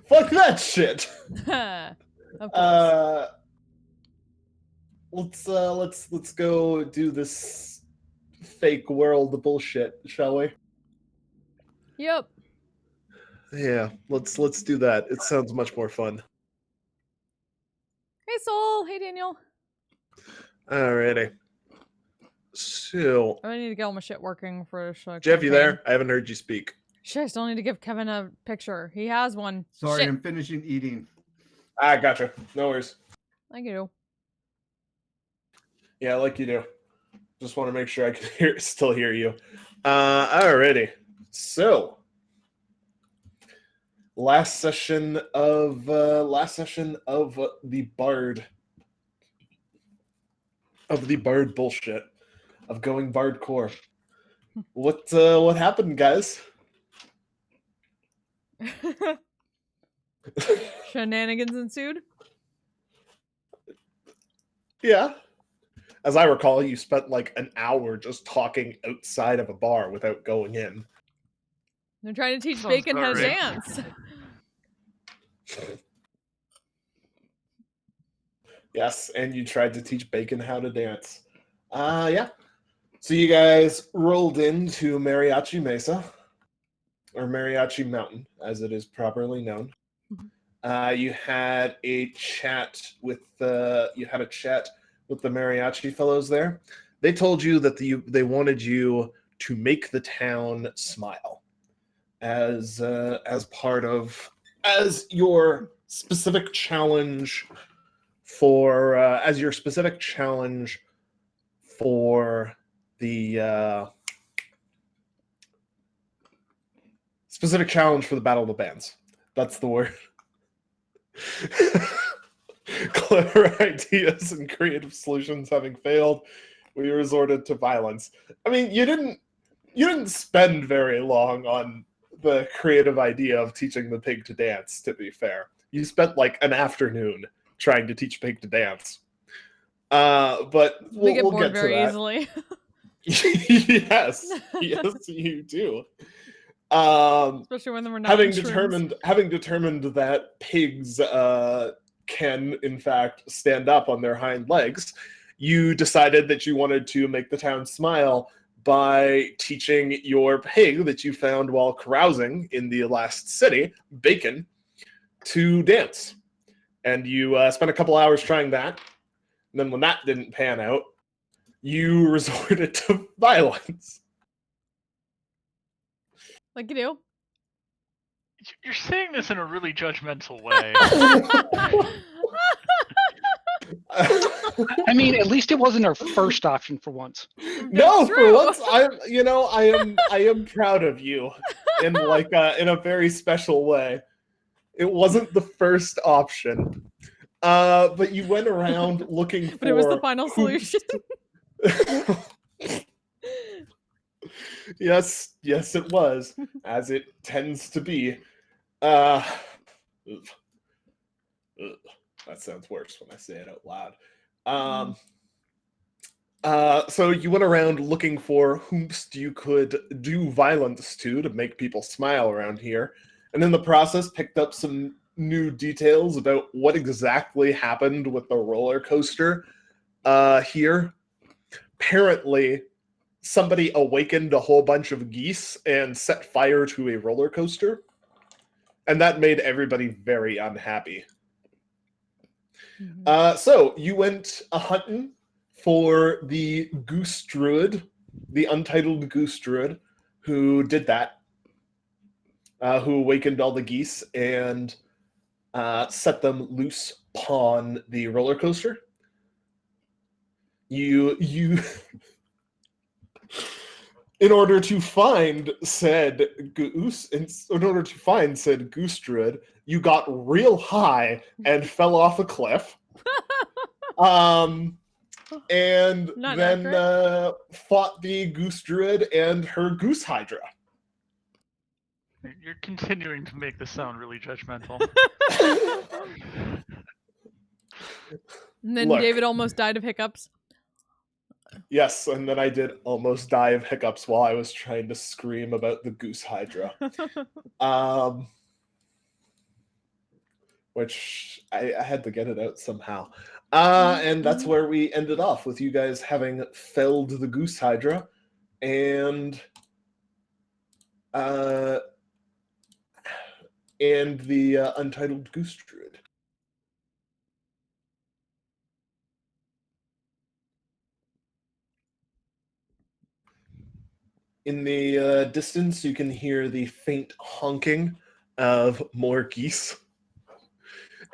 Fuck that shit. Of course. Let's go do this fake world bullshit, shall we? Yep. Yeah, let's do that. It sounds much more fun. Hey, Soul. Hey, Daniel. Alrighty. So, I need to get all my shit working for Jeff, you there? I haven't heard you speak. Shit, I still need to give Kevin a picture. He has one. Sorry, Shit. I'm finishing eating. Ah, gotcha. No worries. Thank you. Yeah, like you do. Just want to make sure I can still hear you. Alrighty. So, last session of the Bard bullshit of going BARDcore. What happened, guys? Shenanigans ensued? Yeah. As I recall, you spent like an hour just talking outside of a bar without going in. They're trying to teach Bacon how to dance. Yes, and you tried to teach Bacon how to dance. Yeah. So you guys rolled into Mariachi Mesa, or Mariachi Mountain, as it is properly known. You had a chat with the mariachi fellows there. They told you that they wanted you to make the town smile as your specific challenge for the specific challenge for the Battle of the Bands. That's the word. Clever ideas and creative solutions having failed, we resorted to violence. I mean, you didn't spend very long on the creative idea of teaching the pig to dance, to be fair. You spent like an afternoon trying to teach pig to dance. But we get we'll bored get very to easily. Yes, you do. Especially when we're not having determined that pigs can in fact stand up on their hind legs, you decided that you wanted to make the town smile by teaching your pig that you found while carousing in the last city, Bacon, to dance. And you spent a couple hours trying that. And then when that didn't pan out, you resorted to violence. Like you do. You're saying this in a really judgmental way. I mean, at least it wasn't our first option for once. No, for once, I am proud of you in a very special way. It wasn't the first option, but you went around looking for. But it was the final solution. Yes, it was, as it tends to be. That sounds worse when I say it out loud. So you went around looking for whomst you could do violence to make people smile around here, and in the process picked up some new details about what exactly happened with the roller coaster here. Apparently, somebody awakened a whole bunch of geese and set fire to a roller coaster, and that made everybody very unhappy. So you went a-hunting for the goose druid, the Untitled Goose Druid, who did that, who awakened all the geese and set them loose upon the roller coaster. You in order to find said goose druid, you got real high and fell off a cliff. And Not then fought the goose druid and her goose hydra. You're continuing to make this sound really judgmental. And then Look. David almost died of hiccups. Yes, and then I did almost die of hiccups while I was trying to scream about the goose hydra. Which I had to get it out somehow. And that's where we ended off, with you guys having felled the goose hydra and the Untitled Goose Druid. In the distance, you can hear the faint honking of more geese.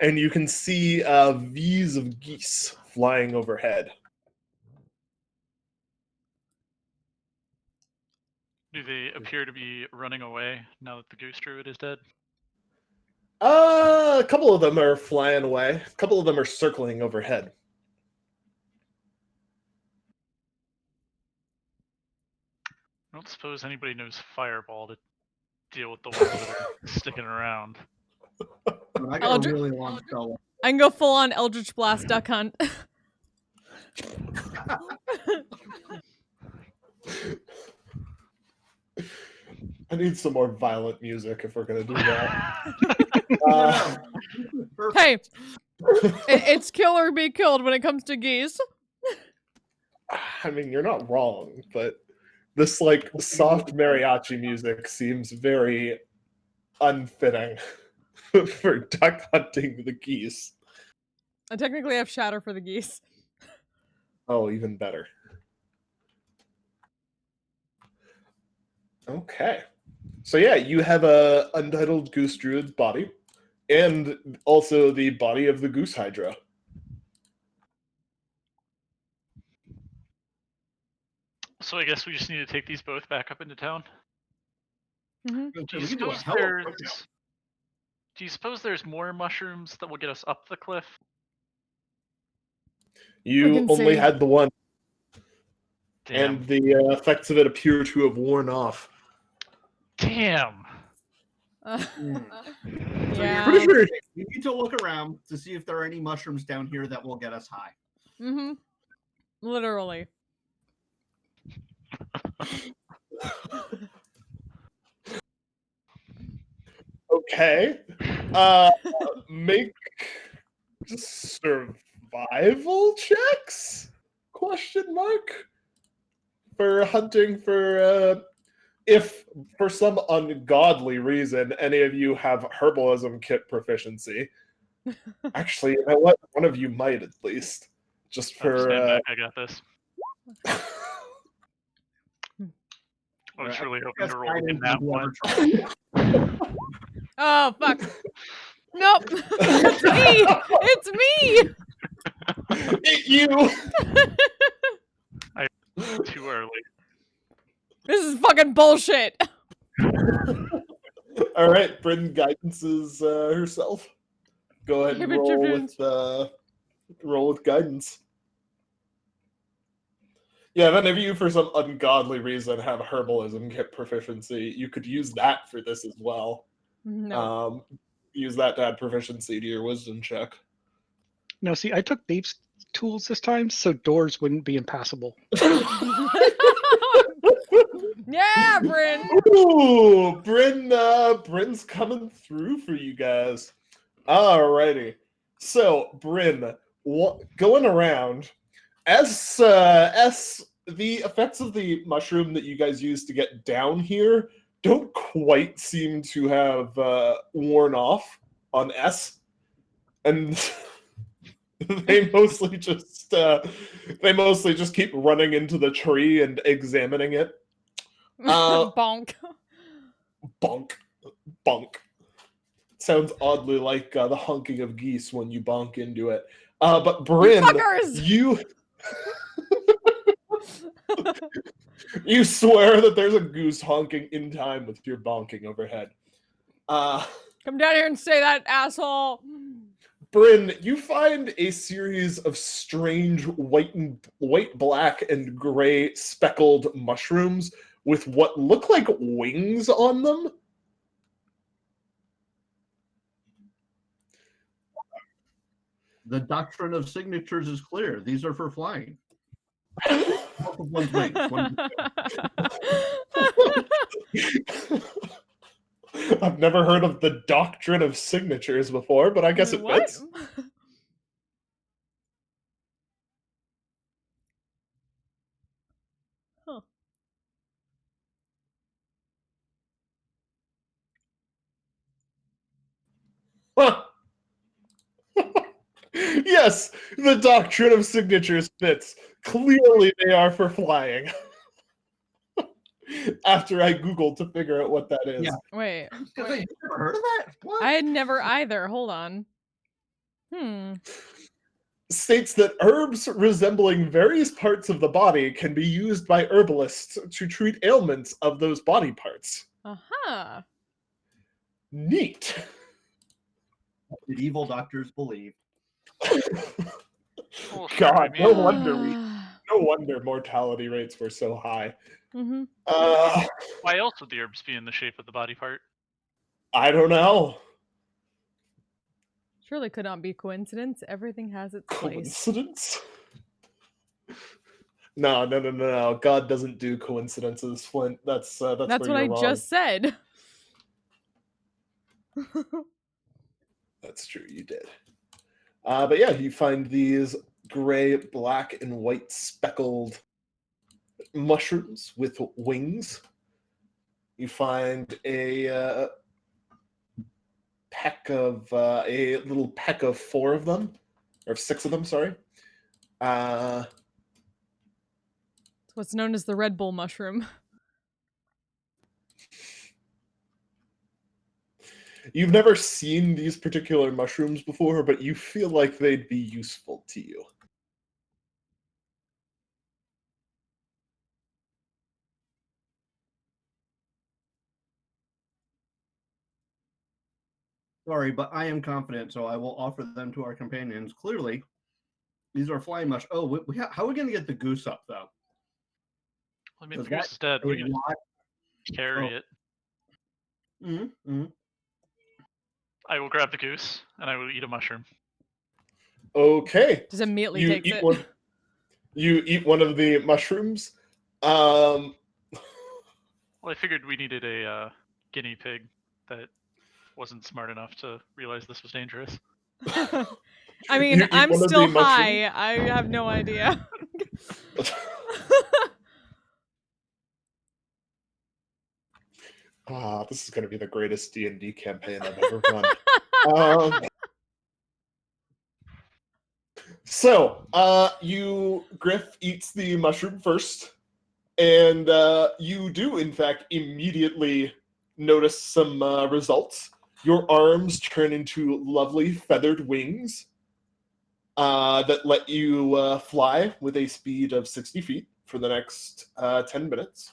And you can see V's of geese flying overhead. Do they appear to be running away now that the goose druid is dead? A couple of them are flying away. A couple of them are circling overhead. I don't suppose anybody knows Fireball to deal with the ones that are sticking around. I got a really long spell. I can go full on Eldritch Blast Duck Hunt. I need some more violent music if we're going to do that. Hey, it's kill or be killed when it comes to geese. I mean, you're not wrong, but this like soft mariachi music seems very unfitting for duck hunting the geese. I technically have Shatter for the geese. Oh, even better. Okay. So yeah, you have a Untitled Goose Druid's body, and also the body of the Goose Hydra. So I guess we just need to take these both back up into town. Mm-hmm. Do you suppose there's more mushrooms that will get us up the cliff? You only had the one, Damn. and the effects of it appear to have worn off. Damn. So Yeah. Pretty sure. You need to look around to see if there are any mushrooms down here that will get us high. Mm-hmm. Literally. Okay. Make survival checks? Question mark? For hunting for if for some ungodly reason any of you have herbalism kit proficiency. Actually, you know what? One of you might at least. Just for Stand back, I got this. I was really hoping to roll in that one. Oh, fuck. Nope. It's me. It's me. You. Too early. This is fucking bullshit. All right, Bryn guidances herself. Go ahead and roll with guidance. Yeah, if any of you, for some ungodly reason, have herbalism kit proficiency, you could use that for this as well. No. Use that to add proficiency to your wisdom check. No, see, I took thieves' tools this time, so doors wouldn't be impassable. Yeah, Bryn. Ooh, Bryn's coming through for you guys. Alrighty. So, Bryn, going around, as the effects of the mushroom that you guys used to get down here don't quite seem to have worn off on S, and they mostly just keep running into the tree and examining it. Bonk. Bonk, bonk. Sounds oddly like the honking of geese when you bonk into it. But Bryn, you you swear that there's a goose honking in time with your bonking overhead. Come down here and say that, asshole. Bryn, you find a series of strange white, black, and gray speckled mushrooms with what look like wings on them. The doctrine of signatures is clear. These are for flying. Both of one's wings. I've never heard of the doctrine of signatures before, but I guess it What? fits. Huh. Huh. Yes, the doctrine of signatures fits. Clearly, they are for flying. After I Googled to figure out what that is. Yeah. Wait. You've never heard of that? What? I had never either. Hold on. States that herbs resembling various parts of the body can be used by herbalists to treat ailments of those body parts. Uh-huh. Neat. Did evil doctors believe? Well, sure, God, I mean, no wonder mortality rates were so high. Mm-hmm. why else would the herbs be in the shape of the body part? I don't know. Surely could not be coincidence. Everything has its place. Coincidence? No. God doesn't do coincidences, Flint. That's That's where what you're I wrong. just said. That's true, you did. But yeah, you find these gray, black, and white speckled mushrooms with wings. You find a little peck of 4 of them, or 6 of them, sorry. It's what's known as the Red Bull mushroom. You've never seen these particular mushrooms before, but you feel like they'd be useful to you. Sorry, but I am confident, so I will offer them to our companions. Clearly, these are flying mush. Oh, how are we going to get the goose up, though? I mean, Does the goose that is dead. We're a gonna lot? carry Oh. it. Mm-hmm. I will grab the goose and I will eat a mushroom. Okay. Just immediately You takes eat it. one. You eat one of the mushrooms. Well, I figured we needed a guinea pig that wasn't smart enough to realize this was dangerous. I mean, You eat I'm one of still the mushrooms? high. I have no idea. This is going to be the greatest D&D campaign I've ever run. Griff eats the mushroom first, and you do, in fact, immediately notice some results. Your arms turn into lovely feathered wings that let you fly with a speed of 60 feet for the next 10 minutes.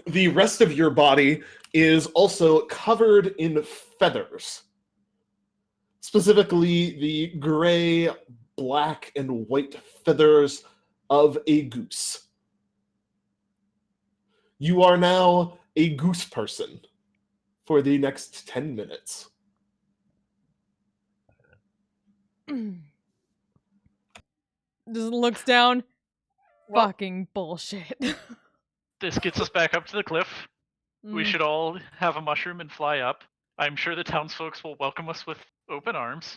The rest of your body is also covered in feathers. Specifically, the gray, black, and white feathers of a goose. You are now a goose person for the next 10 minutes. Just looks down. Well- Fucking bullshit. This gets us back up to the cliff. We should all have a mushroom and fly up. I'm sure the townsfolk will welcome us with open arms.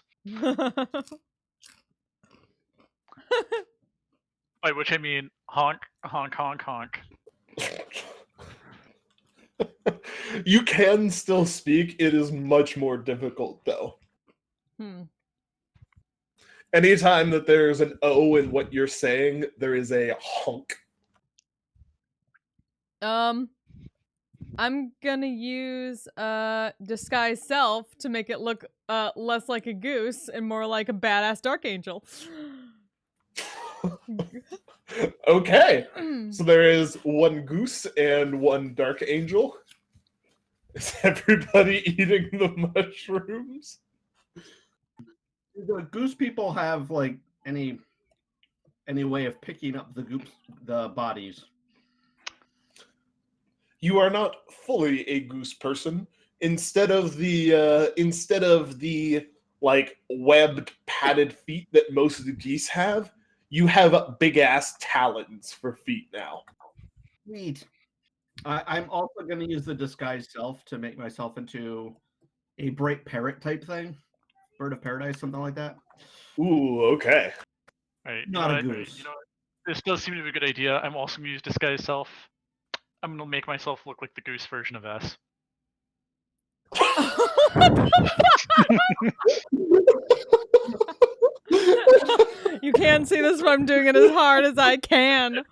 By which I mean honk, honk, honk, honk. You can still speak. It is much more difficult, though. Anytime that there's an O in what you're saying, there is a honk. I'm gonna use disguise self to make it look less like a goose and more like a badass dark angel. Okay, so there is one goose and one dark angel. Is everybody eating the mushrooms? Do the goose people have like any way of picking up the bodies? You are not fully a goose person. Instead of the like webbed padded feet that most of the geese have, you have big ass talons for feet now. Sweet. I'm also going to use the disguise self to make myself into a bright parrot type thing. Bird of paradise, something like that. Ooh, okay. All right, Not a goose. You know what? This does seem to be a good idea. I'm also going to use disguise self. I'm going to make myself look like the goose version of S. You can't see this, but I'm doing it as hard as I can.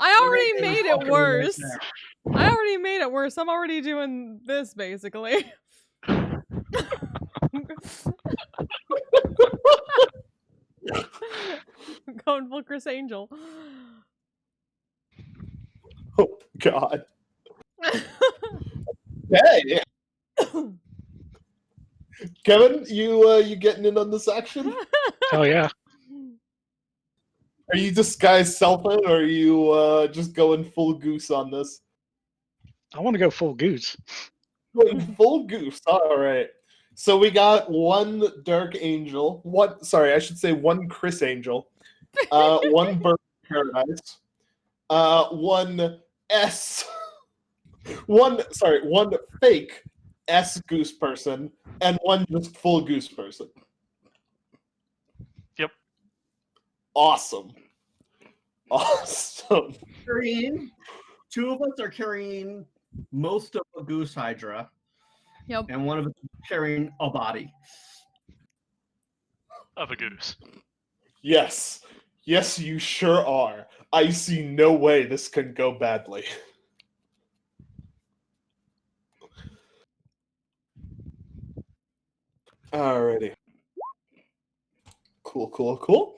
I already made it worse. I already made it worse. I'm already doing this, basically. Going full Chris Angel. Oh God. Hey, Kevin, you getting in on this action? Oh yeah. Are you disguised selfing, or are you just going full goose on this? I want to go full goose. Going full goose. All right. So we got one dark angel. One Chris Angel. One bird of paradise. One S. One fake S goose person, and one just full goose person. Yep. Awesome. Two of us are carrying most of a goose hydra. Yep. And one of us is carrying a body. Of a goose. Yes. Yes, you sure are. I see no way this can go badly. Alrighty. Cool.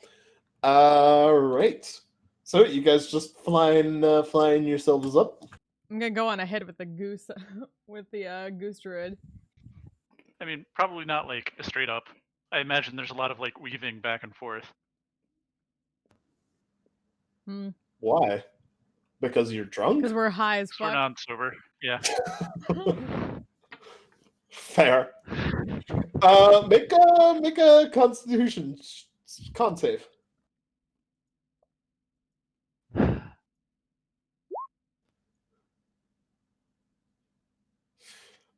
Alright. So you guys just flying yourselves up? I'm gonna go on ahead with the goose, with the goose druid. I mean, probably not like a straight up. I imagine there's a lot of like weaving back and forth. Why? Because you're drunk? Because we're high as We're fuck. not sober. Yeah. Fair. Make a Constitution con save.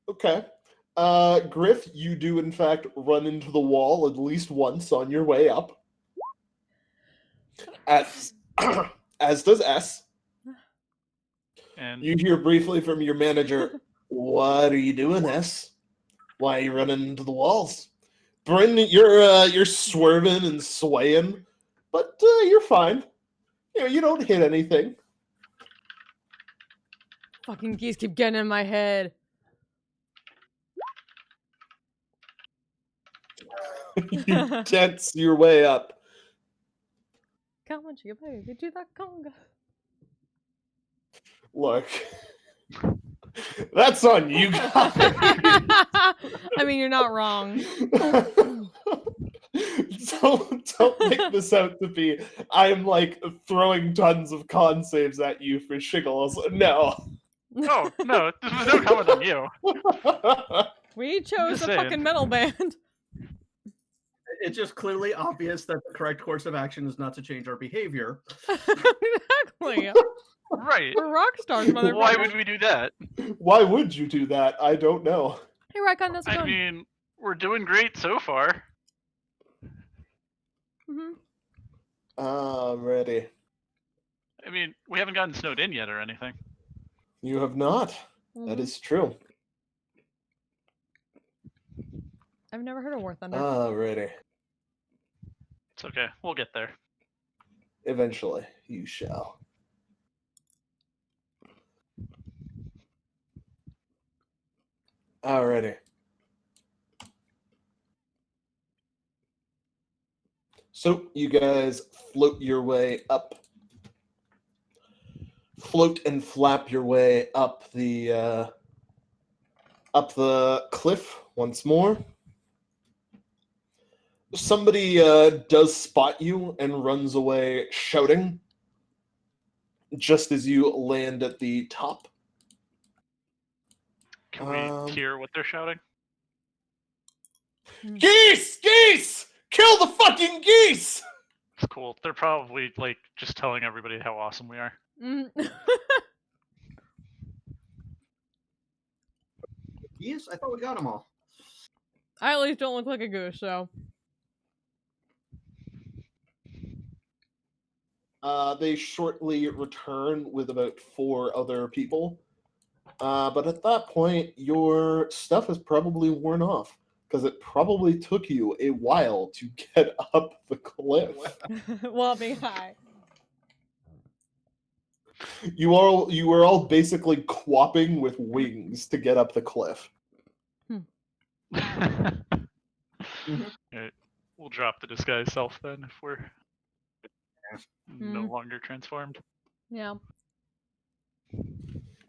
Okay. Griff, you do in fact run into the wall at least once on your way up. As does S. And You hear briefly from your manager, "What are you doing, S? Why are you running into the walls?" Bryn, you're swerving and swaying, but you're fine. You don't hit anything. Fucking geese keep getting in my head. You dance your way up. Come on, chica, get you that conga. Look, that's on you guys. I mean, you're not wrong. Don't make this out to be I'm like throwing tons of con saves at you for shiggles. No. oh no, this was no comment on you. We chose Just a saying. fucking metal band. It's just clearly obvious that the correct course of action is not to change our behavior. Exactly. Right. We're rock stars, motherfucker. Why would we do that? Why would you do that? I don't know. Hey, Rycon, how's it I going? mean, we're doing great so far. Mm-hmm. Ready. I mean, we haven't gotten snowed in yet or anything. You have not. Mm-hmm. That is true. I've never heard of War Thunder. Ready. It's okay. We'll get there. Eventually, you shall. Alrighty. So you guys float your way up. Float and flap your way up the cliff once more. Somebody does spot you and runs away shouting just as you land at the top. Can we hear what they're shouting? Geese! Geese! Kill the fucking geese! It's cool. They're probably like just telling everybody how awesome we are. Mm. Yes, I thought we got them all. I at least don't look like a goose, so. They shortly return with about 4 other people. But at that point, your stuff is probably worn off because it probably took you a while to get up the cliff. While being high. You were all basically quapping with wings to get up the cliff. Alright, we'll drop the disguise self then if we're no Mm. longer transformed. Yeah.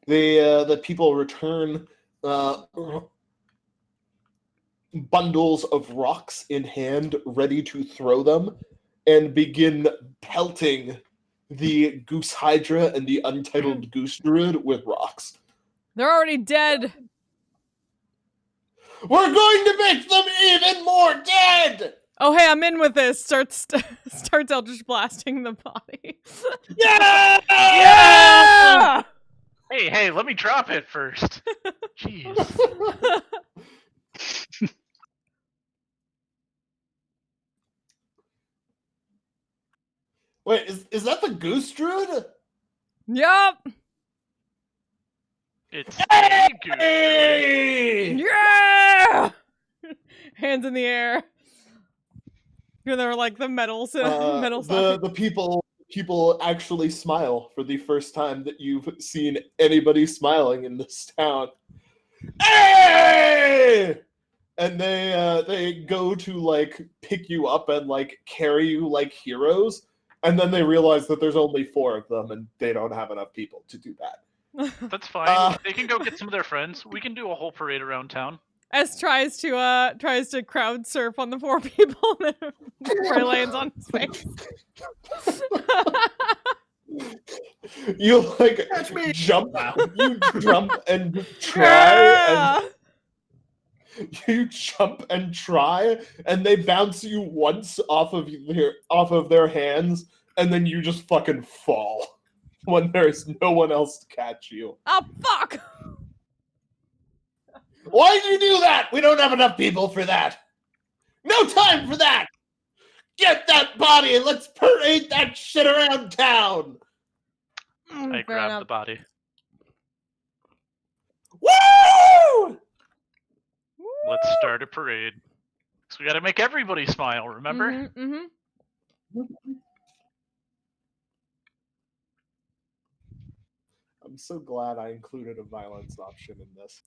The people return bundles of rocks in hand, ready to throw them, and begin pelting the Goose Hydra and the Untitled Goose Druid with rocks. They're already dead. We're going to make them even more dead! Oh, hey, I'm in with this. Starts Eldritch blasting the body. Yeah! Yeah! Hey, let me drop it first. Jeez. Wait, is that the Goose Druid? Yup. It's a goose. Hey! Yeah! Hands in the air. And they're like the metal socket. The people actually smile for the first time that you've seen anybody smiling in this town. Hey! And they go to like pick you up and like carry you like heroes, and then they realize that there's only 4 of them and they don't have enough people to do that. That's fine. They can go get some of their friends. We can do a whole parade around town. S tries to crowd surf on the 4 people and Ray lands on his face. You like jump and try and you jump and try, and they bounce you once off of their hands, and then you just fucking fall when there's no one else to catch you. Oh fuck! Why did you do that? We don't have enough people for that. No time for that. Get that body and let's parade that shit around town. I Fair grabbed enough. the body. Woo! Let's start a parade. So we gotta make everybody smile, remember? Mm-hmm. I'm so glad I included a violence option in this.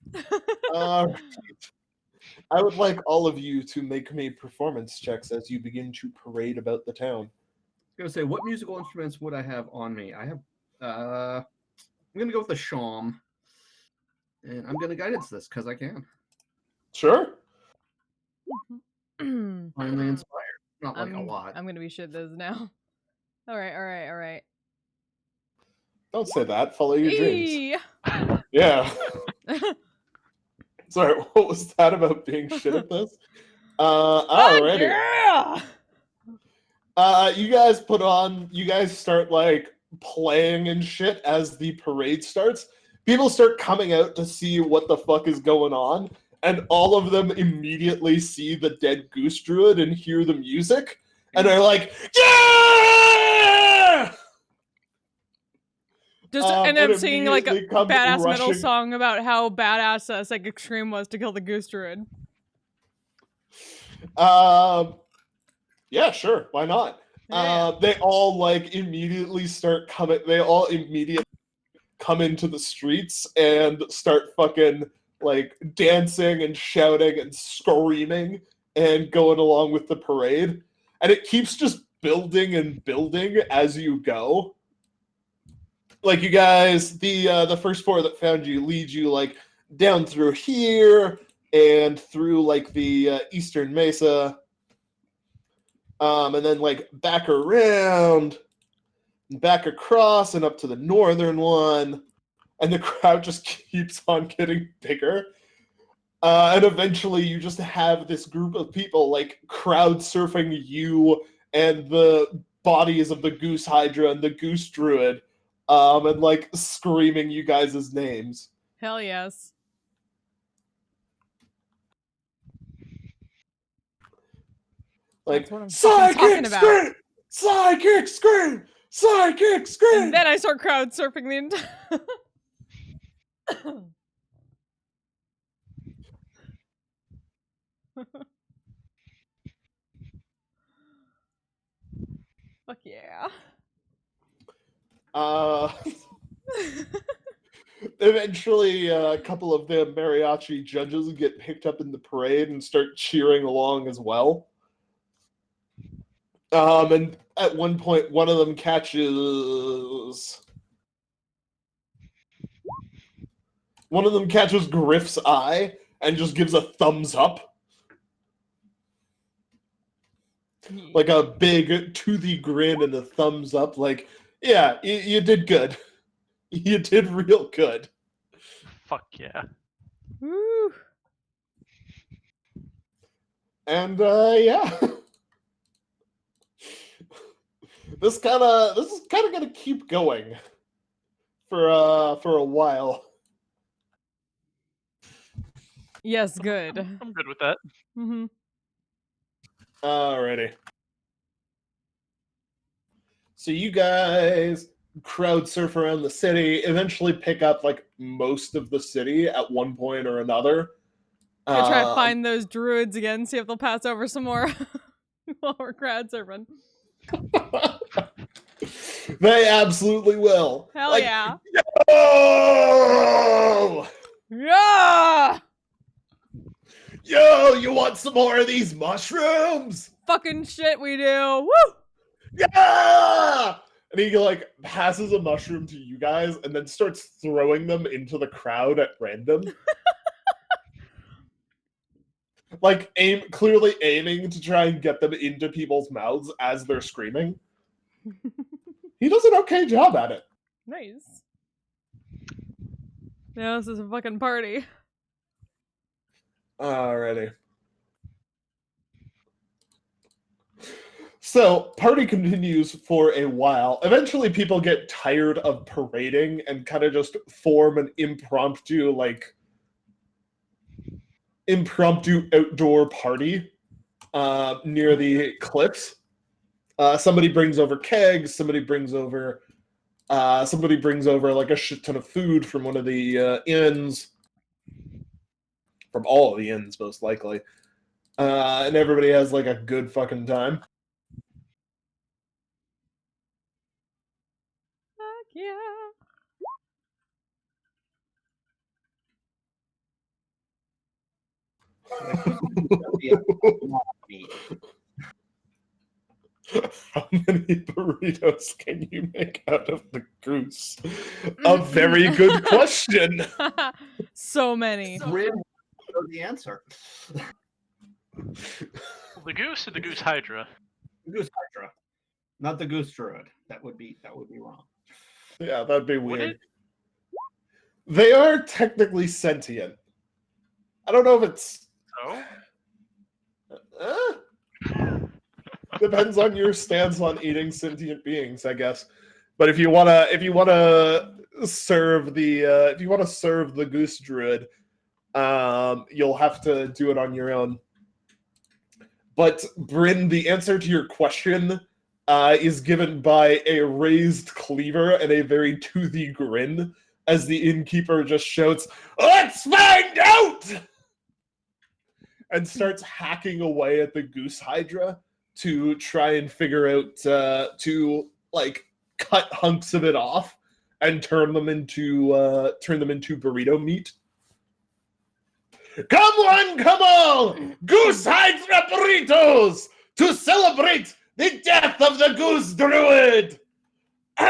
I would like all of you to make me performance checks as you begin to parade about the town. I was gonna say, what musical instruments would I have on me? I have. I'm gonna go with the shawm, and I'm gonna guidance this because I can. Sure. Finally inspired. Not like a lot. I'm gonna be shit this now. All right. Don't say that. Follow your dreams. Eee! Yeah. Sorry, what was that about being shit at this? Alrighty. Yeah! You guys start like playing and shit as the parade starts. People start coming out to see what the fuck is going on, and all of them immediately see the dead Goose Druid and hear the music, and are like, yeah! Just end up and singing like a immediately come badass metal rushing- song about how badass Psychic Extreme was to kill the Goose Druid. Yeah, sure. Why not? Yeah. They all like immediately start coming. They all immediately come into the streets and start fucking like dancing and shouting and screaming and going along with the parade. And it keeps just building and building as you go. Like you guys, the first 4 that found you lead you like down through here and through like the Eastern Mesa. And then like back around, and back across, and up to the northern one, and the crowd just keeps on getting bigger. And eventually, you just have this group of people like crowd surfing you and the bodies of the Goose Hydra and the Goose Druid, and like screaming you guys' names. Hell yes. Like, That's what I'm fucking talking psychic about. scream! Psychic scream! Psychic scream! And then I start crowd surfing the entire. Fuck yeah. Eventually, a couple of the mariachi judges get picked up in the parade and start cheering along as well. And at one point, one of them catches Griff's eye and just gives a thumbs up. Like a big toothy grin and a thumbs up, like, yeah, you did good. You did real good. Fuck yeah. Woo. And yeah. This is kind of gonna keep going for a while. Yes, good. I'm good with that. Mm-hmm. Alrighty. So you guys crowd surf around the city, eventually pick up like most of the city at one point or another. Gonna try to find those druids again, see if they'll pass over some more while we're crowd surfing. They absolutely will. Hell like, yeah. Yo! Yeah! Yo, you want some more of these mushrooms? Fucking shit we do. Woo! Yeah! And he like passes a mushroom to you guys and then starts throwing them into the crowd at random. Like clearly aiming to try and get them into people's mouths as they're screaming. He does an okay job at it. Nice. Yeah, this is a fucking party. Alrighty. So, party continues for a while. Eventually, people get tired of parading and kind of just form an impromptu outdoor party near the cliffs. Somebody brings over kegs. Somebody brings over like a shit ton of food from one of the inns, from all of the inns, most likely. And everybody has like a good fucking time. Fuck yeah. How many burritos can you make out of the goose? A very good question. So many. Grid know the answer. The goose or the goose hydra? The Goose Hydra, not the Goose Druid. That would be wrong. Yeah, that'd be Would weird. it? They are technically sentient. I don't know if it's. Oh? Depends on your stance on eating sentient beings, I guess. But if you wanna serve the Goose Druid, you'll have to do it on your own. But Bryn, the answer to your question is given by a raised cleaver and a very toothy grin as the innkeeper just shouts, "Let's find out!" and starts hacking away at the Goose Hydra to try and figure out to like cut hunks of it off and turn them into burrito meat. Come on, come on! Goose Hydra burritos to celebrate the death of the Goose Druid! Hey!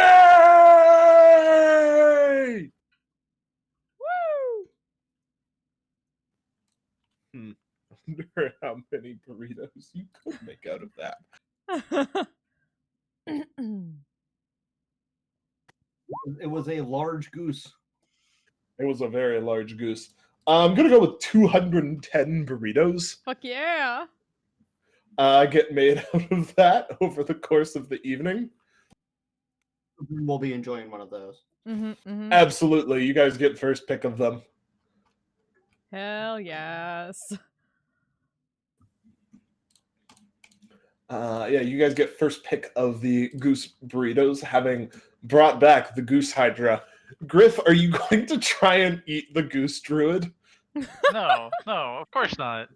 Woo! I wonder how many burritos you could make out of that. It was a large goose. It was a very large goose. I'm gonna go with 210 burritos. Fuck yeah. get made out of that over the course of the evening. We'll be enjoying one of those. Absolutely. You guys get first pick of them. Hell yes. Yeah, you guys get first pick of the goose burritos, having brought back the goose hydra. Griff, are you going to try and eat the goose druid? No, of course not.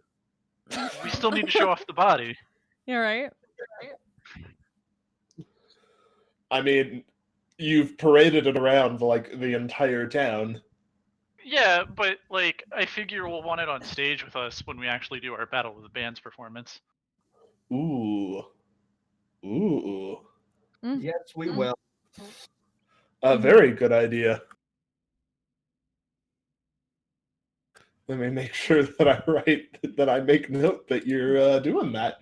We still need to show off the body. Yeah, right? I mean, you've paraded it around like the entire town. Yeah, but like I figure we'll want it on stage with us when we actually do our Battle of the Bands performance. Ooh. Yes, we will. A very good idea. Let me make sure that I make note that you're doing that.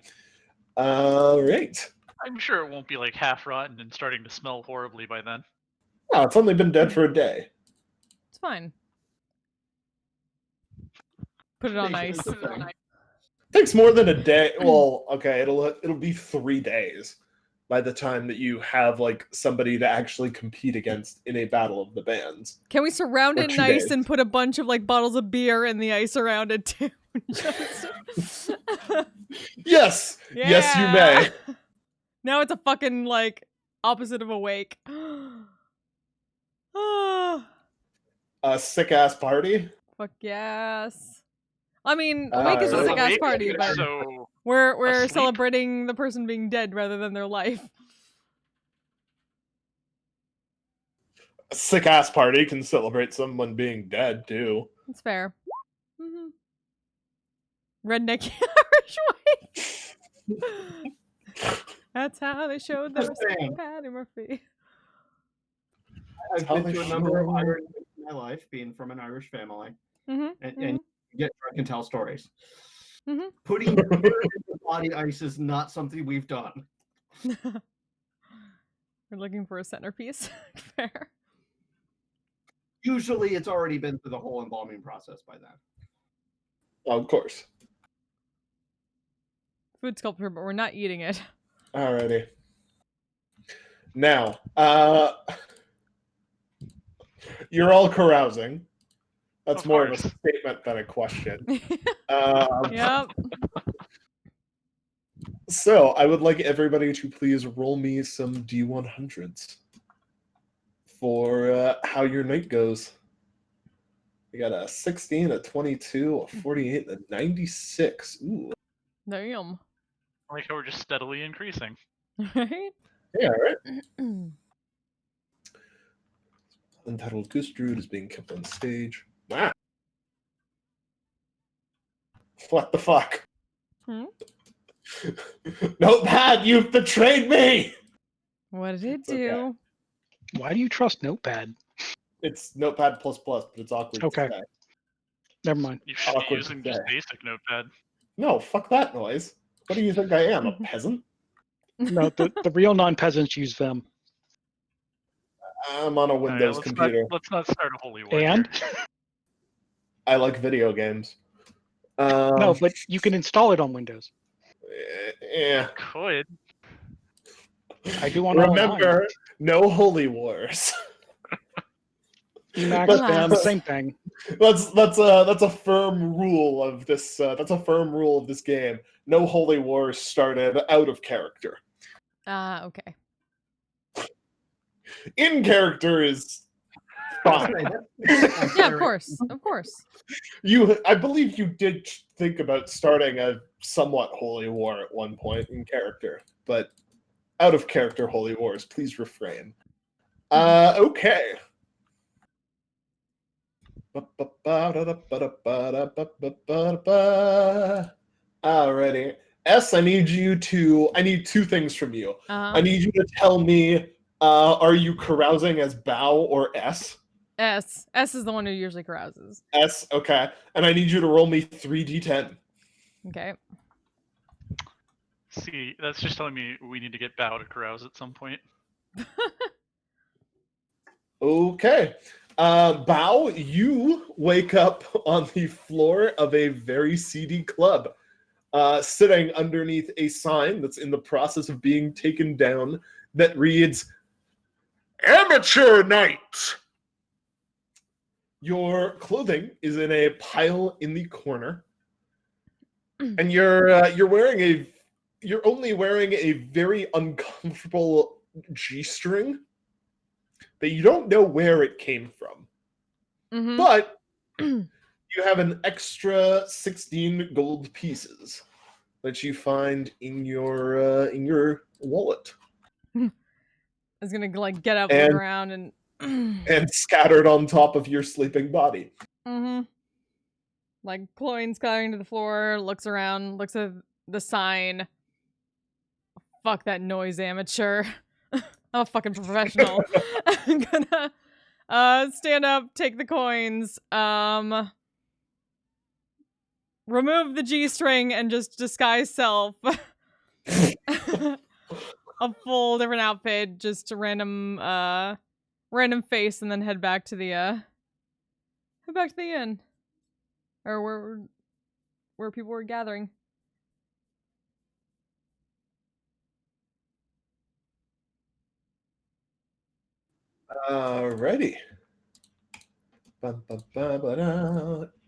All right. I'm sure it won't be like half rotten and starting to smell horribly by then. Oh, it's only been dead for a day. It's fine. Put it on ice. Takes more than a day. Well, okay, it'll be 3 days by the time that you have like somebody to actually compete against in a battle of the bands. Can we surround Or it in 2 ice days. and put a bunch of like bottles of beer in the ice around it too? Yes, yes, you may. Now it's a fucking like opposite of awake. A sick ass party. Fuck yes. I mean, awake is a Alright. sick ass Awake, party, but so we're asleep? celebrating the person being dead rather than their life. A sick ass party can celebrate someone being dead too. It's fair. Redneck Irish way. That's how they showed their respect to Patty Murphy. I've been to a number of Irish things in my life, being from an Irish family, and you get drunk and tell stories. Putting beer in the body ice is not something we've done. We're looking for a centerpiece. Fair. Usually, it's already been through the whole embalming process by then. Oh, of course. Food sculpture, but we're not eating it. Alrighty. Now, you're all carousing. That's Of more of course. a statement than a question. Yep. So, I would like everybody to please roll me some D100s for how your night goes. We got a 16, a 22, a 48, and a 96. Ooh. Damn. I like how we're just steadily increasing. Right? Yeah, right? Untitled Goose Druid is being kept on stage. Wow. What the fuck? Notepad, you've betrayed me! What did it It's okay. do? Why do you trust Notepad? It's Notepad++, but it's awkward Okay. to say. Never mind. You should be Awkward using to just say. basic Notepad. No, fuck that noise. What do you think I am, a peasant? No, the real non-peasants use them. I'm on a Windows computer. Let's not start a holy war. And here. I like video games. no, but you can install it on Windows. Yeah. Could. I do on all nine. Remember, no holy wars. Emacs, But- them, same thing. That's a firm rule of this. That's a firm rule of this game. No holy wars started out of character. Okay. In character is fine. Yeah, of course. Of course. I believe you did think about starting a somewhat holy war at one point in character, but out of character holy wars, please refrain. Okay. Alrighty. S, I need 2 things from you. I need you to tell me, are you carousing as Bow or S? S. S is the one who usually carouses. S, okay. And I need you to roll me 3d10. Okay. See, that's just telling me we need to get Bao to carouse at some point. Okay. Bao, you wake up on the floor of a very seedy club. sitting underneath a sign that's in the process of being taken down that reads, "Amateur Night." Your clothing is in a pile in the corner, and you're only wearing a very uncomfortable G-string that you don't know where it came from. Mm-hmm. But you have an extra 16 gold pieces that you find in your wallet. I was gonna like get up, look around, and and scattered on top of your sleeping body. Mm-hmm. Like clothing scattering to the floor, looks around, looks at the sign. Fuck that noise, amateur. I'm a fucking professional. I'm gonna stand up, take the coins, remove the G-string, and just disguise self. A full different outfit, just a random face, and then head back to the inn. Or where people were gathering. Alrighty.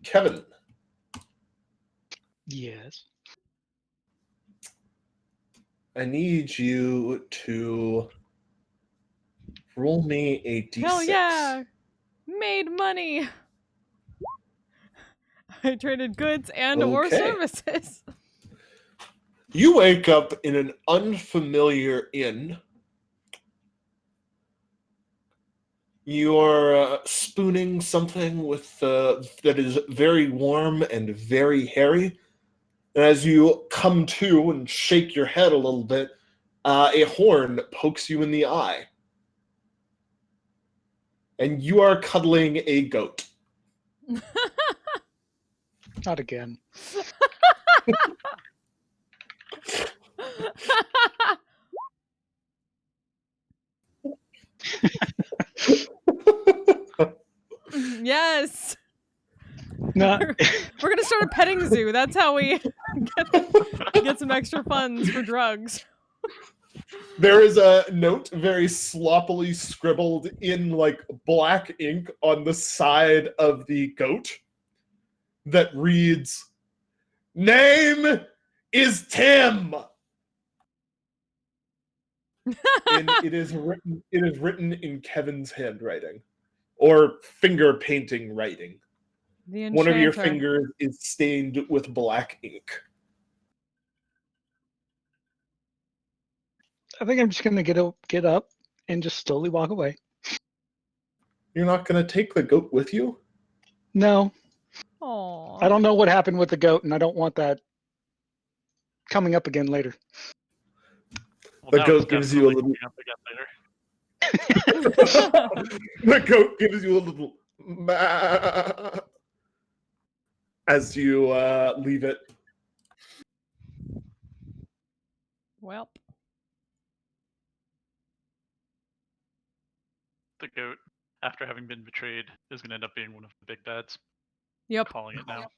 Kevin. Yes. I need you to roll me a d6. Hell yeah! Made money! I traded goods and or services. You wake up in an unfamiliar inn. You're spooning something with that is very warm and very hairy. And as you come to and shake your head a little bit, a horn pokes you in the eye. And you are cuddling a goat. Not again. Yes. No. We're gonna start a petting zoo. That's how we get some extra funds for drugs. There is a note very sloppily scribbled in like black ink on the side of the goat that reads, "Name is Tim." And it is written in Kevin's handwriting or finger painting writing. One of your fingers is stained with black ink. I think I'm just gonna get up and just slowly walk away. You're not gonna take the goat with you? No. Aww. I don't know what happened with the goat, and I don't want that coming up again later. Well, the goat gives you a little. The goat gives you a little. As you leave it. Well. The goat, after having been betrayed, is going to end up being one of the big bads. Yep. Calling it now.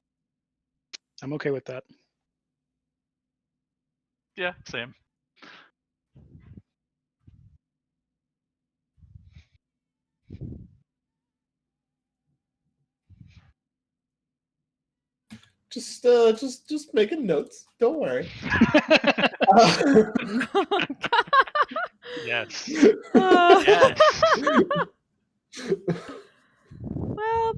I'm okay with that. Yeah, same. Just making notes. Don't worry. Yes. Yes. Well.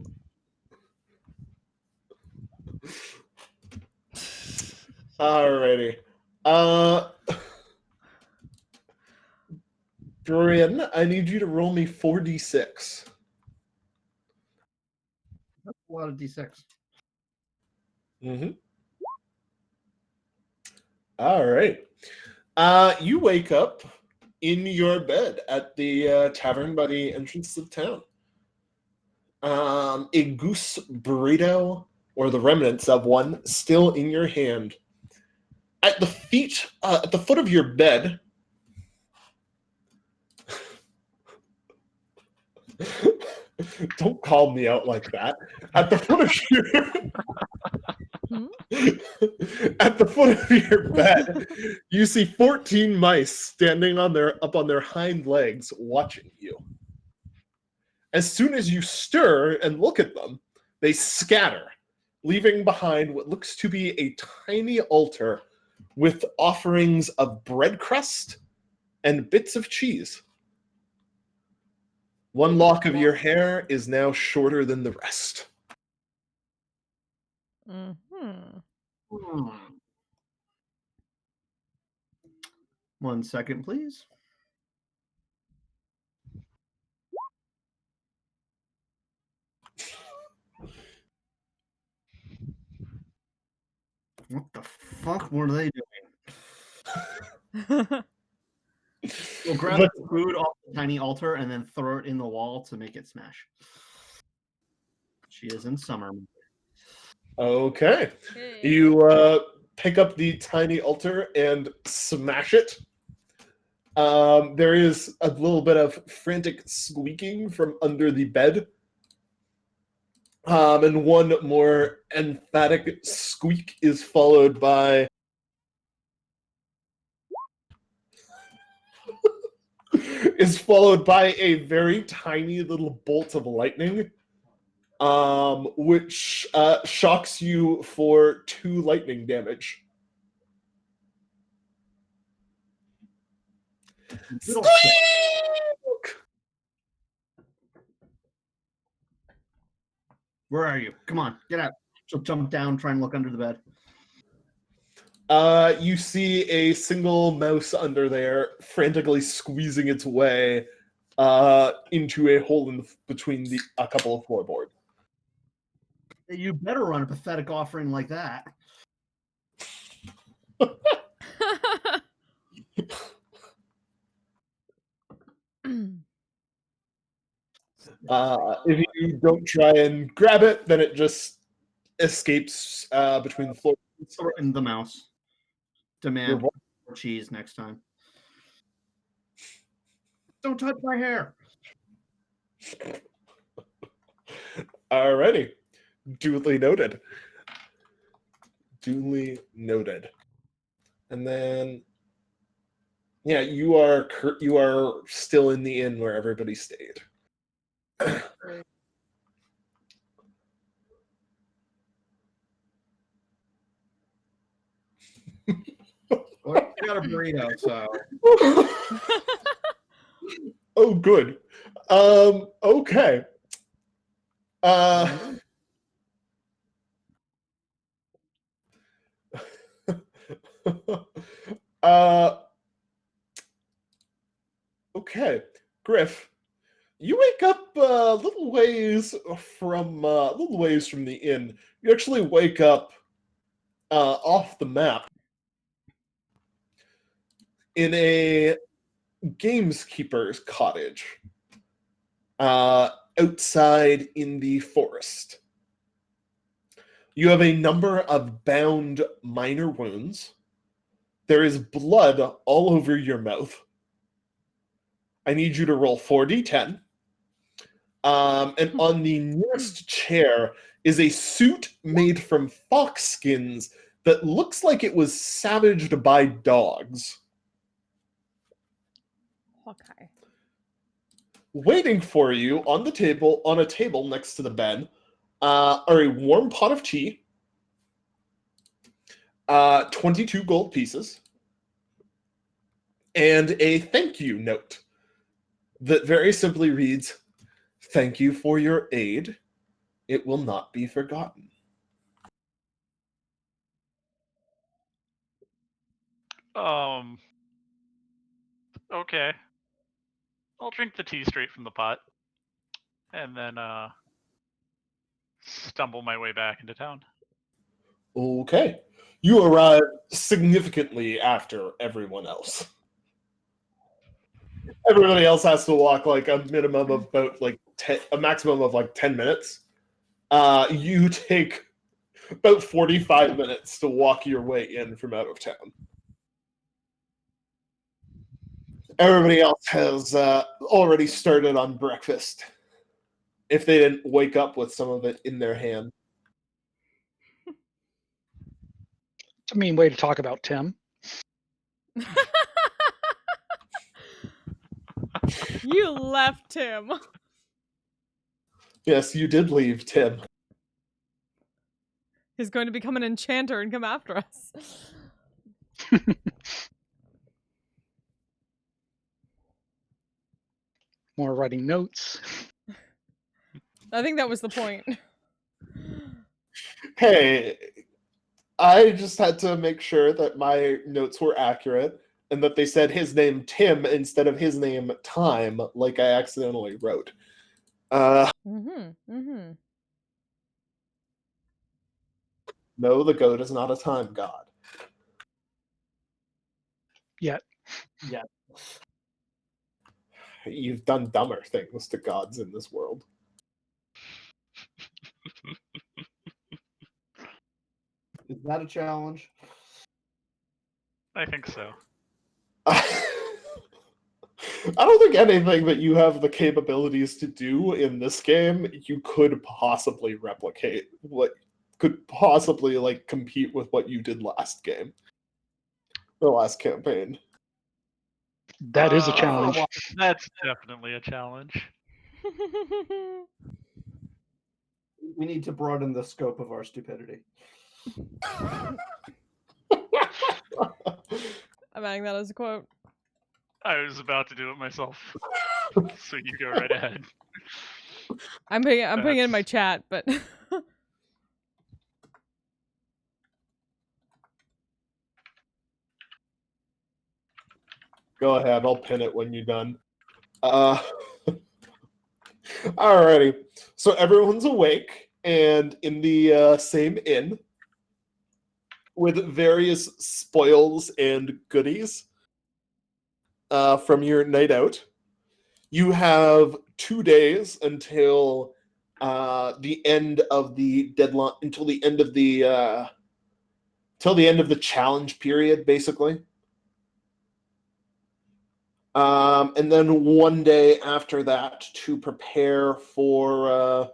Alrighty. Dorian, I need you to roll me 4d6. That's a lot of d6. Mm-hmm. All right. You wake up in your bed at the tavern by the entrance of town. A goose burrito, or the remnants of one, still in your hand. At the foot of your bed, don't call me out like that. At the foot of your At the foot of your bed, you see 14 mice standing up on their hind legs, watching you. As soon as you stir and look at them, they scatter, leaving behind what looks to be a tiny altar with offerings of bread crust and bits of cheese. One lock of your hair is now shorter than the rest. Mm-hmm. 1 second, please. What the fuck were they doing? We'll grab the food off the tiny altar and then throw it in the wall to make it smash. She is in summer. Okay. You pick up the tiny altar and smash it. There is a little bit of frantic squeaking from under the bed. And one more emphatic squeak is followed by a very tiny little bolt of lightning, which shocks you for 2 lightning damage. Where are you? Come on, get out. She'll jump down, try and look under the bed. You see a single mouse under there frantically squeezing its way into a hole between a couple of floorboards. You better run a pathetic offering like that. If you don't try and grab it, then it just escapes between the floors. Throw in the mouse. Demand more cheese next time. Don't touch my hair. Alrighty. Duly noted. Duly noted. And then, yeah, you are still in the inn where everybody stayed. Well, you got a burrito, so. Oh, good. Okay. Okay, Griff, you wake up a little ways from the inn. You actually wake up off the map in a gameskeeper's cottage outside in the forest. You have a number of bound minor wounds. There is blood all over your mouth. I need you to roll 4d10. And on the nearest chair is a suit made from fox skins that looks like it was savaged by dogs. Okay. Waiting for you on a table next to the bed, are a warm pot of tea, 22 gold pieces, and a thank you note that very simply reads, "Thank you for your aid. It will not be forgotten." Okay. I'll drink the tea straight from the pot. And then stumble my way back into town. Okay. You arrive significantly after everyone else. Everybody else has to walk like a minimum of about a maximum of 10 minutes. You take about 45 minutes to walk your way in from out of town. Everybody else has already started on breakfast, if they didn't wake up with some of it in their hand. It's a mean way to talk about Tim. You left him. Yes, you did leave Tim. He's going to become an enchanter and come after us. More writing notes. I think that was the point. Hey, I just had to make sure that my notes were accurate and that they said his name Tim instead of his name Time, like I accidentally wrote. No, the goat is not a time god. Yet. Yeah. You've done dumber things to gods in this world. Is that a challenge? I think so. I don't think anything that you have the capabilities to do in this game you could possibly replicate. What could possibly like compete with what you did last game, the last campaign. That is a challenge. That's definitely a challenge. We need to broaden the scope of our stupidity. I'm adding that as a quote. I was about to do it myself. So you go right ahead. I'm putting it in my chat, but Go ahead, I'll pin it when you're done. Alrighty. So everyone's awake and in the same inn with various spoils and goodies from your night out. You have 2 days until the end of the deadline, until the end of the challenge period, basically. And then 1 day after that to prepare for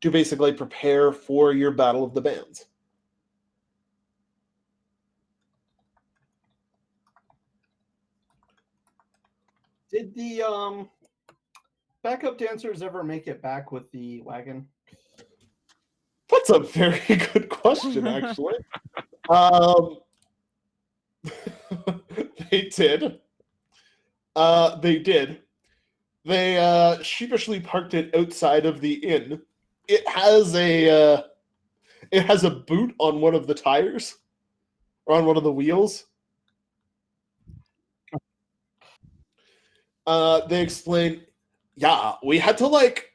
your Battle of the Bands. Did the backup dancers ever make it back with the wagon? That's a very good question, actually. They did. They did. They sheepishly parked it outside of the inn. It has a boot on one of the tires, or on one of the wheels. They explain, yeah, we had to like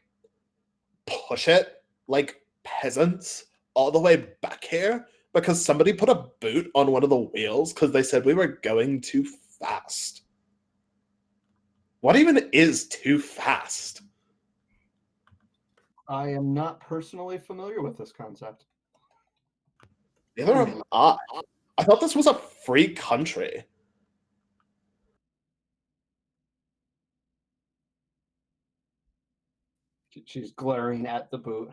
push it like peasants all the way back here because somebody put a boot on one of the wheels because they said we were going too fast. What even is too fast? I am not personally familiar with this concept. Neither am I. I thought this was a free country. She's glaring at the boot,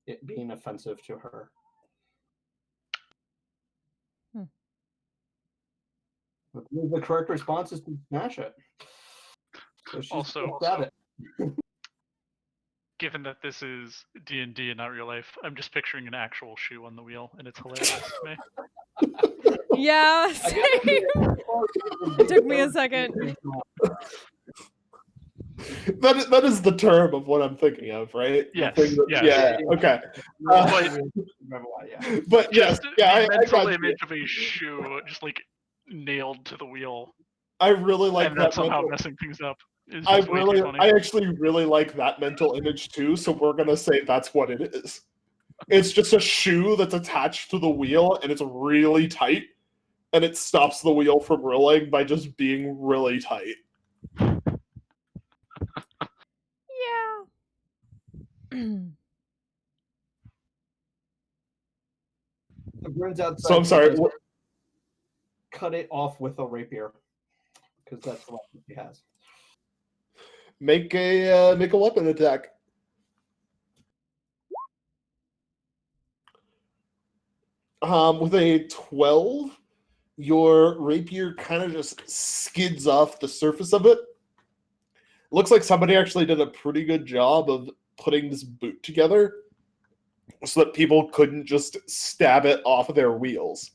it being offensive to her. The correct response is to smash it. So she's Also, at it. Given that this is D&D and not real life, I'm just picturing an actual shoe on the wheel, and it's hilarious to me. Yeah, same. It took me a second. That is the term of what I'm thinking of, right? Yes. Yeah. Okay. But yes, the mental image of a shoe just like nailed to the wheel. I really like and that. That's somehow messing things up. I actually really like that mental image too. So we're gonna say that's what it is. It's just a shoe that's attached to the wheel, and it's really tight, and it stops the wheel from rolling by just being really tight. So I'm sorry. Cut it off with a rapier, because that's the weapon he has. Make a weapon attack. With a 12, your rapier kind of just skids off the surface of it. Looks like somebody actually did a pretty good job of putting this boot together so that people couldn't just stab it off of their wheels.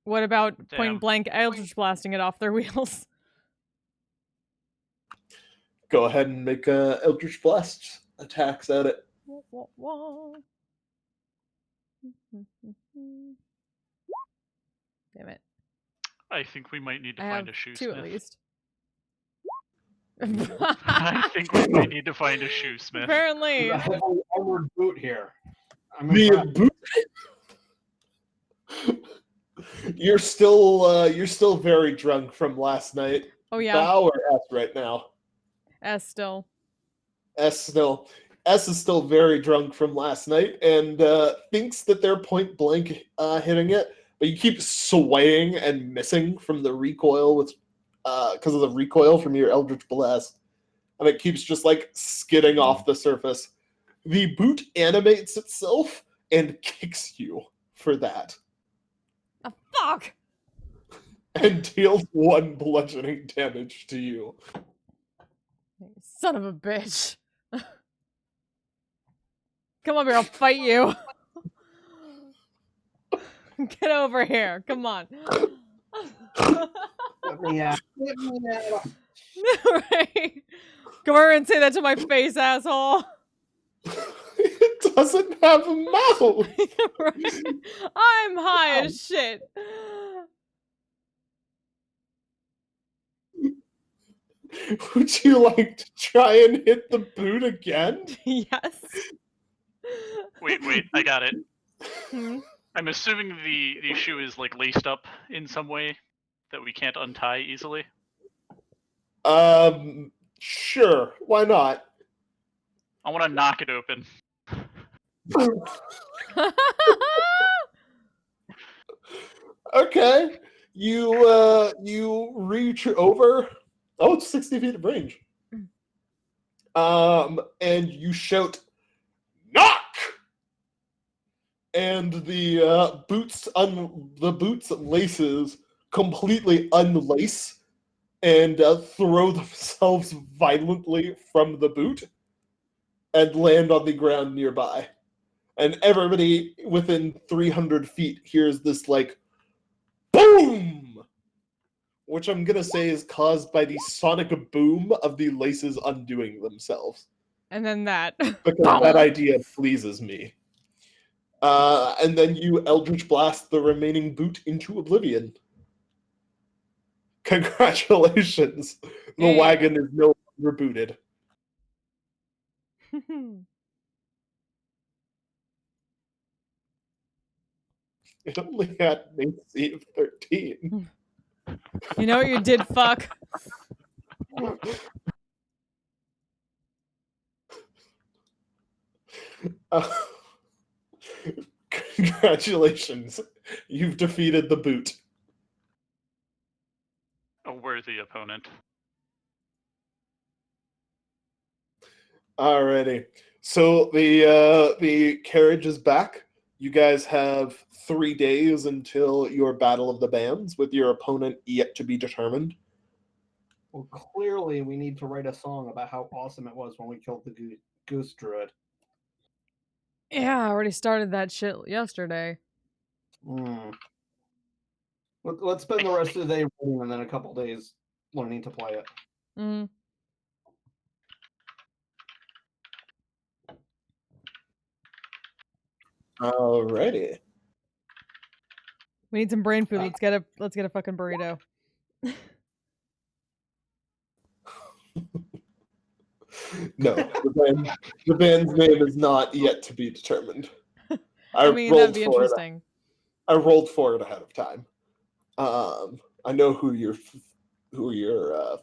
What about Damn. point blank Eldritch blasting it off their wheels? Go ahead and make Eldritch Blast attacks at it. Damn it. I think we might need to I find have a shoesmith. 2 at least. I think we might need to find a shoesmith. Apparently. I have an armored boot here. I'm The impressed. boot. You're still very drunk from last night. Oh yeah. Bow or S right now? S still. S still. S is still very drunk from last night and thinks that they're point blank hitting it, but you keep swaying and missing from the recoil with because of the recoil from your Eldritch Blast, and it keeps just like skidding off the surface. The boot animates itself and kicks you for that, Oh, fuck! and deals 1 bludgeoning damage to you. Son of a bitch. Come over here, I'll fight you. Get over here. Come on. Yeah. Right. Come over and say that to my face, asshole. It doesn't have a mouth. Right. I'm high as shit. Would you like to try and hit the boot again? Yes. Wait, I got it. Hmm? I'm assuming the shoe is like laced up in some way that we can't untie easily. Sure. Why not? I want to knock it open. Okay. You reach over. Oh, it's 60 feet of range. And you shout, "Knock!" And the boots laces completely unlace and throw themselves violently from the boot and land on the ground nearby. And everybody within 300 feet hears this like boom, which I'm gonna say is caused by the sonic boom of the laces undoing themselves. And then that. Because that idea pleases me. And then you Eldritch Blast the remaining boot into oblivion. Congratulations. The Hey. wagon is no longer booted. It only had an AC of 13. You know what you did, fuck? Congratulations. You've defeated the boot. A worthy opponent. Alrighty. So the carriage is back. You guys have 3 days until your Battle of the Bands, with your opponent yet to be determined. Well, clearly we need to write a song about how awesome it was when we killed the goose druid. Yeah, I already started that shit yesterday. Let's spend the rest of the day writing and then a couple days learning to play it. Mm. Alrighty. We need some brain food. Let's get a fucking burrito. No, the band's name is not yet to be determined. I mean, that'd be interesting. I rolled for it ahead of time. I know who you're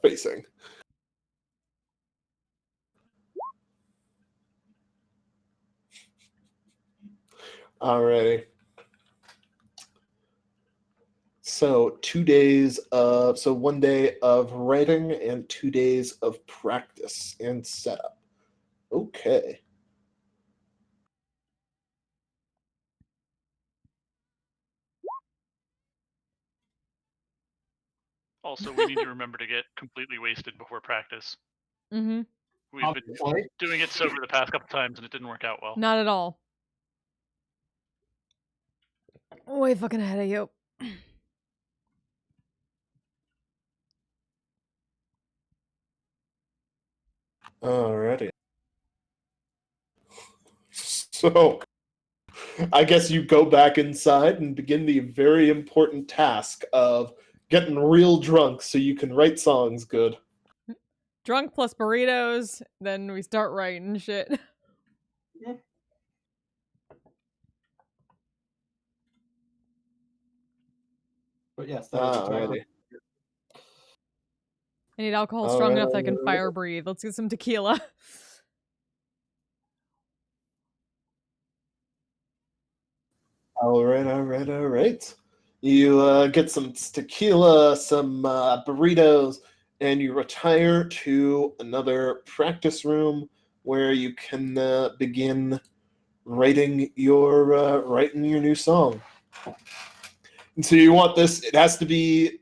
facing. Alrighty. So 1 day of writing and 2 days of practice and setup. Okay. Also, we need to remember to get completely wasted before practice. Mm-hmm. We've been doing it sober the past couple times, and it didn't work out well. Not at all. Way fucking ahead of you. Alrighty. So, I guess you go back inside and begin the very important task of getting real drunk so you can write songs good. Drunk plus burritos, then we start writing shit. But yes, that is Alrighty. I need alcohol strong enough that I can fire breathe. Let's get some tequila. Alright. You get some tequila, some burritos, and you retire to another practice room where you can begin writing your new song. And so you want this, it has to be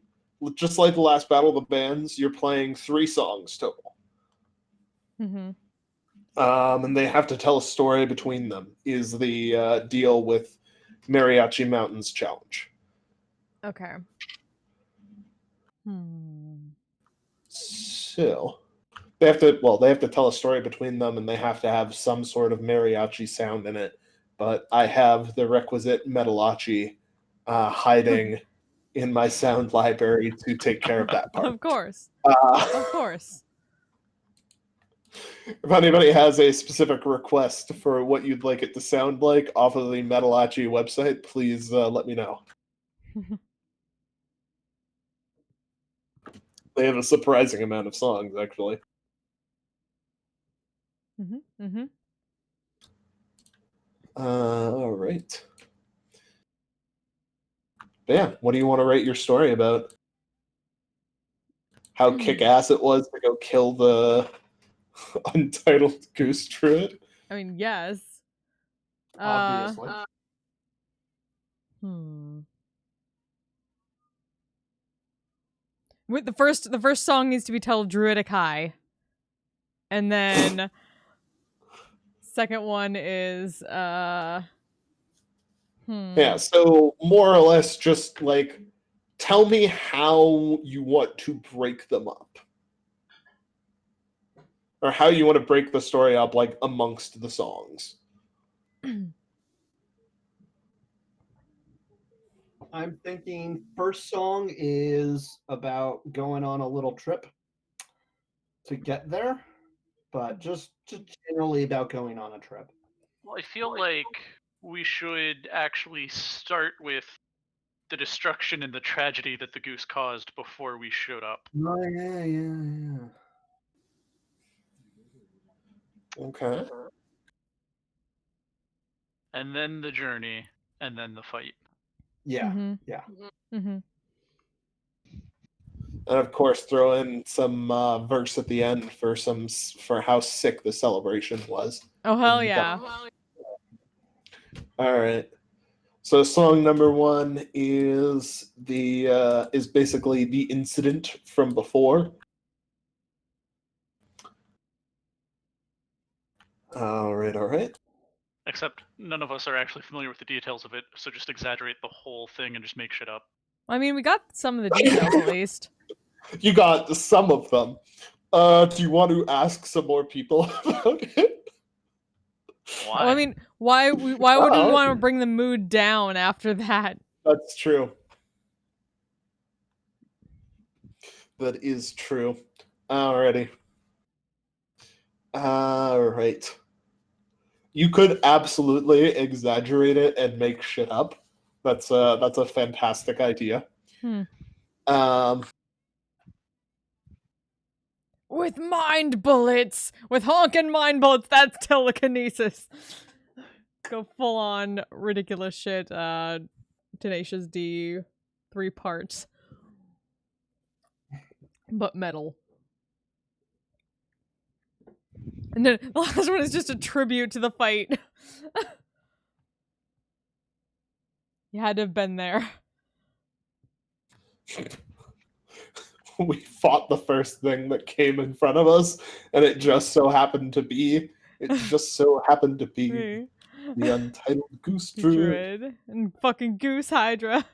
just like the last Battle of the Bands, you're playing 3 songs total. Mm-hmm. And they have to tell a story between them, is the deal with Mariachi Mountains Challenge. Okay. So they have to tell a story between them, and they have to have some sort of mariachi sound in it. But I have the requisite metalachi hiding in my sound library to take care of that part. Of course. Of course. If anybody has a specific request for what you'd like it to sound like off of the Metalachi website, please let me know. They have a surprising amount of songs, actually. All right. But yeah, what do you want to write your story about? How kick-ass it was to go kill the Untitled Goose Druid? I mean, yes. Obviously. With the first song needs to be titled Druidic High. And then second one is Yeah, so more or less just like tell me how you want to break them up. Or how you want to break the story up like amongst the songs. I'm thinking first song is about going on a little trip to get there, but just generally about going on a trip. Well, I feel like we should actually start with the destruction and the tragedy that the goose caused before we showed up. Oh, yeah. Okay. And then the journey, and then the fight. Yeah. And of course, throw in some verse at the end for how sick the celebration was. Oh hell yeah! All right. So song number 1 is is basically the incident from before. All right. Except none of us are actually familiar with the details of it, so just exaggerate the whole thing and just make shit up. I mean, we got some of the details at least. You got some of them. Do you want to ask some more people about it? Why? Well, I mean, why would we want to bring the mood down after that? That's true. That is true. Alrighty. Alright. You could absolutely exaggerate it and make shit up. That's a fantastic idea. With mind bullets! With honking mind bullets, that's telekinesis! Go full on ridiculous shit, Tenacious D, 3 parts. But metal. And then the last one is just a tribute to the fight. You had to have been there. we fought the first thing that came in front of us, and it just so happened to be Me. the Untitled Goose Druid. Druid and fucking Goose Hydra.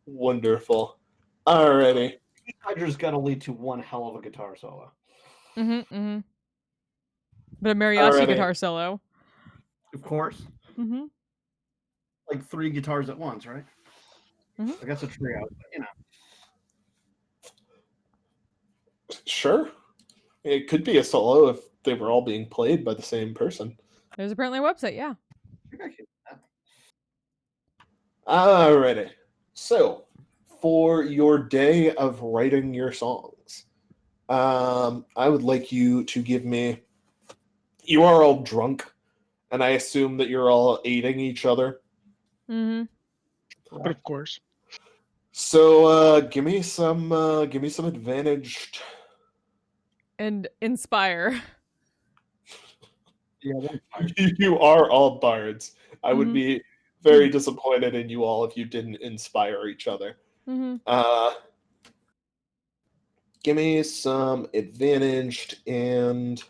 Wonderful. Alrighty. Hydra's got to lead to one hell of a guitar solo. But a mariachi guitar solo. Of course. Like 3 guitars at once, right? I guess a trio, but you know. Sure. It could be a solo if they were all being played by the same person. There's apparently a website, yeah. Alrighty. So, for your day of writing your songs, I would like you to give me. You are all drunk, and I assume that you're all aiding each other. But of course. So, give me some advantaged. And inspire. Yeah, You are all bards. I would be very disappointed in you all if you didn't inspire each other. Give me some advantaged and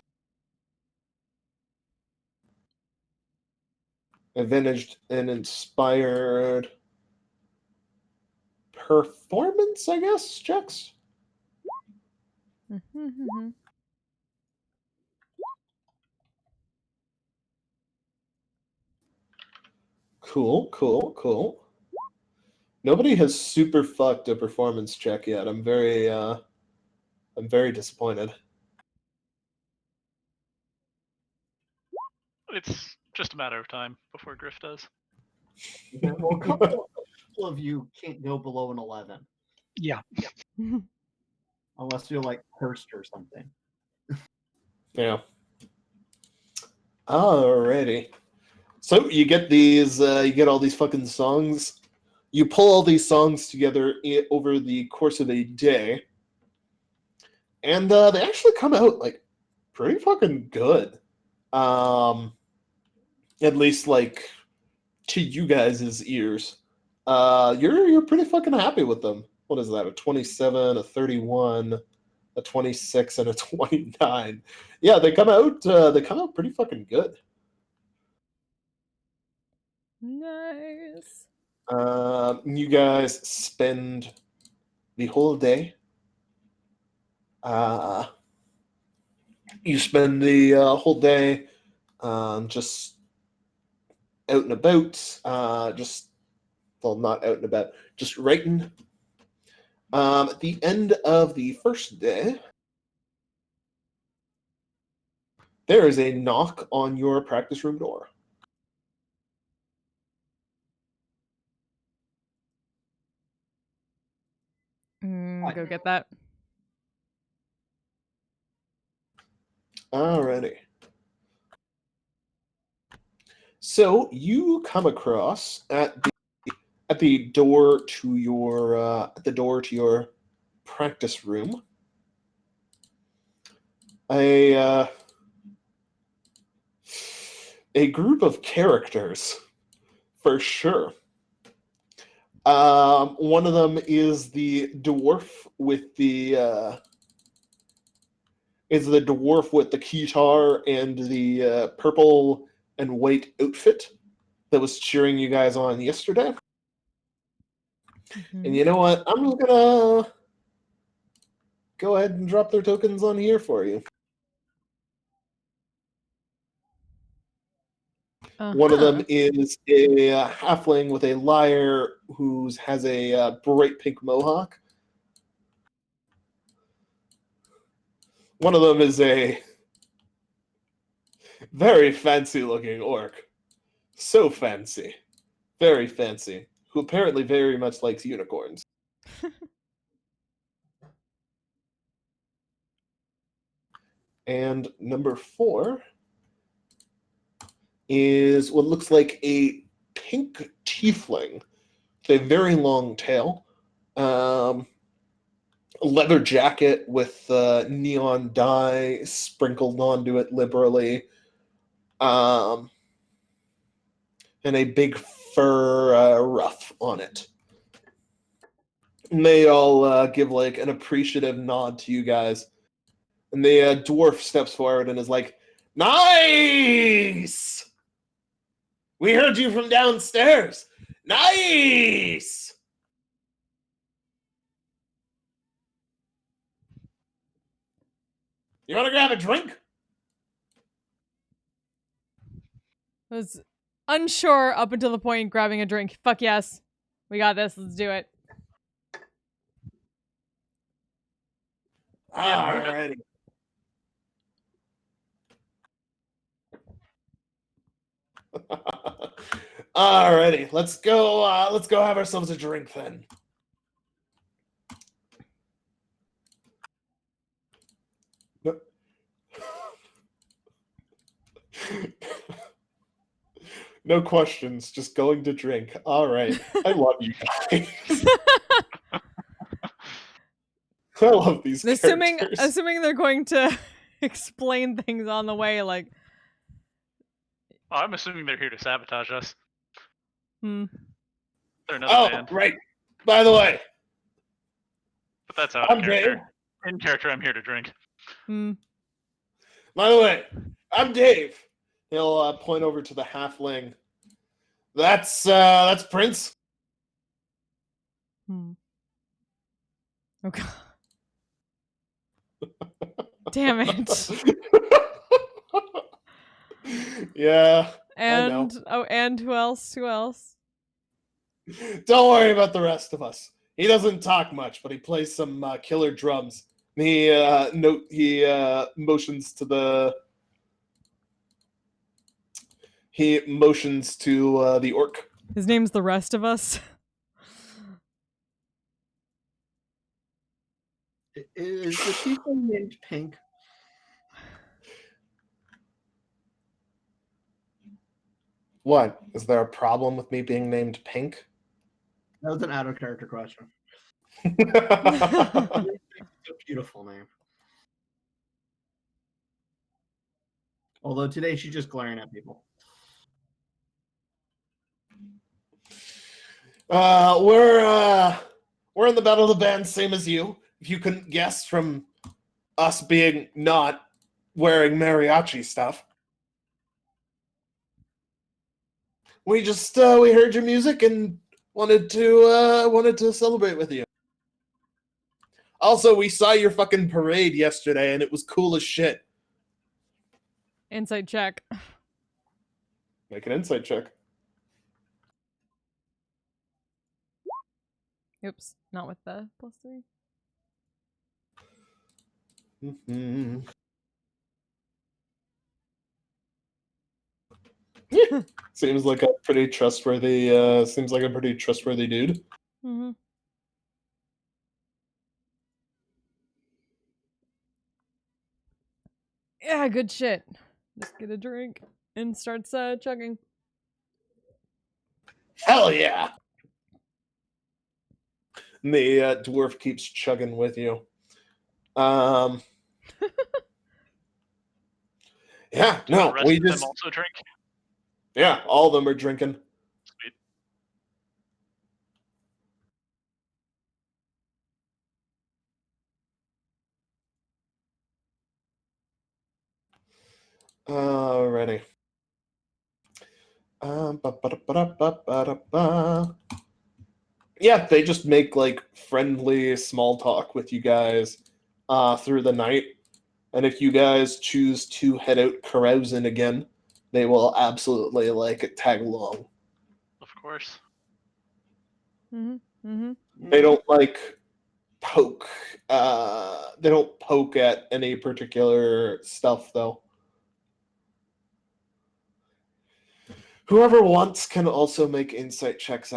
inspired performance, I guess, checks. Cool. Nobody has super fucked a performance check yet. I'm very disappointed. It's just a matter of time before Griff does. Yeah, well, a couple of you can't go below an 11. Yeah. Unless you're like cursed or something. Yeah. Alrighty. So you get these, you get all these fucking songs. You pull all these songs together over the course of a day, and they actually come out like pretty fucking good. At least like to you guys' ears. You're pretty fucking happy with them. What is that? A 27, a 31, a 26, and a 29. Yeah, they come out pretty fucking good. Nice. You guys spend the whole day. You spend the whole day just out and about. Not out and about, just writing. At the end of the first day, there is a knock on your practice room door. Go get that. Alrighty. So you come across at the door to your practice room a group of characters, for sure. One of them is the dwarf with the guitar and the purple and white outfit that was cheering you guys on yesterday. And you know what? I'm just gonna go ahead and drop their tokens on here for you. One of them is a halfling with a lyre who has a bright pink mohawk. One of them is a very fancy-looking orc. So fancy. Very fancy. Who apparently very much likes unicorns. And number 4 is what looks like a pink tiefling with a very long tail. Leather jacket with neon dye sprinkled onto it liberally. And a big fur ruff on it. And they all give like an appreciative nod to you guys. And the dwarf steps forward and is like, "Nice! We heard you from downstairs. Nice! You want to grab a drink?" I was unsure up until the point grabbing a drink. Fuck yes. We got this. Let's do it. Alrighty. Alrighty. Let's go have ourselves a drink then. No questions, just going to drink. All right. I love you guys. I love these characters. Assuming they're going to explain things on the way, like... Oh, I'm assuming they're here to sabotage us. Hmm. They're another band. Right. By the way. But that's out of character. In character, I'm here to drink. Hmm. By the way, I'm Dave. He'll point over to the halfling. That's Prince. Hmm. Oh god. Damn it. Yeah. And who else? Who else? Don't worry about the rest of us. He doesn't talk much, but he plays some killer drums. He motions to the the orc. His name's the rest of us. Is the people named Pink? What? Is there a problem with me being named Pink? That was an out of character question. It's a beautiful name. Although today she's just glaring at people. We're in the Battle of the Band, same as you. If you couldn't guess from us being not wearing mariachi stuff. We just we heard your music and wanted to celebrate with you. Also, we saw your fucking parade yesterday and it was cool as shit. Insight check. Make an insight check. Oops, not with the +3. Mm-hmm. Seems like a pretty trustworthy dude. Mm-hmm. Yeah, good shit. Just get a drink and starts chugging. Hell yeah! And the dwarf keeps chugging with you. Yeah, no, we just also drink. Yeah, all of them are drinking. Sweet. Alrighty. Yeah, they just make like friendly small talk with you guys through the night. And if you guys choose to head out carousing again, they will absolutely like tag along. Of course. Mm-hmm. Mm-hmm. They don't like poke. They don't poke at any particular stuff though. Whoever wants can also make insight checks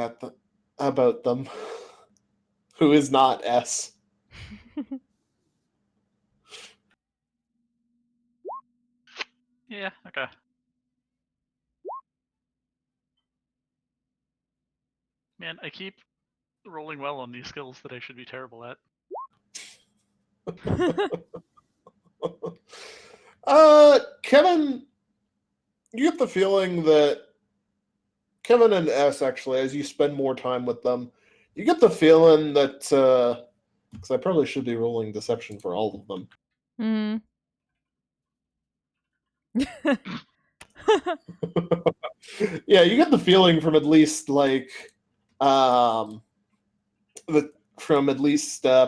about them. Who is not S. Yeah, okay. Man, I keep rolling well on these skills that I should be terrible at. Kevin, you get the feeling that Kevin and S, actually, as you spend more time with them, You get the feeling that, because I probably should be rolling deception for all of them. Yeah, you get the feeling from at least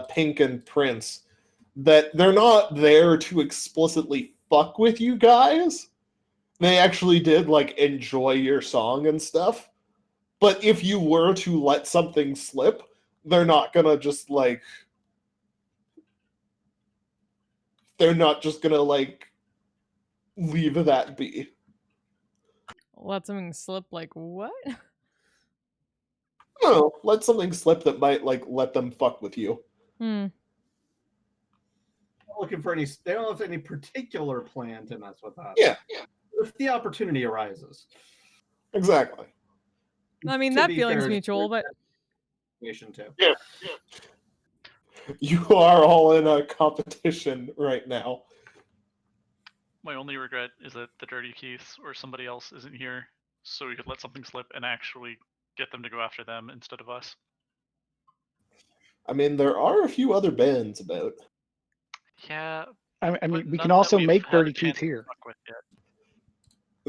Pink and Prince that they're not there to explicitly fuck with you guys. They actually did enjoy your song and stuff. But if you were to let something slip, they're not gonna just they're not just gonna leave that be. Let something slip what? No, let something slip that might let them fuck with you. Looking for any, they don't have any particular plan to mess with us. Yeah. If the opportunity arises. Exactly. I mean, that feeling's mutual, but too. Yeah. You are all in a competition right now. My only regret is that the Dirty Keiths or somebody else isn't here, so we could let something slip and actually get them to go after them instead of us. I mean, there are a few other bands about. Yeah. I mean, we can also make Dirty Keith here.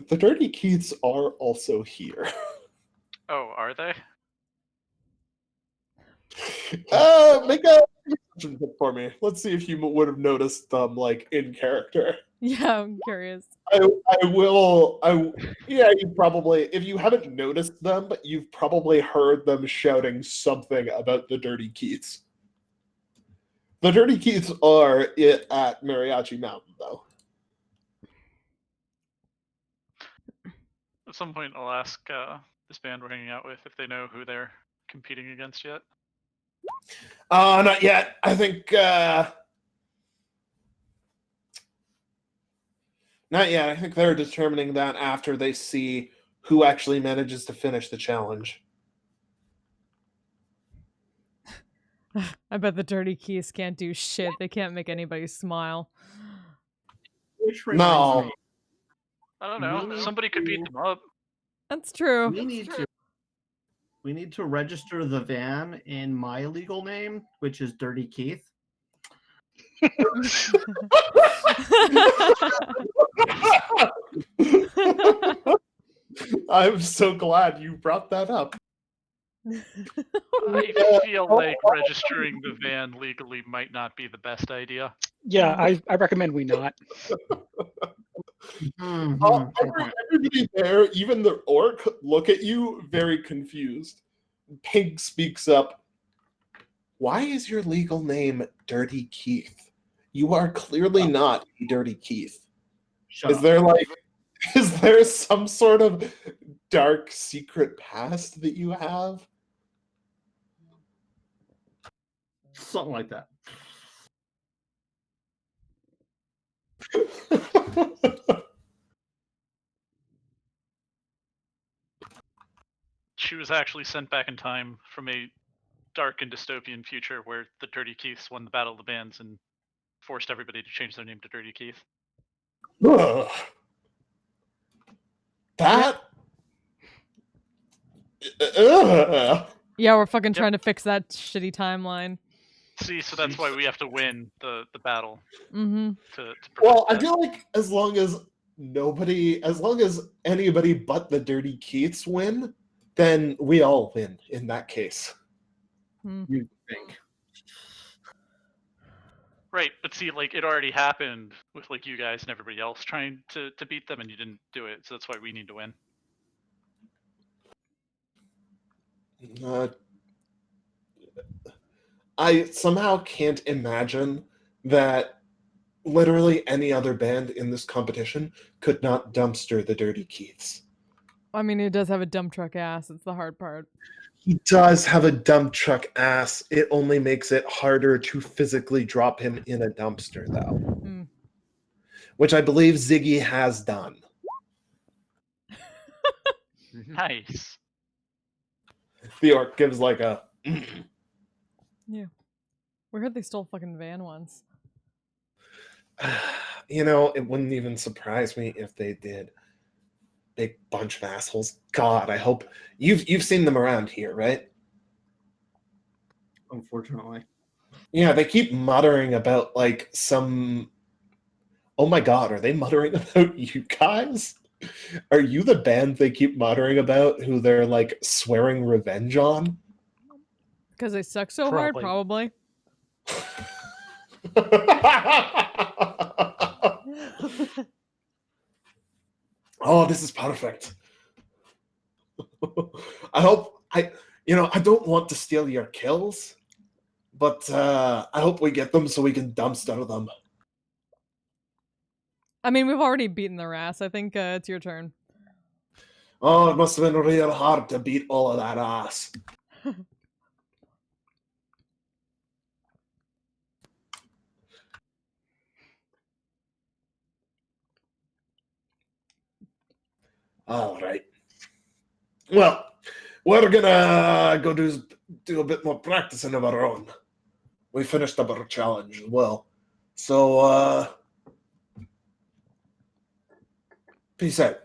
The Dirty Keiths are also here. Oh, are they? Make a perception check for me. Let's see if you would have noticed them in character. Yeah, I'm curious. Yeah, you probably, if you haven't noticed them, you've probably heard them shouting something about the Dirty Keiths. The Dirty Keiths are at Mariachi Mountain, though. At some point, I'll ask this band we're hanging out with if they know who they're competing against yet. Not yet. I think, not yet. I think they're determining that after they see who actually manages to finish the challenge. I bet the Dirty Keiths can't do shit. They can't make anybody smile. No. I don't know. Somebody could beat them up. That's true. We need to register the van in my legal name, which is Dirty Keith. I'm so glad you brought that up. I feel like registering the van legally might not be the best idea. Yeah, I recommend we not. Everybody there, even the orc, look at you very confused. Pig speaks up. Why is your legal name Dirty Keith? You are clearly not Dirty Keith. Is there some sort of dark secret past that you have? Something like that. She was actually sent back in time from a dark and dystopian future where the Dirty Keiths won the Battle of the Bands and forced everybody to change their name to Dirty Keith. Ugh. That? Yeah, we're fucking trying to fix that shitty timeline. See, so that's why we have to win the battle. Mm-hmm. Well, I feel like as long as anybody but the Dirty Keiths win, then we all win in that case. You think. Right, but see, it already happened with you guys and everybody else trying to beat them, and you didn't do it, so that's why we need to win. I somehow can't imagine that literally any other band in this competition could not dumpster the Dirty Keiths. I mean, he does have a dump truck ass. It's the hard part. He does have a dump truck ass. It only makes it harder to physically drop him in a dumpster, though. Which I believe Ziggy has done. Nice. The orc gives a... Yeah. We heard they stole a fucking van once. It wouldn't even surprise me if they did. Big bunch of assholes. God, I hope you've seen them around here, right? unfortunately. Yeah, they keep muttering about like some. Oh my god, are they muttering about you guys? Are you the band they keep muttering about who they're like swearing revenge on? Because they suck so hard, probably. Oh, this is perfect. I don't want to steal your kills, but I hope we get them so we can dumpster them. I mean, we've already beaten their ass. I think it's your turn. Oh, it must have been real hard to beat all of that ass. All right. Well, we're gonna go do a bit more practicing of our own. We finished up our challenge as well. So, peace out.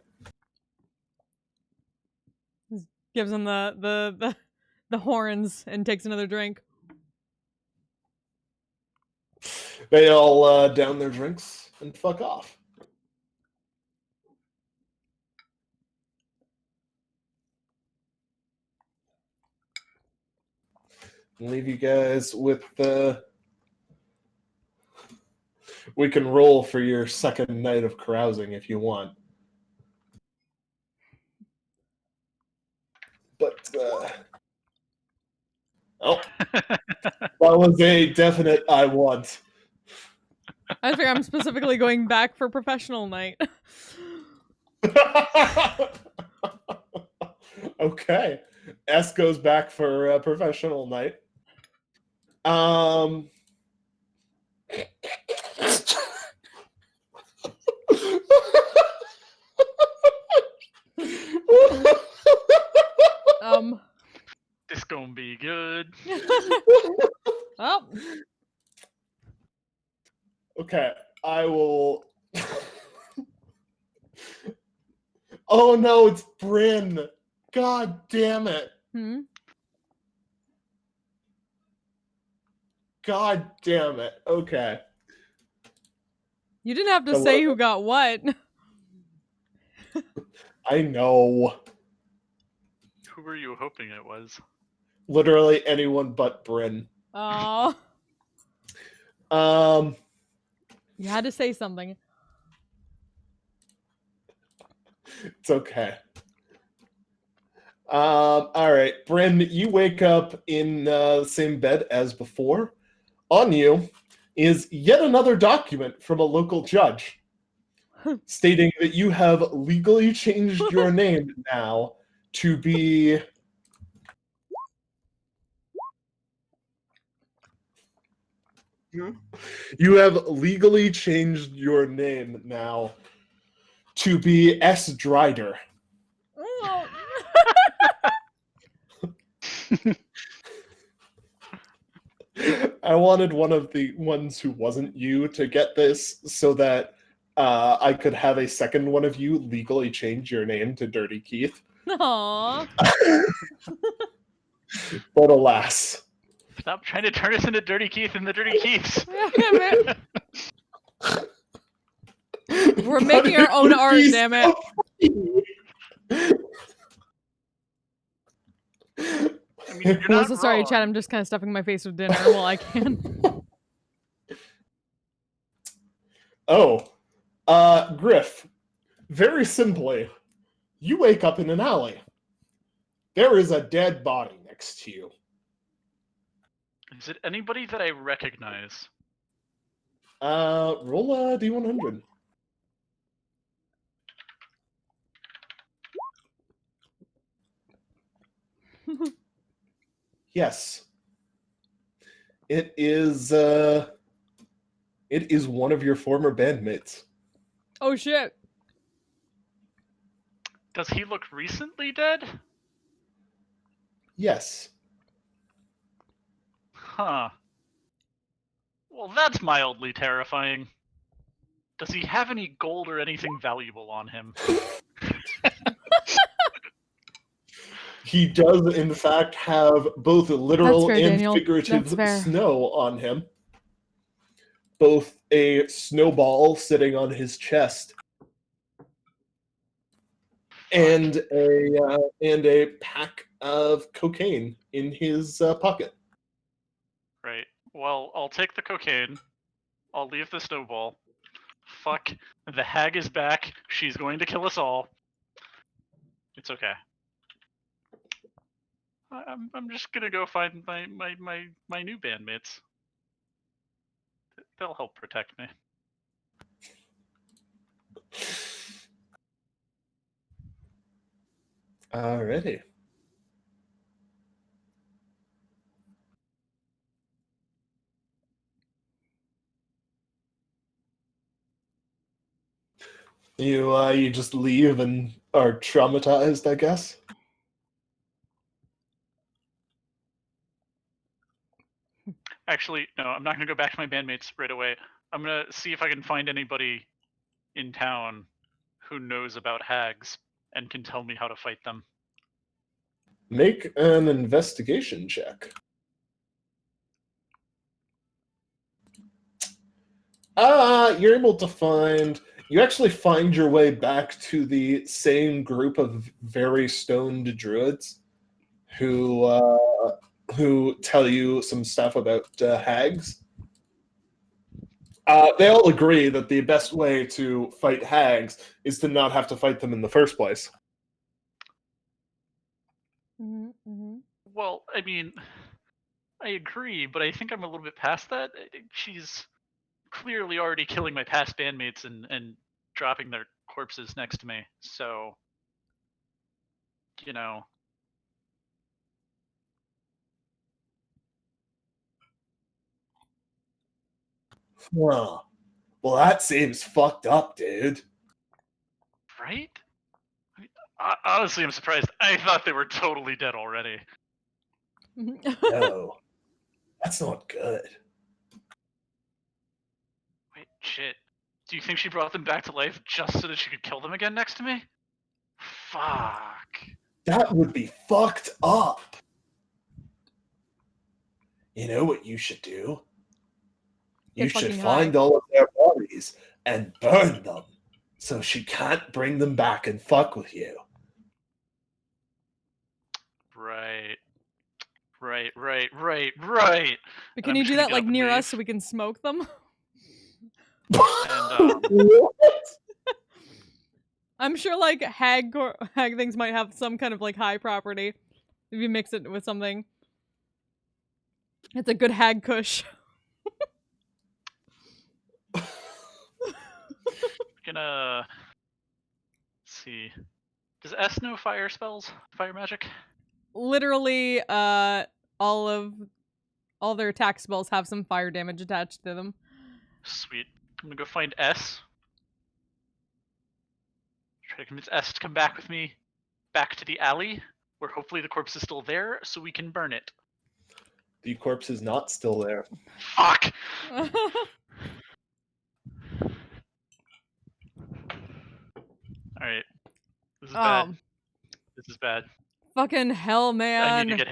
Gives him the horns and takes another drink. They all down their drinks and fuck off. Leave you guys with we can roll for your second night of carousing if you want. But that was a definite I want. I think I'm specifically going back for professional night. Okay. S goes back for professional night. This gonna be good. Oh. Okay, I will. Oh no, it's Bryn. God damn it. God damn it. Okay. You didn't have to say who got what. I know. Who were you hoping it was? Literally anyone but Bryn. Oh. You had to say something. It's okay. All right, Bryn, you wake up in the same bed as before. On you is yet another document from a local judge stating that you have legally changed your name now to be... You have legally changed your name now to be S. Drider. Oh. I wanted one of the ones who wasn't you to get this so that I could have a second one of you legally change your name to Dirty Keith. Aww. But alas. Stop trying to turn us into Dirty Keith and the Dirty Keiths. We're making our own art, damn it. I mean, you're not so sorry, wrong. Chad. I'm just kind of stuffing my face with dinner while I can. Oh. Griff. Very simply, you wake up in an alley. There is a dead body next to you. Is it anybody that I recognize? Roll a D100. Yes. It is one of your former bandmates. Oh shit. Does he look recently dead? Yes. Huh. Well, that's mildly terrifying. Does he have any gold or anything valuable on him? He does, in fact, have both literal fair, and Daniel. figurative That's fair. snow on him. Both a snowball sitting on his chest and a pack of cocaine in his pocket. Right. Well, I'll take the cocaine. I'll leave the snowball. Fuck. The hag is back. She's going to kill us all. It's okay. I'm just gonna go find my new bandmates. They'll help protect me. Alrighty. You just leave and are traumatized, I guess. Actually, no, I'm not gonna go back to my bandmates right away. I'm gonna see if I can find anybody in town who knows about hags and can tell me how to fight them. Make an investigation check. You're able to you actually find your way back to the same group of very stoned druids who tell you some stuff about hags. They all agree that the best way to fight hags is to not have to fight them in the first place. Mm-hmm. Well, I mean, I agree, but I think I'm a little bit past that. She's clearly already killing my past bandmates and dropping their corpses next to me. So, you know. Huh. Well, that seems fucked up, dude. Right? I mean, honestly, I'm surprised. I thought they were totally dead already. No, that's not good. Wait, shit. Do you think she brought them back to life just so that she could kill them again next to me? Fuck. That would be fucked up. You know what you should do? You Get should fucking find high. all of their bodies and burn them so she can't bring them back and fuck with you. Right. Right. But can you do that like near us so we can smoke them? And, What? I'm sure like hag things might have some kind of like high property if you mix it with something. It's a good hag kush. Gonna see. Does S know fire spells? Fire magic? Literally, all their attack spells have some fire damage attached to them. Sweet. I'm gonna go find S. Try to convince S to come back with me back to the alley, where hopefully the corpse is still there, so we can burn it. The corpse is not still there. Fuck! Alright. This is bad. This is bad. Fucking hell, man. I need to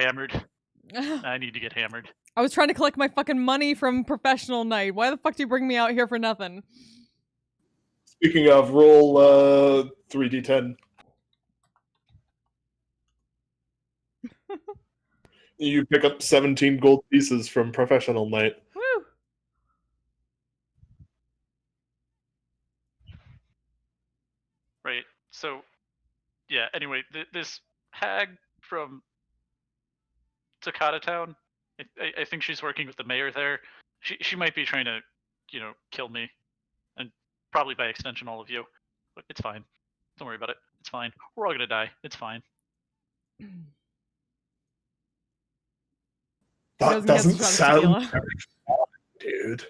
get hammered. I was trying to collect my fucking money from professional night. Why the fuck do you bring me out here for nothing? Speaking of, roll 3d10. You pick up 17 gold pieces from professional night. Woo! Right. So, yeah. Anyway, this hag from Takata Town. I think she's working with the mayor there. She might be trying to, kill me, and probably by extension all of you. But it's fine. Don't worry about it. It's fine. We're all gonna die. It's fine. That doesn't sound very fun, dude.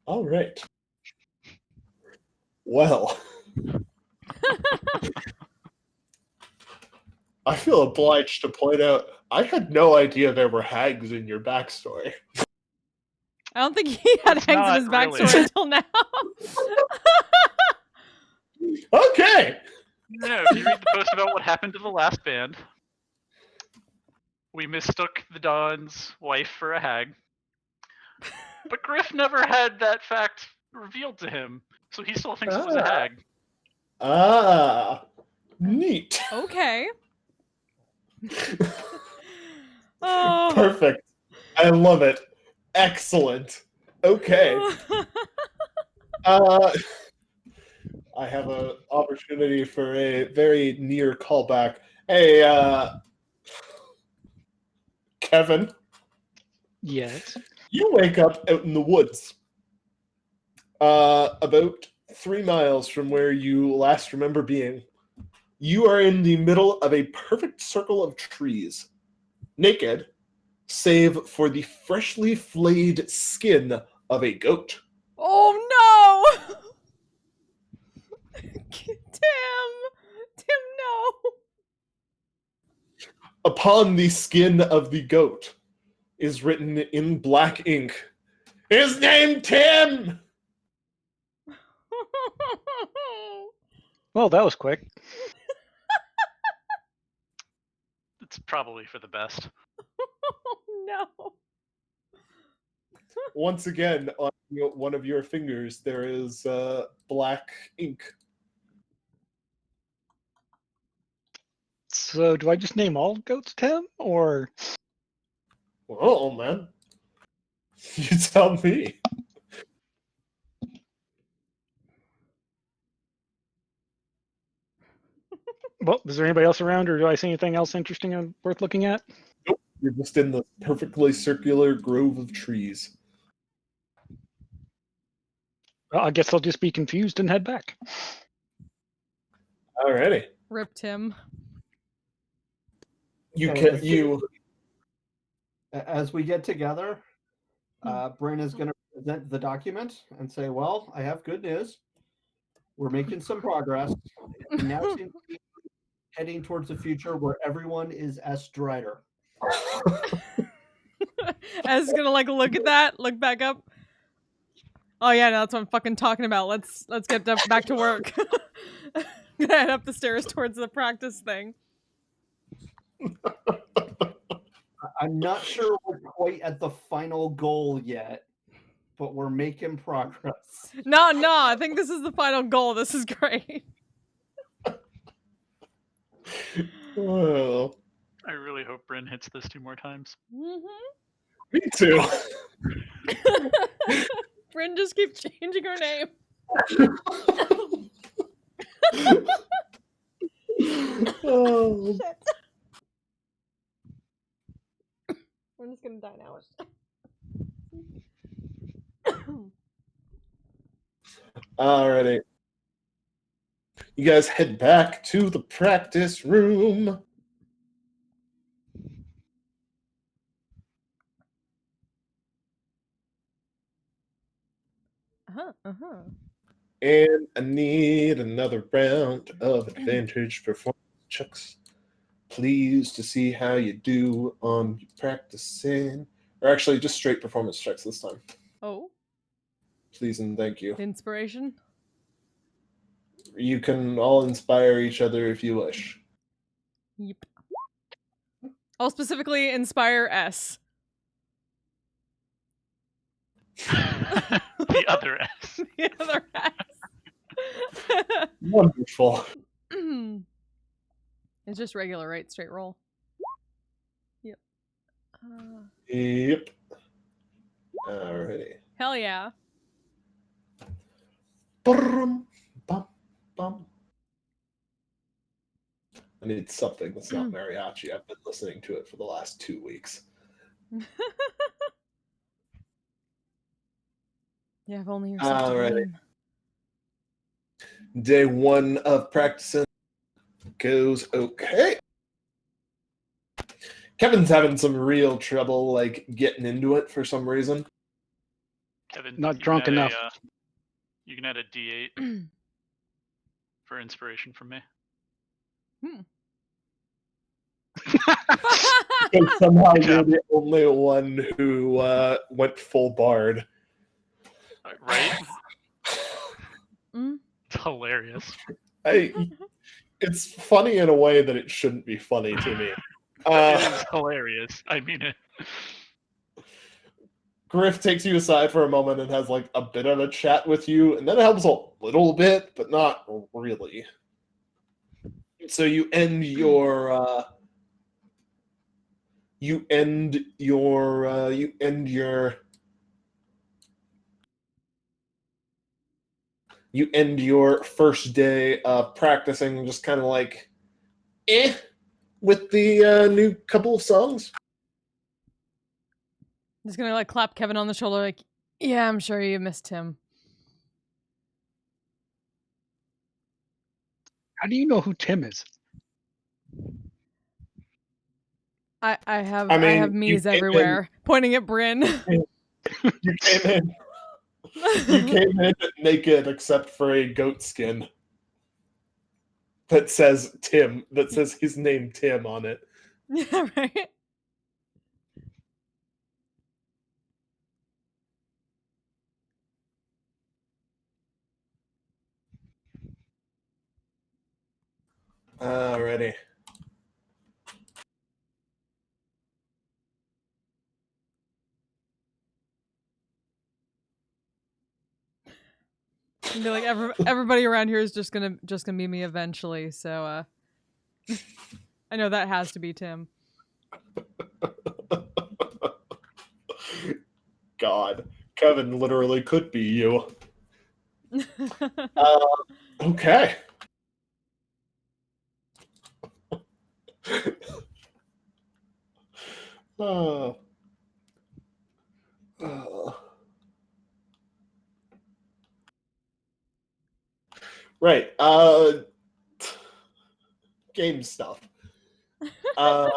All right. Well. I feel obliged to point out, I had no idea there were hags in your backstory. I don't think he had hags in his backstory until now. Okay! No, if you read the post about what happened to the last band, we mistook the Don's wife for a hag. But Griff never had that fact revealed to him, so he still thinks it was a hag. Ah, neat. Okay. Oh. Perfect. I love it. Excellent. Okay. I have an opportunity for a very near callback. Hey, Kevin. Yes. You wake up out in the woods, about 3 miles from where you last remember being. You are in the middle of a perfect circle of trees, naked, save for the freshly flayed skin of a goat. Oh no! Tim, no! Upon the skin of the goat is written in black ink, "His name Tim!" Well, that was quick. It's probably for the best. No. Once again, on one of your fingers, there is black ink. So, do I just name all goats Tim, or? Oh, man. You tell me. Well, is there anybody else around, or do I see anything else interesting and worth looking at? Nope. You're just in the perfectly circular grove of trees. Well, I guess I'll just be confused and head back. Alrighty. Ripped him. As we get together, Bryn is going to present the document and say, well, I have good news. We're making some progress. We now seem to be heading towards the future where everyone is S. Strider. S is gonna look at that, look back up. Oh yeah, no, that's what I'm fucking talking about. Let's get back to work. Gonna head up the stairs towards the practice thing. I'm not sure we're quite at the final goal yet, but we're making progress. No, I think this is the final goal. This is great. Well, I really hope Bryn hits this 2 more times. me too. Bryn just keeps changing her name. Oh. Shit. I'm just gonna die now. Alrighty. You guys head back to the practice room. And I need another round of advantage performance checks. Pleased to see how you do on practicing. Or actually, just straight performance checks this time. Oh. Please and thank you. Inspiration? You can all inspire each other if you wish. Yep. I'll specifically inspire S. The other S. The other S. Wonderful. It's just regular, right? Straight roll. Yep. Yep. Alrighty. Hell yeah. Bum, bum, bum. I need something that's not mariachi. I've been listening to it for the last 2 weeks. Yeah, if only yourself. Alrighty. Day 1 of practicing goes okay. Kevin's having some real trouble, getting into it for some reason. Kevin, Not drunk enough. You can add a D8 for inspiration from me. Because somehow you're the only one who went full bard. Right? It's hilarious. It's funny in a way that it shouldn't be funny to me. It is hilarious. I mean it. Griff takes you aside for a moment and has like a bit of a chat with you, and that helps a little bit, but not really. So you end your first day of practicing, just kind of like, with the new couple of songs. Just gonna like clap Kevin on the shoulder, like, yeah, I'm sure you missed him. How do you know who Tim is? I have me's everywhere, pointing at Bryn. You came in naked except for a goat skin that says Tim, that says his name Tim on it. Yeah, right. Alrighty. And be like, everybody around here is just gonna be me eventually. So I know that has to be Tim. God, Kevin literally could be you. Okay. Right. Game stuff. All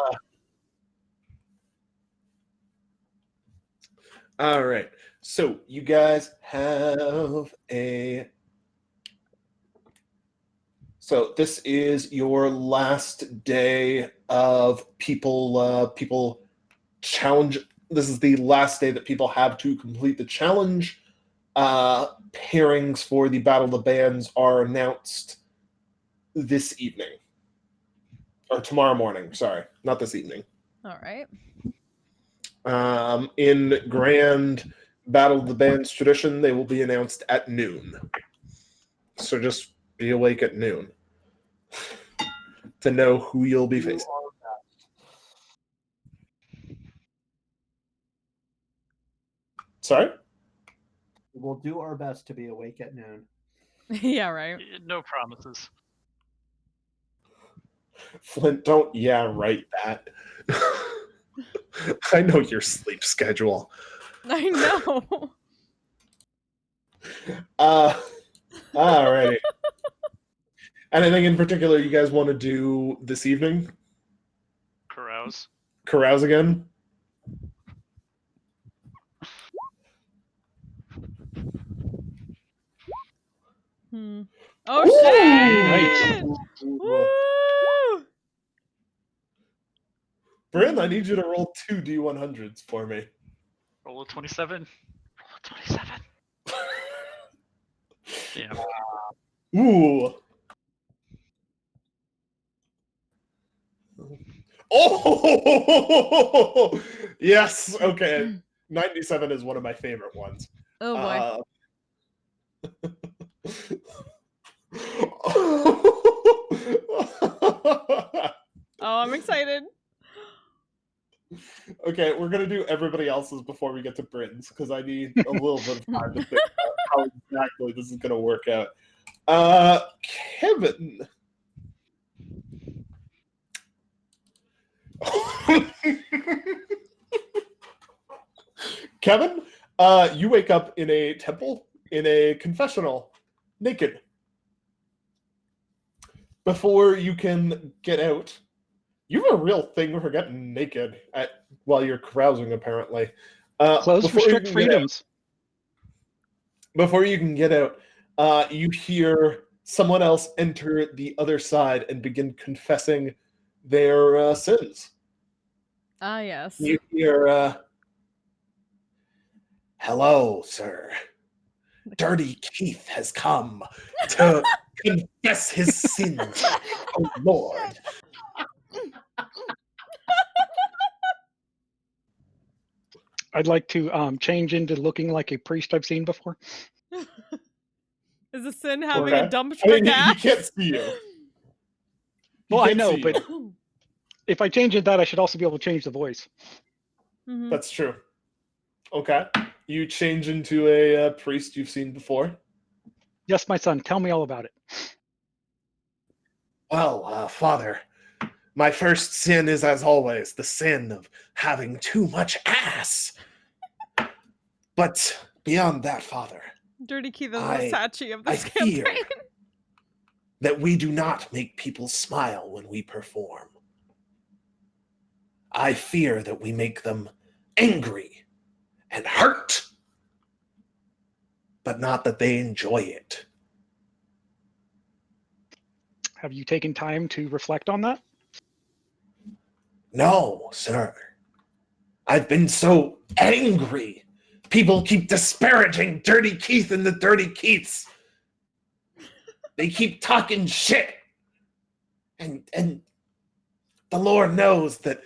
right. So you guys have a. So this is your last day of people challenge. This is the last day that people have to complete the challenge. Pairings for the Battle of the Bands are announced this evening. Or tomorrow morning. Sorry, not this evening. All right. In Grand Battle of the Bands tradition, they will be announced at noon. So just be awake at noon to know who you'll be facing. Sorry? We'll do our best to be awake at noon. Yeah, right. No promises. Flint, don't right that. I know your sleep schedule. I know. Alrighty. Anything in particular you guys want to do this evening? Carouse. Carouse again? Oh, ooh, shit! Nice. Woo! Bryn, I need you to roll 2 D100s for me. Roll a 27. Roll a 27. Damn. Ooh. Oh! Yes, okay. 97 is one of my favorite ones. Oh, boy. Oh, I'm excited. Okay, we're gonna do everybody else's before we get to Britain's because I need a little bit of time to think about how exactly this is gonna work out. Kevin. Kevin, you wake up in a temple, in a confessional, naked. Before you can get out, you have a real thing for getting naked while you're carousing, apparently. Clothes restrict freedoms. Before you can get out, you hear someone else enter the other side and begin confessing their sins. Ah, yes. You hear, "Hello, sir. Dirty Keith has come to confess his sins. Oh, Lord." I'd like to change into looking like a priest I've seen before. Is a sin having Okay. a dump I mean, truck he can't see you. He Well, I can't know, see but you. if I change it, that I should also be able to change the voice. Mhm. That's true. Okay. You change into a priest you've seen before. Yes, my son, tell me all about it. Well, Father, my first sin is, as always, the sin of having too much ass. But beyond that, Father, Dirty Keith is the I Versace of I this fear campaign. that we do not make people smile when we perform. I fear that we make them angry and hurt, but not that they enjoy it. Have you taken time to reflect on that? No, sir. I've been so angry. People keep disparaging Dirty Keith and the Dirty Keiths. They keep talking shit. And the Lord knows that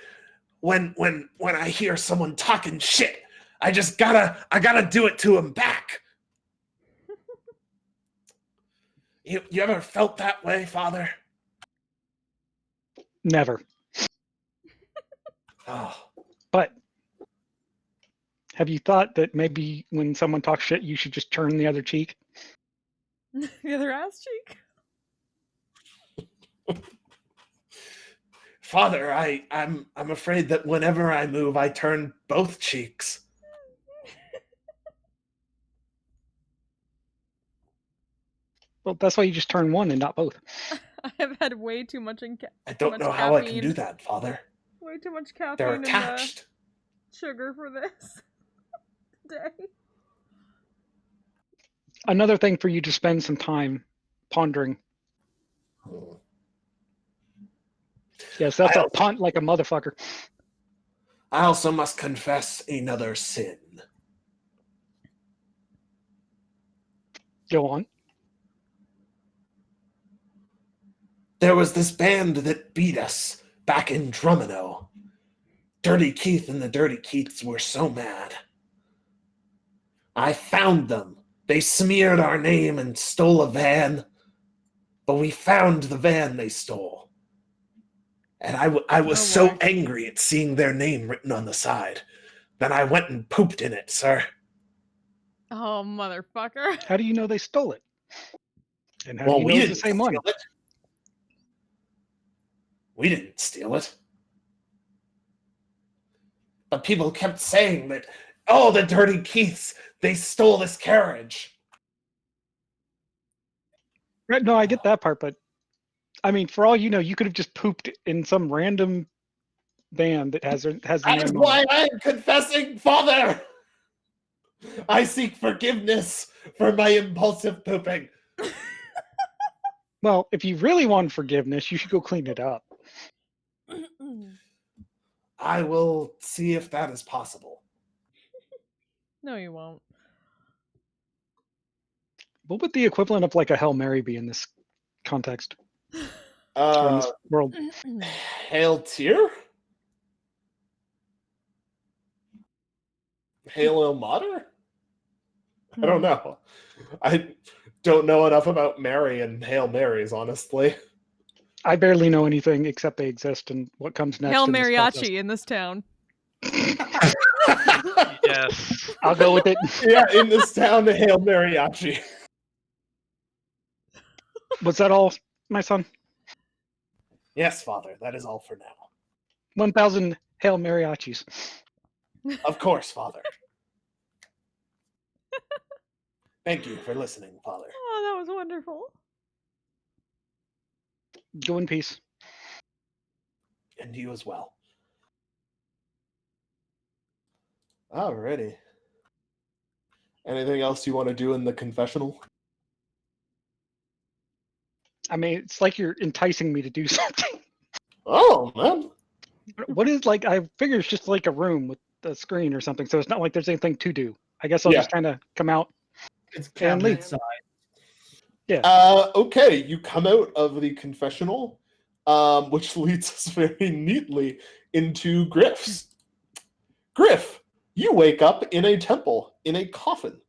when I hear someone talking shit, I gotta do it to him back. You ever felt that way, Father? Never. Oh, But have you thought that maybe when someone talks shit, you should just turn the other cheek? The other ass cheek? Father, I'm afraid that whenever I move, I turn both cheeks. Well, that's why you just turn one and not both. I have had way too much I don't know how I can do that, Father. Way too much They're caffeine and attached. sugar for this day. Another thing for you to spend some time pondering. Yes, that's a punt like a motherfucker. I also must confess another sin. Go on. There was this band that beat us back in Drumino. Dirty Keith and the Dirty Keiths were so mad. I found them. They smeared our name and stole a van. But we found the van they stole. And I was so angry at seeing their name written on the side. Then I went and pooped in it, sir. Oh, motherfucker. How do you know they stole it? And how Well, do you know it's the same one? It. We didn't steal it. But people kept saying that, oh, the Dirty Keiths, they stole this carriage. Right, no, I get that part, but I mean, for all you know, you could have just pooped in some random band that has the That's name why on it. I'm confessing, Father. I seek forgiveness for my impulsive pooping. Well, if you really want forgiveness, you should go clean it up. I will see if that is possible. No, you won't. What would the equivalent of like a Hail Mary be in this context? Or in this world? Hail Tear? Hail Il Mater? I don't know. I don't know enough about Mary and Hail Marys, honestly. I barely know anything except they exist and what comes next. Hail in this Mariachi in this town. Yes. I'll go with it. Yeah, in this town, Hail Mariachi. Was that all, my son? Yes, Father, that is all for now. 1,000 Hail Mariachis. Of course, Father. Thank you for listening, Father. Oh, that was wonderful. Go in peace. And you as well. Alrighty. Anything else you want to do in the confessional? I mean, it's like you're enticing me to do something. Oh, man. What is like? I figure it's just like a room with a screen or something, so it's not like there's anything to do. I guess I'll Yeah. just kind of come out. It's And leave. cabinet size. Okay, you come out of the confessional, which leads us very neatly into Griff's. Griff, you wake up in a temple, in a coffin.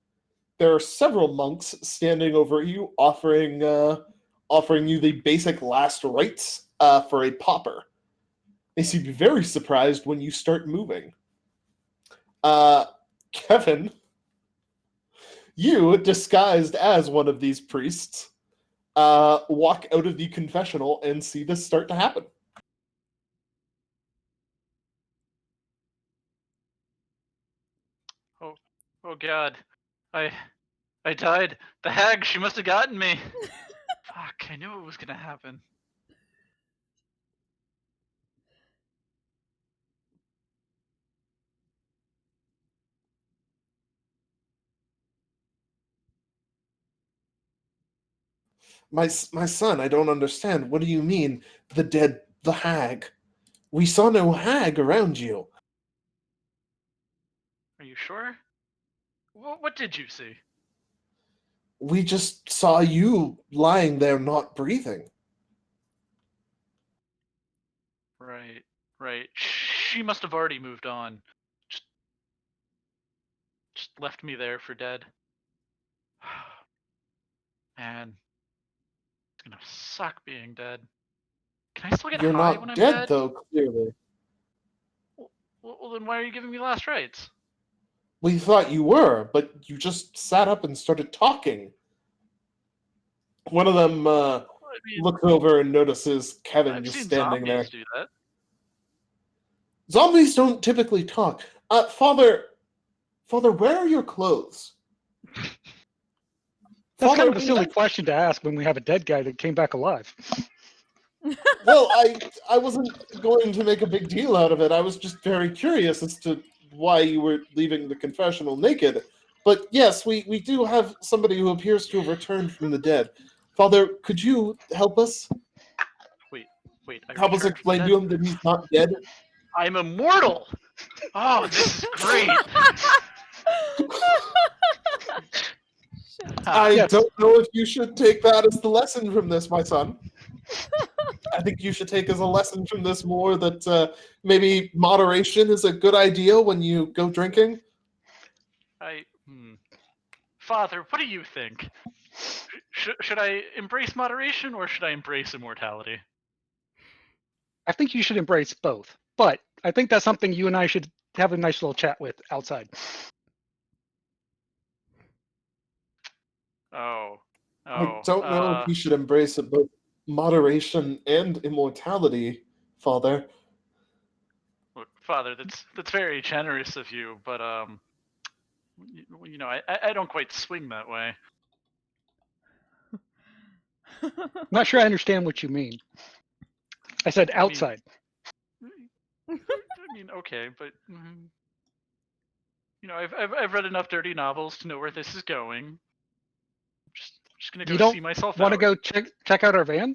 There are several monks standing over you, offering you the basic last rites for a pauper. They seem very surprised when you start moving. Kevin, you, disguised as one of these priests, walk out of the confessional and see this start to happen. Oh God, I died. The hag, she must have gotten me. Fuck, I knew it was gonna happen. My son, I don't understand. What do you mean, the hag? We saw no hag around you. Are you sure? What did you see? We just saw you lying there not breathing. Right. She must have already moved on. Just left me there for dead. Man, it's gonna suck being dead. Can I still get You're high not when I'm dead, dead? though, clearly. Well, then why are you giving me last rites? We thought you were, but you just sat up and started talking. One of them I mean, looks over and notices Kevin I've just seen standing there. zombies do that. Zombies don't typically talk. Father, where are your clothes? That's Father, kind of a silly question to ask when we have a dead guy that came back alive. Well, I wasn't going to make a big deal out of it. I was just very curious as to why you were leaving the confessional naked. But yes, we do have somebody who appears to have returned from the dead. Father, could you help us? Wait, I Help us returned from explain the to dead? him that he's not dead? I'm immortal! Oh, this is great! I Yes. don't know if you should take that as the lesson from this, my son. I think you should take as a lesson from this more that maybe moderation is a good idea when you go drinking. Father, what do you think? Should I embrace moderation or should I embrace immortality? I think you should embrace both. But I think that's something you and I should have a nice little chat with outside. I don't know if you should embrace it, both moderation and immortality, Father. Look, Father, that's very generous of you, but I don't quite swing that way. I'm not sure I understand what you mean. I said outside. I mean, okay, but I've read enough dirty novels to know where this is going. Just gonna You go don't see myself want to out. go check out our van?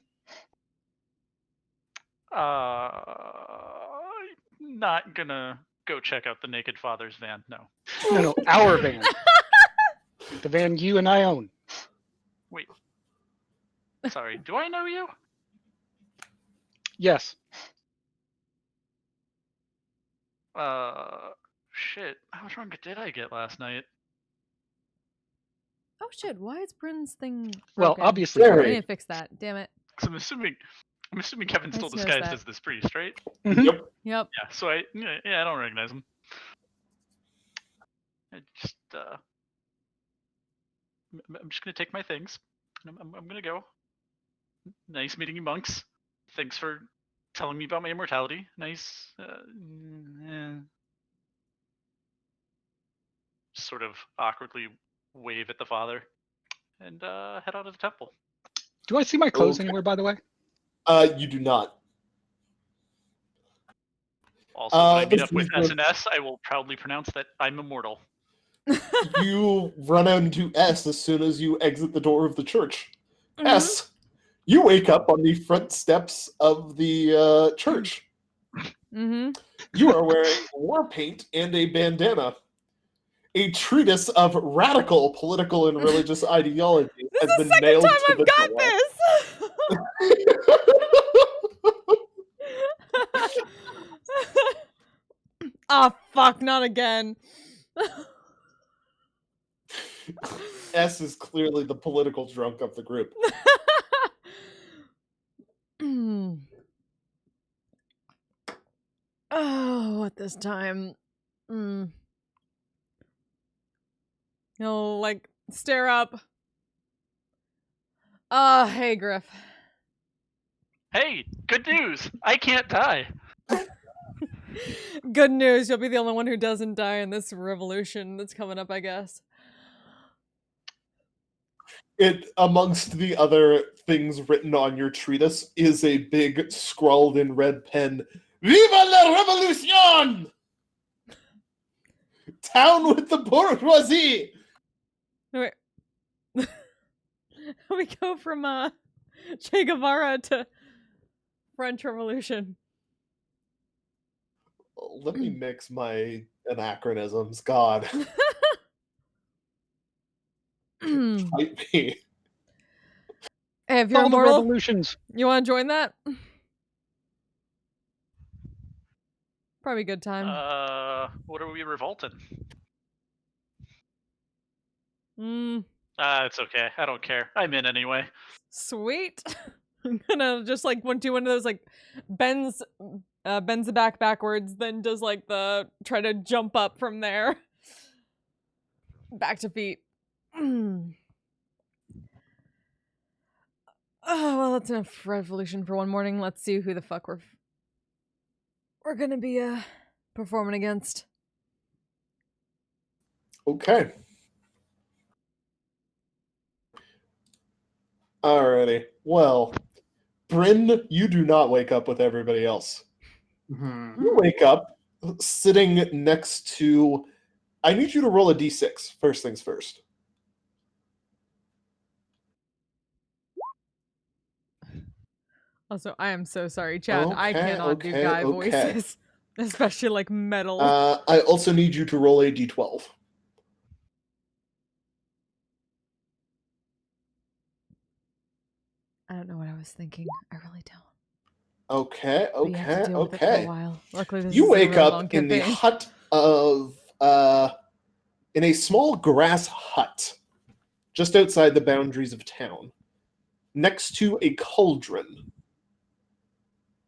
Not gonna go check out the naked father's van. No. No, our van. The van you and I own. Wait. Sorry, do I know you? Yes. Shit. How drunk did I get last night? Oh shit! Why is Bryn's thing Well, broken? obviously. I need to fix that. Damn it. I'm assuming Kevin's still Let's notice disguised that. as this priest, right? Mhm. Yep. Yep. Yeah. So I don't recognize him. I'm just gonna take my things. And I'm gonna go. Nice meeting you, monks. Thanks for telling me about my immortality. Nice. Sort of awkwardly wave at the father and head out of the temple. Do I see my clothes Okay. anywhere, by the way? You do not. Also, when I meet this up with is SNS, I will proudly pronounce that I'm immortal. You run out into S as soon as you exit the door of the church. Mhm. S, You wake up on the front steps of the church. Mm-hmm. You are wearing war paint and a bandana. A treatise of radical political and religious ideology This has is been the second nailed time to I've the got this. Oh fuck! Not again. S is clearly the political drunk of the group. Oh, what this time? He'll like stare up. Hey Griff. Hey, good news! I can't die. Good news, you'll be the only one who doesn't die in this revolution that's coming up, I guess. It, amongst the other things written on your treatise, is a big scrawled in red pen, Viva la Revolution! Down with the bourgeoisie! Wait. We go from Che Guevara to French Revolution. Let me mix my anachronisms. God. Fight me. Hey, if you're All the immortal, revolutions. you want to join that? Probably a good time. What are we revolting? It's okay. I don't care. I'm in anyway. Sweet. I'm gonna just like do one of those like bends the back backwards, then does like the try to jump up from there. Back to feet. Oh well, that's enough revolution for one morning. Let's see who the fuck we're gonna be performing against. Okay. Alrighty. Well, Bryn, you do not wake up with everybody else. You wake up sitting next to... I need you to roll a d6, first things first. Also, I am so sorry, Chad. I Okay, cannot do guy voices. Especially like metal. I also need you to roll a d12. I don't know what I was thinking. I really don't. Okay. But you have to deal with it for a while. Luckily, this You is a wake really long up in the campaign. hut of in a small grass hut just outside the boundaries of town, next to a cauldron.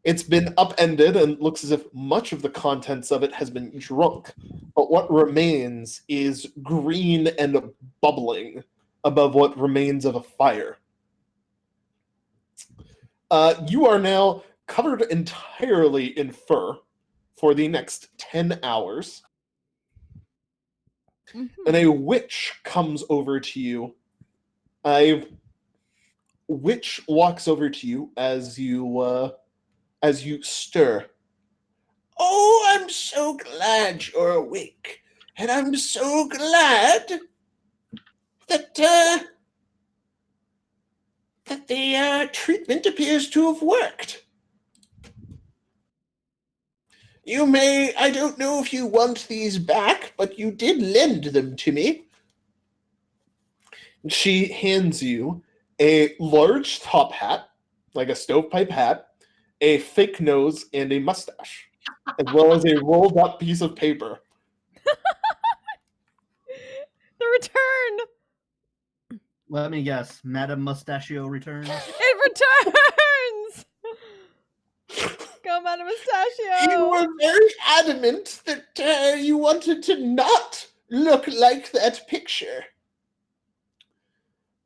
It's been upended and looks as if much of the contents of it has been drunk, but what remains is green and bubbling above what remains of a fire. You are now covered entirely in fur for the next 10 hours. And a witch comes over to you. A witch walks over to you as you stir. Oh, I'm so glad you're awake, and I'm so glad that the treatment appears to have worked. You may, I don't know if you want these back, but you did lend them to me. She hands you a large top hat, like a stovepipe hat, a fake nose, and a mustache, as well as a rolled up piece of paper. The return! Let me guess. Madame Mustachio returns? It returns! Go, Madame Mustachio! You were very adamant that you wanted to not look like that picture.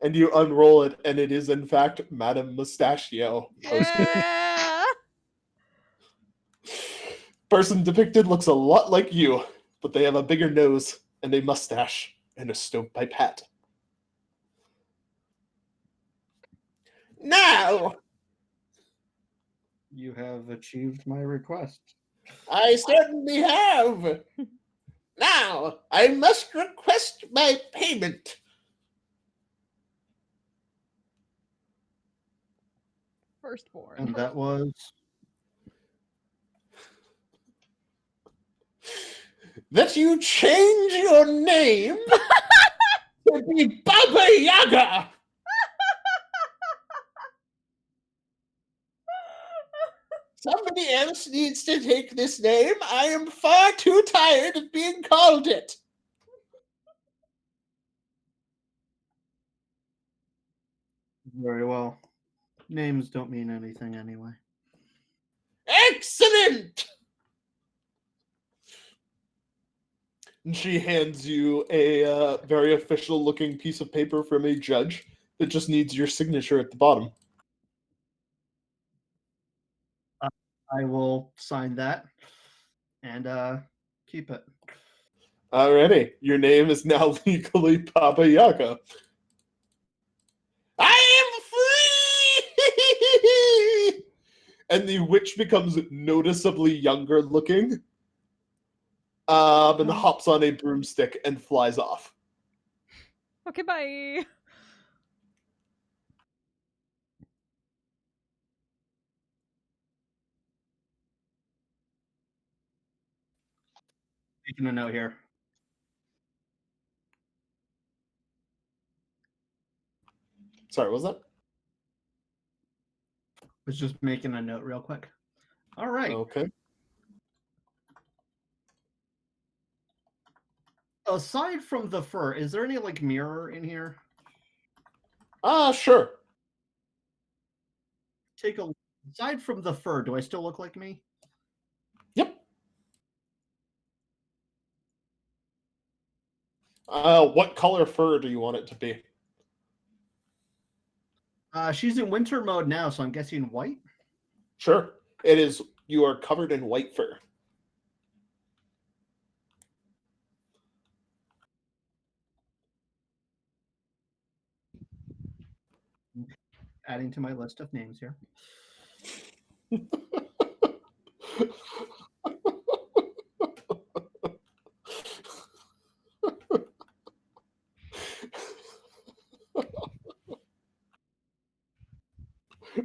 And you unroll it, and it is, in fact, Madame Mustachio. Yeah! Person depicted looks a lot like you, but they have a bigger nose and a mustache and a stovepipe hat. Now! You have achieved my request. I certainly have. Now, I must request my payment. Firstborn. And that was that you change your name to be Baba Yaga. Somebody else needs to take this name. I am far too tired of being called it. very well. Names don't mean anything anyway. Excellent! And she hands you a very official-looking piece of paper from a judge that just needs your signature at the bottom. I will sign that and keep it. Alrighty, your name is now legally Baba Yaga. I am free! And the witch becomes noticeably younger looking. And hops on a broomstick and flies off. Okay, bye. Making a note here. Sorry, what was that? Was just making a note real quick. All right. Okay. Aside from the fur, is there any like mirror in here? Sure. Take a look. Aside from the fur, do I still look like me? Yep. What color fur do you want it to be? She's in winter mode now, so I'm guessing white. Sure. It is. You are covered in white fur. Adding to my list of names here.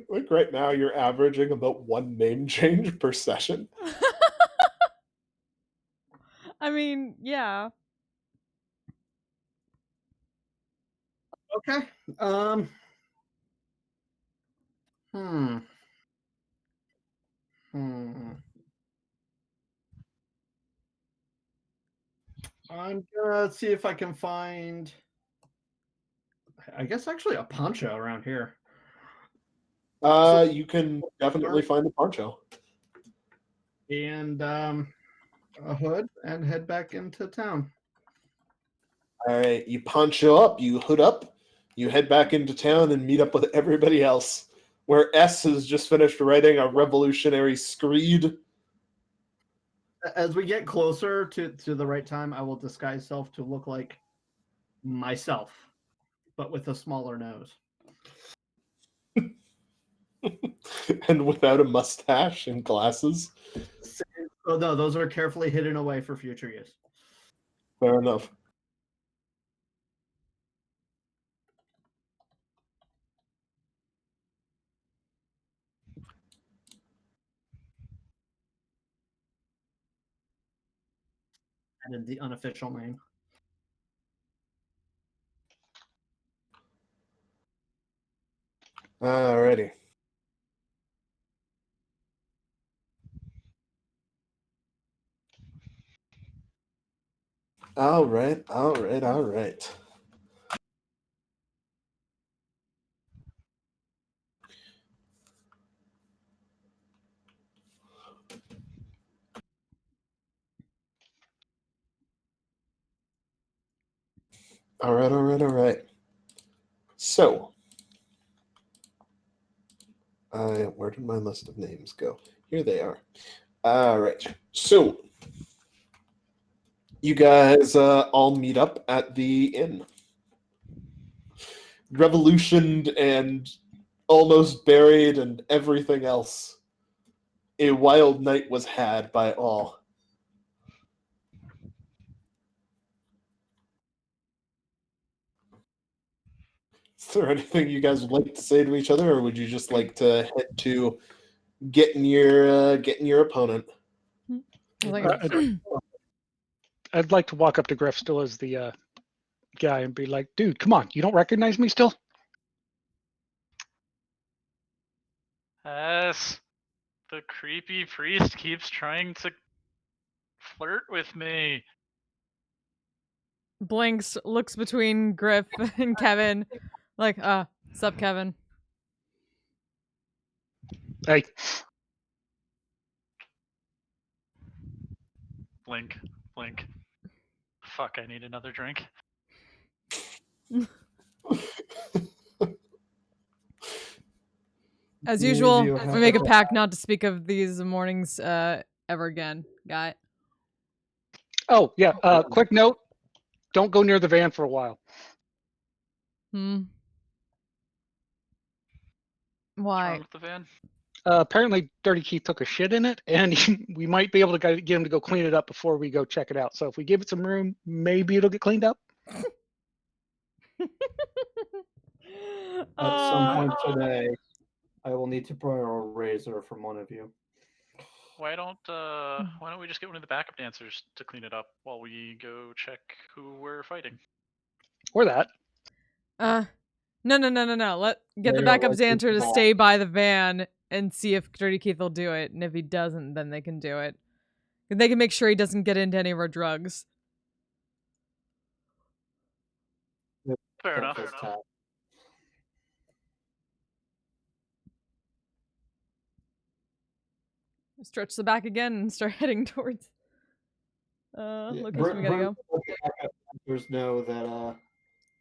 Like right now, you're averaging about one name change per session. I mean, yeah. Okay. Hmm. I'm gonna see if I can find, I guess actually a poncho around here. You can definitely find a poncho. And a hood and head back into town. All right, you poncho up, you hood up, you head back into town and meet up with everybody else. Where S has just finished writing a revolutionary screed. As we get closer to the right time, I will disguise self to look like myself, but with a smaller nose. And without a mustache and glasses. Oh no, those are carefully hidden away for future use. Fair enough. Added the unofficial name. Alrighty. All right. All right. So, where did my list of names go? Here they are. All right. So, you guys all meet up at the inn. Revolutioned and almost buried and everything else. A wild night was had by all. Is there anything you guys would like to say to each other, or would you just like to head to getting your opponent? I'd like to walk up to Griff still as the guy and be like, dude, come on, you don't recognize me still? Yes. The creepy priest keeps trying to flirt with me. Blinks, looks between Griff and Kevin, like, sup, Kevin? Hey. Blink, blink. Fuck, I need another drink. As usual, we make a pact not to speak of these mornings ever again, guy. Oh, yeah, quick note. Don't go near the van for a while. Why? What's wrong with the van? Apparently, Dirty Keith took a shit in it, and we might be able to get him to go clean it up before we go check it out. So if we give it some room, maybe it'll get cleaned up. At some point today, I will need to borrow a razor from one of you. Why don't we just get one of the backup dancers to clean it up while we go check who we're fighting? Or that. No. Get the backup dancer to stay by the van and see if Dirty Keith will do it. And if he doesn't, then they can do it. And they can make sure he doesn't get into any of our drugs. Fair enough. Stretch the back again and start heading towards location we gotta go. There's know that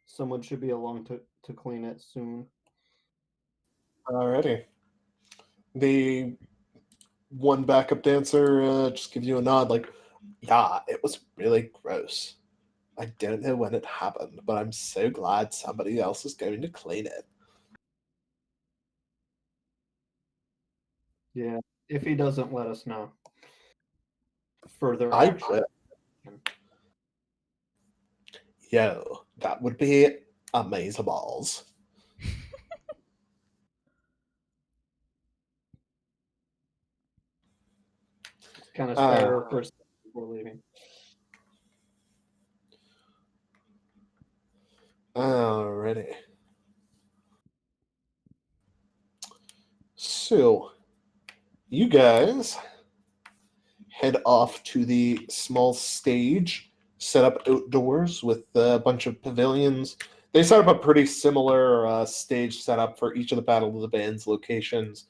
someone should be along to clean it soon. Alrighty. The one backup dancer just gives you a nod, like, yeah, it was really gross. I don't know when it happened, but I'm so glad somebody else is going to clean it. Yeah, if he doesn't let us know. Further I action. will. Yo, that would be amazing balls. Kind of spare for a second before leaving. Alrighty. So, you guys head off to the small stage set up outdoors with a bunch of pavilions. They set up a pretty similar stage setup for each of the Battle of the Bands locations.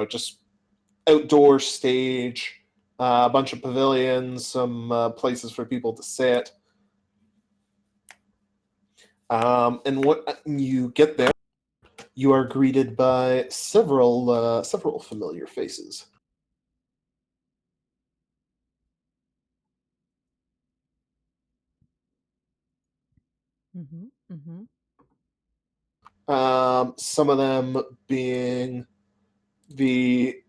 Just outdoor stage, a bunch of pavilions, some places for people to sit. And when you get there, you are greeted by several familiar faces. Some of them being the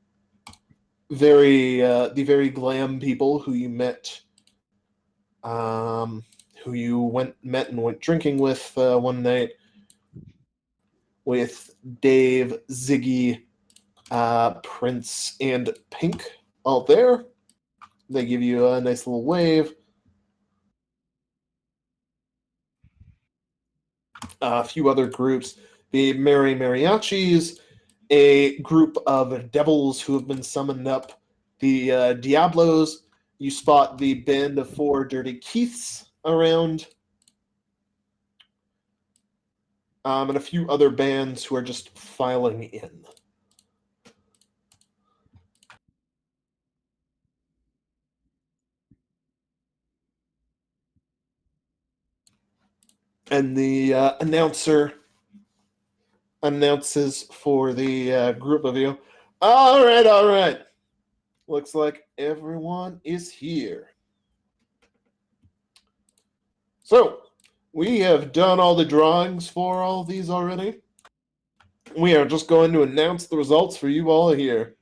very glam people who you met, who you met and went drinking with one night, with Dave, Ziggy, Prince, and Pink all there. They give you a nice little wave. A few other groups, the Merry Mariachis, a group of devils who have been summoned up, the Diablos. You spot the band of 4 Dirty Keiths around, and a few other bands who are just filing in. And the announcer announces for the group of you, all right. Looks like everyone is here. So, we have done all the drawings for all these already. We are just going to announce the results for you all here.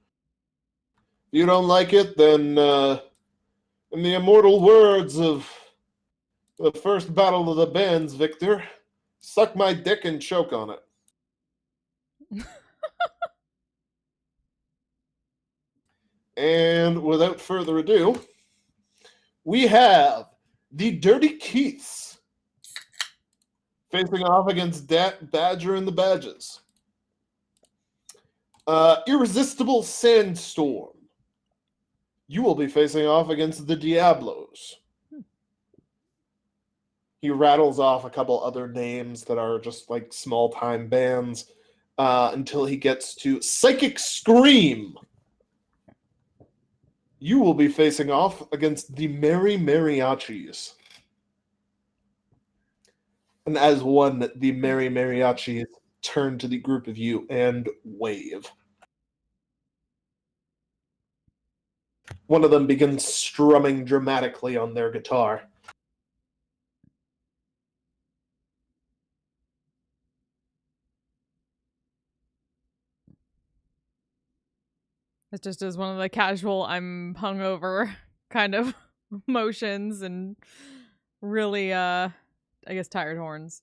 If you don't like it, then in the immortal words of the first Battle of the Bands victor, Suck my dick and choke on it. And without further ado, we have the Dirty Keiths facing off against Badger and the Badges. Irresistible Sandstorm. You will be facing off against the Diablos. He rattles off a couple other names that are just like small-time bands until he gets to Psychic Scream. You will be facing off against the Merry Mariachis. And as one, the Merry Mariachis turn to the group of you and wave. One of them begins strumming dramatically on their guitar. It just is one of the casual, I'm hungover kind of motions and really, I guess, tired horns.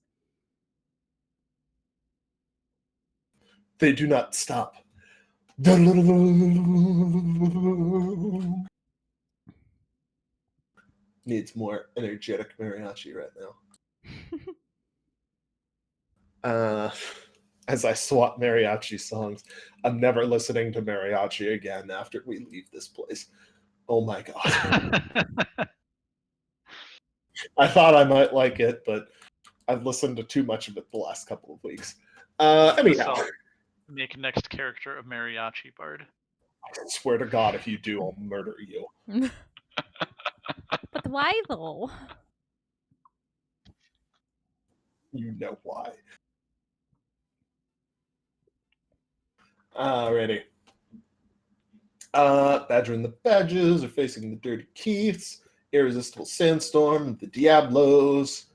They do not stop. Needs more energetic mariachi right now. As I swap mariachi songs, I'm never listening to mariachi again after we leave this place. Oh my god. I thought I might like it, but I've listened to too much of it the last couple of weeks. Anyhow. Make next character a mariachi bard. I swear to God, if you do, I'll murder you. But why though? You know why. Alrighty. Badger and the Badges are facing the Dirty Keiths, Irresistible Sandstorm, the Diablos.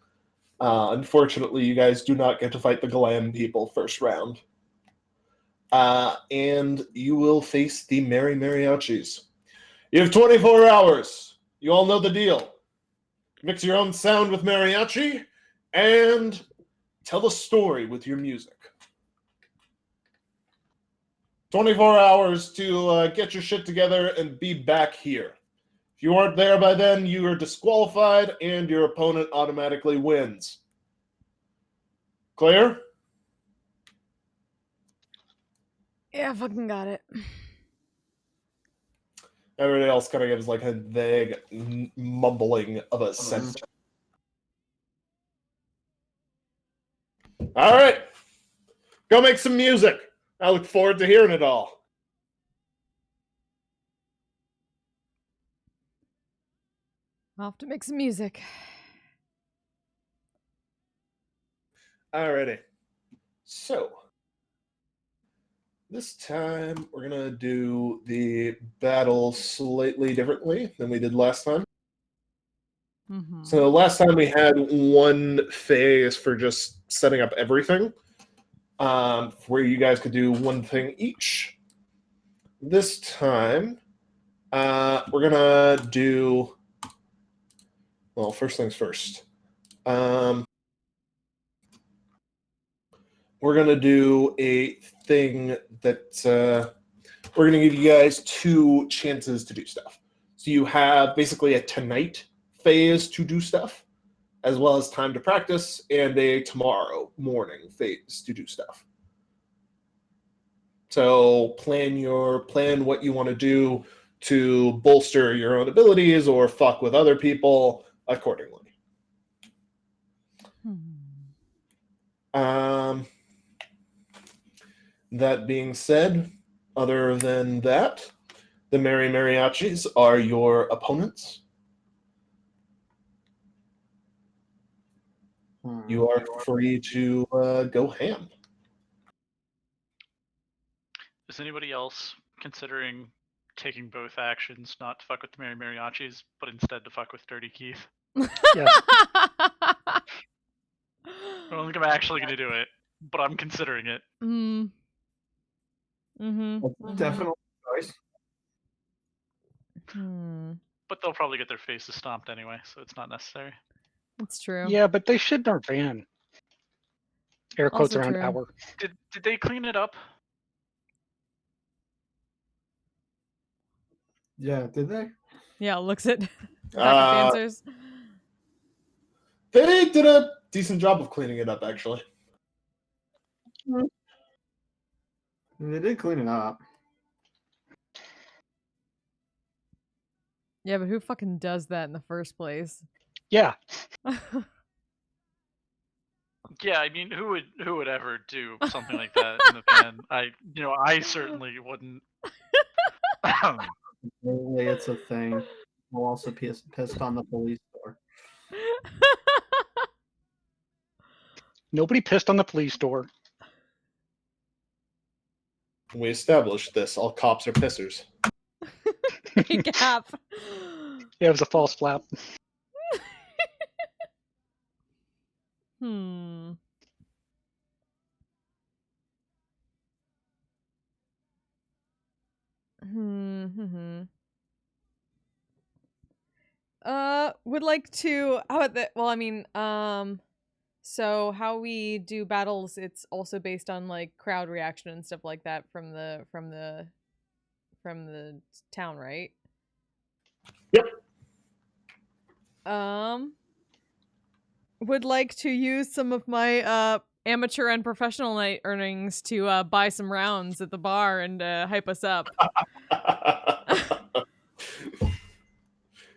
Unfortunately, you guys do not get to fight the Glam people first round. And you will face the Merry Mariachis. You have 24 hours. You all know the deal. Mix your own sound with mariachi and tell the story with your music. 24 hours to get your shit together and be back here. If you aren't there by then, you are disqualified and your opponent automatically wins. Clear? Yeah, fucking got it. Everybody else kind of gives like a vague mumbling of a sentence. All right. Go make some music. I look forward to hearing it all. I'll have to make some music. Alrighty. So, this time we're going to do the battle slightly differently than we did last time. Mm-hmm. So last time we had one phase for just setting up everything, where you guys could do one thing each. This time, we're gonna do, well, first things first. We're gonna do a thing that we're gonna give you guys 2 chances to do stuff. So you have basically a tonight phase to do stuff, as well as time to practice, and a tomorrow morning phase to do stuff. So plan what you want to do to bolster your own abilities or fuck with other people accordingly. That being said, other than that, the Merry Mariachis are your opponents. You are free to go ham. Is anybody else considering taking both actions, not to fuck with the Merry Mariachis, but instead to fuck with Dirty Keith? Yes. I don't think I'm actually going to do it, but I'm considering it. Definitely choice. But they'll probably get their faces stomped anyway, so it's not necessary. That's true. Yeah, but they should nerf Van. Air quotes Also around true. our. Did they clean it up? Yeah, did they? Yeah, looks at backup dancers. They did a decent job of cleaning it up, actually. They did clean it up. Yeah, but who fucking does that in the first place? Yeah. Yeah, I mean, who would ever do something like that in the van? I certainly wouldn't. Really, it's a thing. We'll also pissed on the police door. Nobody pissed on the police door. We established this. All cops are pissers. Big gap. Yeah, it was a false flap. Hmm. Would like to. How about that? Well, I mean, so how we do battles, it's also based on like crowd reaction and stuff like that from the town, right? Yep. Would like to use some of my amateur and professional night earnings to buy some rounds at the bar and hype us up.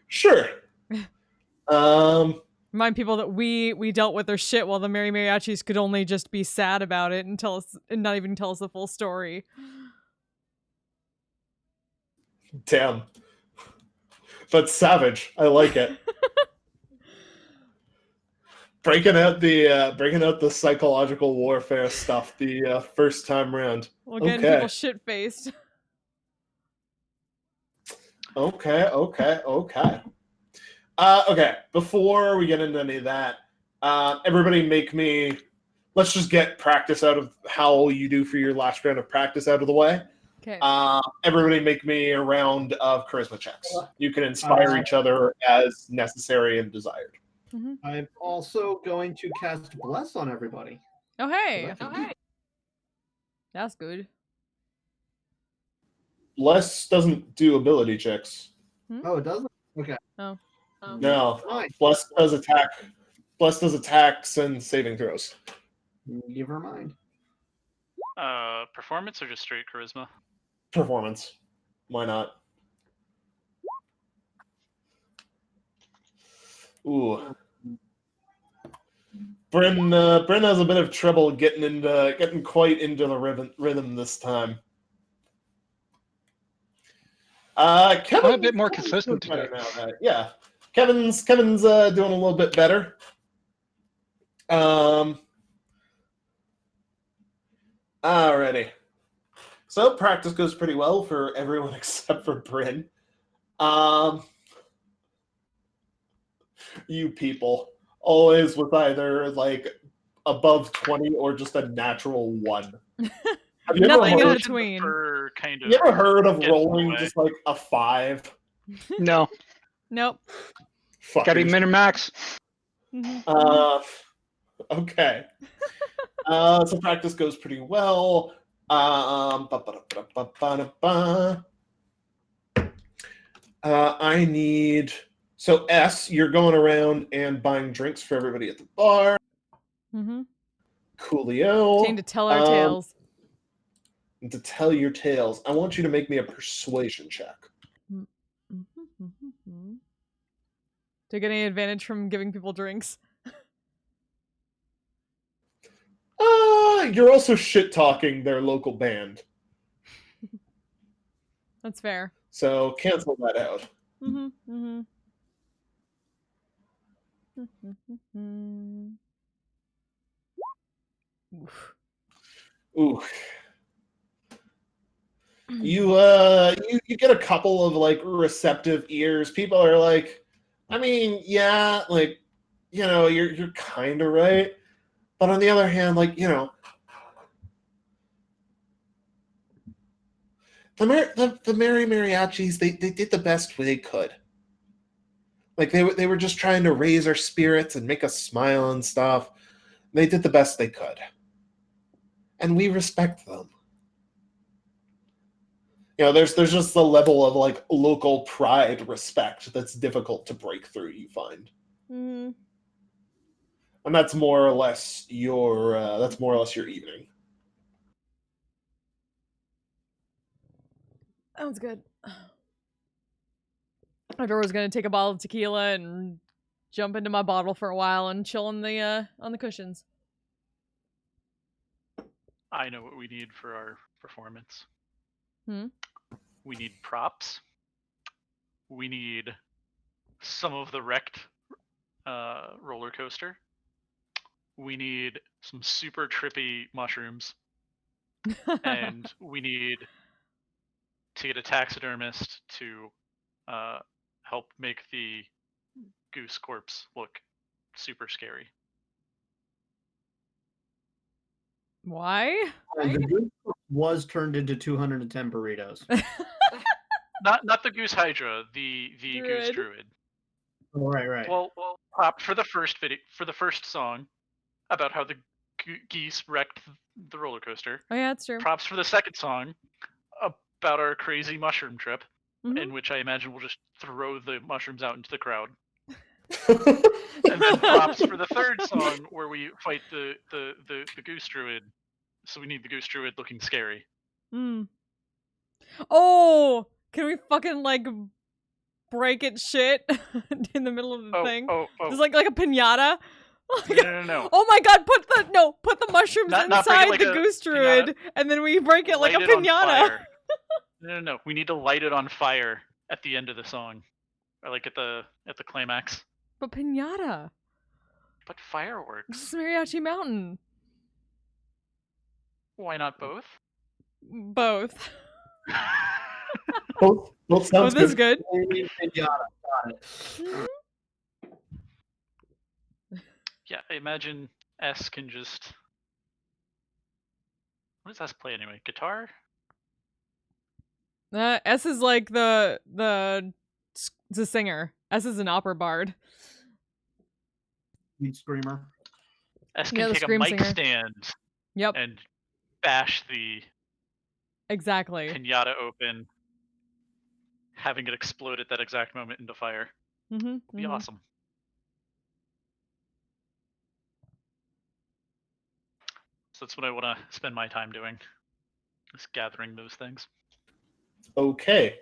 Sure. Remind people that we dealt with their shit while the Merry Mariachis could only just be sad about it and tell us and not even tell us the full story. Damn. That's savage. I like it. breaking out the psychological warfare stuff the first time round. Well, getting people shit faced. Okay. Okay. Before we get into any of that, everybody make me. Let's just get practice out of how you do for your last round of practice out of the way. Okay. Everybody make me a round of charisma checks. You can inspire each other as necessary and desired. Mm-hmm. I'm also going to cast Bless on everybody. Oh, hey. So that's That's good. Bless doesn't do ability checks. Oh, it doesn't? Okay. Oh. No. Nice. Bless does attack. Bless does attacks and saving throws. Never mind. Performance or just straight charisma? Performance. Why not? Ooh. Bryn has a bit of trouble getting quite into the rhythm this time. Kevin, I'm a bit more consistent today. Yeah, Kevin's doing a little bit better. Alrighty. So practice goes pretty well for everyone except for Bryn. You people always with either like above 20 or just a natural 1. Have you Nothing in ever between. heard of rolling just like a 5? No. Nope. Gotta be Fuckers. min or max. Okay. So practice goes pretty well. I need. So S, you're going around and buying drinks for everybody at the bar. Mm-hmm. Coolio. Time to tell our tales. And to tell your tales, I want you to make me a persuasion check. Mm-hmm. Do you get any advantage from giving people drinks? You're also shit-talking their local band. That's fair. So cancel that out. Mm-hmm. Ooh. You get a couple of like receptive ears. People are like, I mean, yeah, like, you know, you're kind of right, but on the other hand, like, you know, the Merry Mariachis, they did the best they could. Like they were just trying to raise our spirits and make us smile and stuff. They did the best they could. and we respect them. You know, there's just a level of like local pride respect that's difficult to break through, you find. Mm. And that's more or less your evening. Sounds good. Adora was gonna take a bottle of tequila and jump into my bottle for a while and chill on the cushions. I know what we need for our performance. Hmm? We need props. We need some of the wrecked roller coaster. We need some super trippy mushrooms. And we need to get a taxidermist to help make the goose corpse look super scary. Why? The goose was turned into 210 burritos. Not the goose hydra, the goose druid. Oh, right. Well, prop for the first video, for the first song about how the geese wrecked the roller coaster. Oh yeah, that's true. Props for the second song about our crazy mushroom trip, Mm-hmm. in which I imagine we'll just throw the mushrooms out into the crowd. And then props for the third song where we fight the goose druid. So we need the goose druid looking scary. Mm. Oh, can we fucking like break it shit in the middle of the thing? There's like a piñata. No. Oh my god, put the mushrooms inside like the goose druid, piñata. and then we break it like a Light it piñata. No. We need to light it on fire at the end of the song, or like at the climax. But piñata. But fireworks. This is Mariachi Mountain. Why not both? Both. Both sounds this is good. Yeah, I imagine S can just. What does S play anyway? Guitar? S is like the singer. S is an opera bard. Lead screamer. S can take a mic stand. Yep. And bash the exactly piñata open, having it explode at that exact moment into fire. Be awesome. So that's what I want to spend my time doing, is gathering those things. Okay.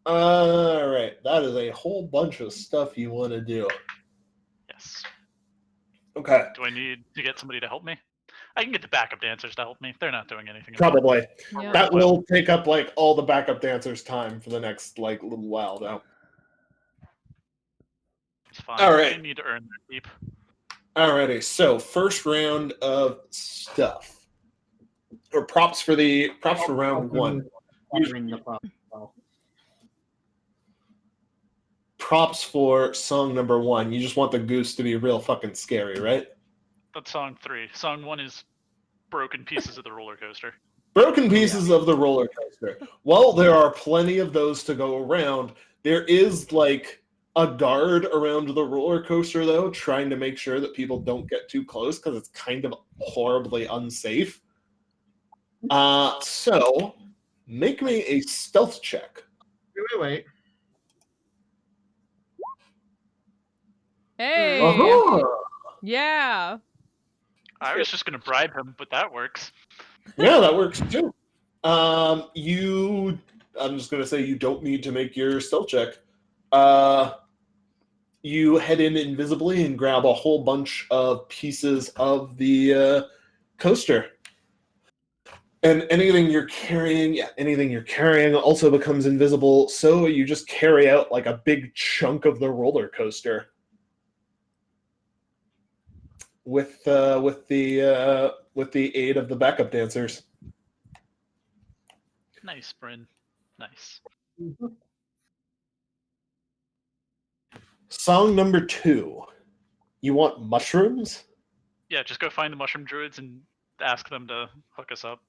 All right. That is a whole bunch of stuff you want to do. Yes. Okay. Do I need to get somebody to help me? I can get the backup dancers to help me. They're not doing anything. Probably. Yeah. That will take up like all the backup dancers' time for the next like little while, though. It's fine. All right. They need to earn their keep. Alrighty. So first round of stuff, or props for round one. Props for song number one. You just want the goose to be real fucking scary, right? That's song 3. Song 1 is broken pieces of the roller coaster. Broken pieces of the roller coaster. Well, there are plenty of those to go around. There is like a guard around the roller coaster, though, trying to make sure that people don't get too close because it's kind of horribly unsafe. So make me a stealth check. Wait. Hey. Yeah. I was just gonna bribe him, but that works. Yeah, that works too. I'm just gonna say you don't need to make your stealth check. You head in invisibly and grab a whole bunch of pieces of the coaster. And anything you're carrying also becomes invisible, so you just carry out like a big chunk of the roller coaster. With the aid of the backup dancers. Nice, Bryn. Nice. Song number 2. You want mushrooms? Yeah, just go find the mushroom druids and ask them to hook us up.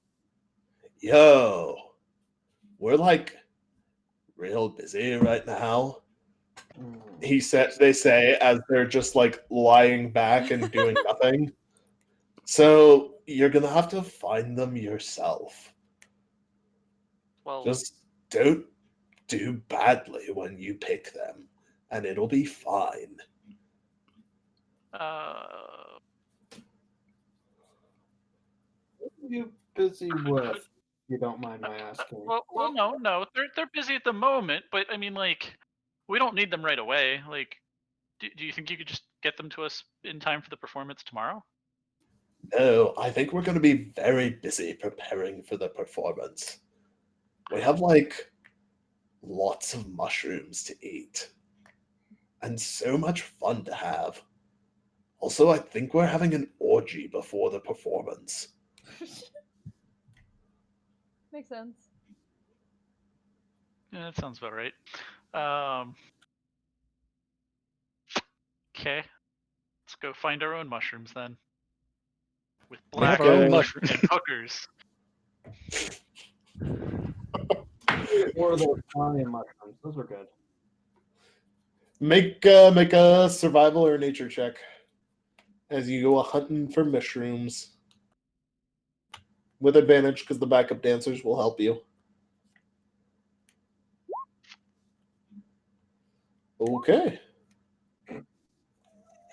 Yo, we're like real busy right now. They say as they're just like lying back and doing nothing. So you're gonna have to find them yourself. Well, Just don't do badly when you pick them, and it'll be fine. What are you busy with? If you don't mind my asking. well, no, they're busy at the moment, but I mean, like, we don't need them right away. Like, do you think you could just get them to us in time for the performance tomorrow? No, I think we're going to be very busy preparing for the performance. We have, like, lots of mushrooms to eat. And so much fun to have. Also, I think we're having an orgy before the performance. Makes sense. Yeah, that sounds about right. Okay, let's go find our own mushrooms then. With We have black our own and mushrooms. hookers. Or those Italian mushrooms. Those are good. Make a survival or nature check as you go hunting for mushrooms. With advantage, because the backup dancers will help you. Okay.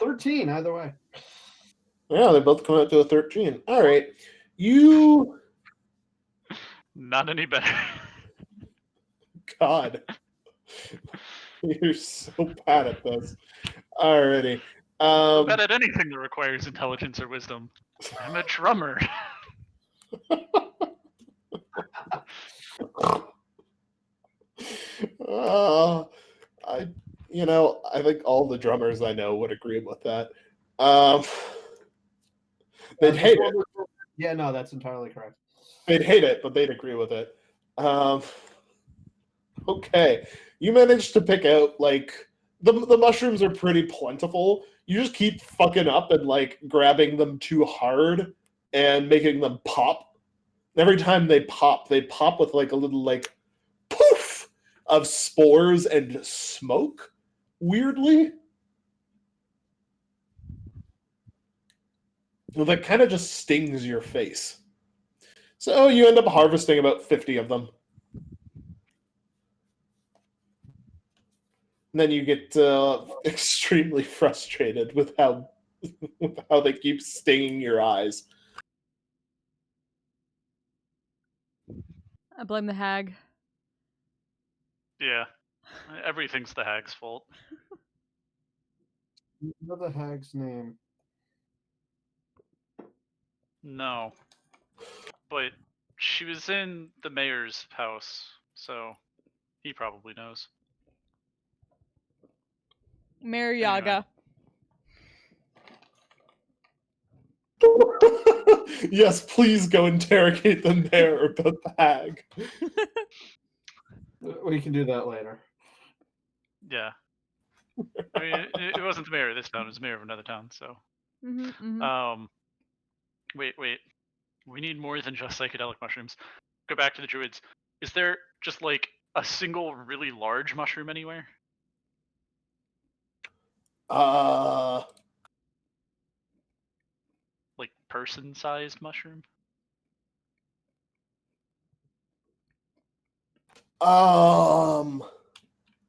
13, either way. Yeah, they both come out to a 13. All right. You... Not any better. God. You're so bad at this. Alrighty. I'm bad at anything that requires intelligence or wisdom. I'm a drummer. I think all the drummers I know would agree with that. They'd hate it. Yeah, no, that's entirely correct. They'd hate it, but they'd agree with it. Okay. You managed to pick out, like, the mushrooms are pretty plentiful. You just keep fucking up and, like, grabbing them too hard and making them pop. Every time they pop with, like, a little, like, poof of spores and smoke, weirdly. Well, that kind of just stings your face. So you end up harvesting about 50 of them. And then you get extremely frustrated with how they keep stinging your eyes. I blame the hag. Yeah, everything's the hag's fault. You know the hag's name? No. But she was in the mayor's house, so he probably knows. Mayor Yaga. Yes, please go interrogate the mayor about the hag. We can do that later. Yeah. I mean, it wasn't the mayor of this town; it was the mayor of another town. So, wait. We need more than just psychedelic mushrooms. Go back to the druids. Is there just like a single really large mushroom anywhere? Like person-sized mushroom?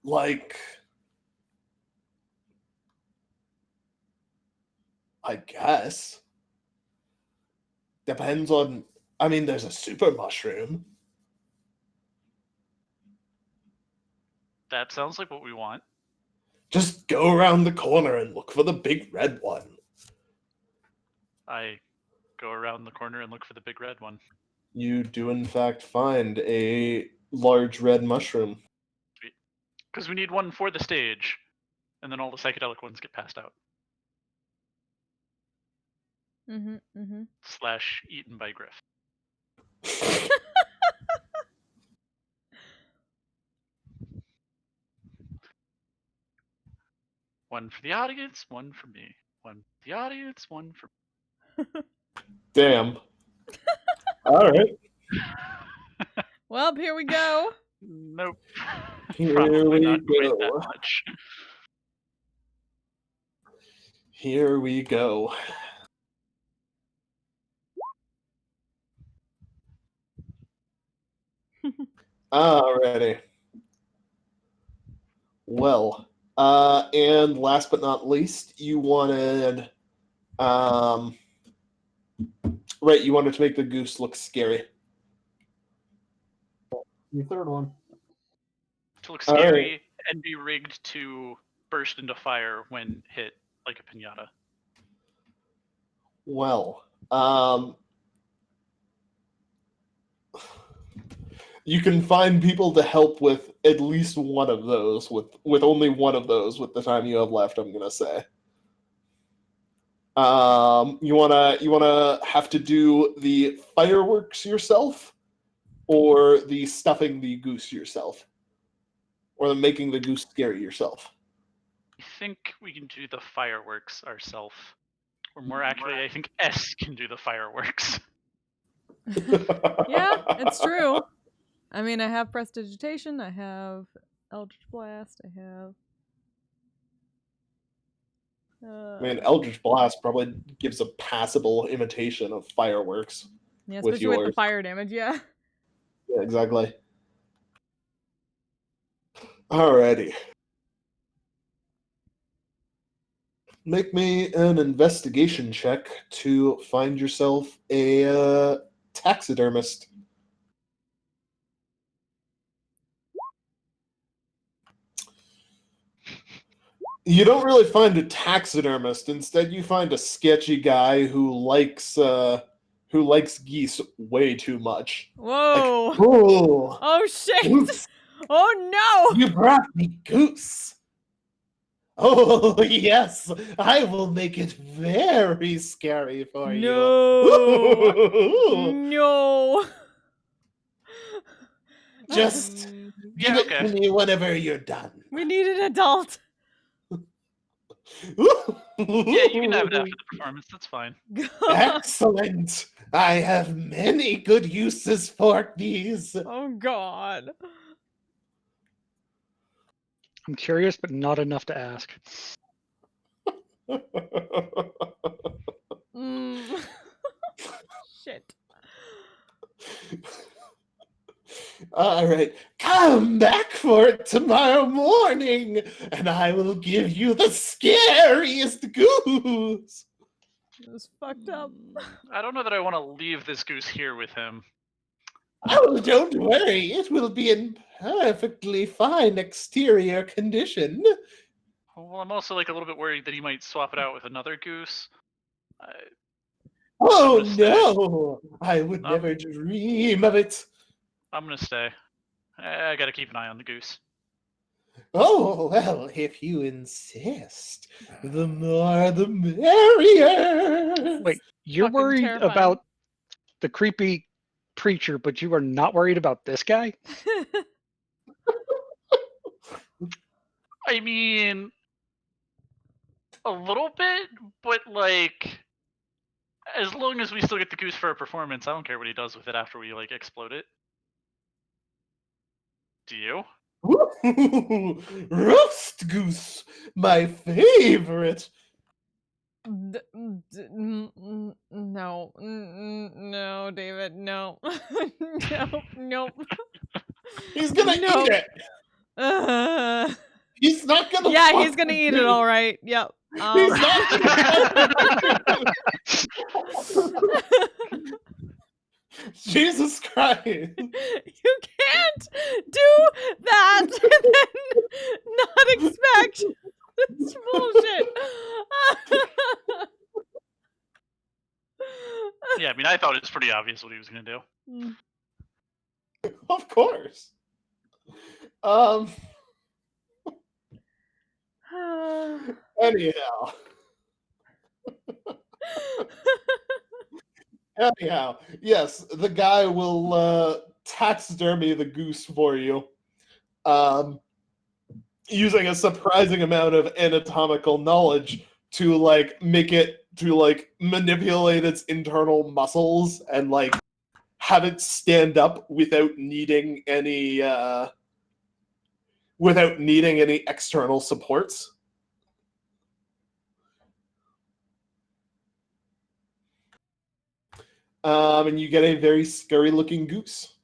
Like, I guess. Depends on, I mean, there's a super mushroom. That sounds like what we want. Just go around the corner and look for the big red one. I go around the corner and look for the big red one. You do, in fact, find a large red mushroom. Because we need one for the stage, and then all the psychedelic ones get passed out. / eaten by Griff. One for the audience, one for me. One for the audience, one for me. Damn. All right. Well, here we go. Nope. Here Probably we not quite go. that much. Here we go. Alrighty. Well, and last but not least, you wanted, right, you wanted to make the goose look scary. The third one. To look scary and be rigged to burst into fire when hit like a piñata. Well, you can find people to help with at least one of those, with only one of those with the time you have left, I'm gonna say. You wanna have to do the fireworks yourself, or the stuffing the goose yourself, or the making the goose scary yourself. I think we can do the fireworks ourselves. Or more accurately, I think S can do the fireworks. Yeah, it's true. I mean, I have Prestidigitation, I have Eldritch Blast, I have... I mean, Eldritch Blast probably gives a passable imitation of fireworks. yeah, with especially with the yours. fire damage, yeah. Yeah, exactly. Alrighty. Make me an investigation check to find yourself a taxidermist. You don't really find a taxidermist. Instead, you find a sketchy guy who likes geese way too much. Whoa! Like, oh, Oh shit! goose! Oh no! You brought me goose. Oh yes, I will make it very scary for No! you. No! Just give it to me whenever you're done. We need an adult. Yeah, you can have it after the performance. That's fine. Excellent. I have many good uses for these. Oh god. I'm curious, but not enough to ask. Shit. All right, come back for it tomorrow morning, and I will give you the scariest goose. It was fucked up. I don't know that I want to leave this goose here with him. Oh, don't worry. It will be in perfectly fine exterior condition. Well, I'm also like a little bit worried that he might swap it out with another goose. Oh, gonna stay. no. I would never dream of it. I'm gonna stay. I gotta keep an eye on the goose. Oh, well, if you insist, the more the merrier. Wait, you're Fucking worried terrifying. about the creepy preacher, but you are not worried about this guy? I mean, a little bit, but like, as long as we still get the goose for a performance, I don't care what he does with it after we like explode it. Do you? Roast goose, my favorite. No, no, David, no, no, nope. He's gonna eat it. He's not gonna. Yeah, he's gonna eat it. All right. Yep. He's not. Jesus Christ! You can't do that and then not expect this bullshit. Yeah, I mean, I thought it was pretty obvious what he was gonna do. Of course. Anyhow. Anyhow, yes, the guy will taxidermy the goose for you, using a surprising amount of anatomical knowledge to like make it to like manipulate its internal muscles and like have it stand up without needing any external supports. And you get a very scary looking goose.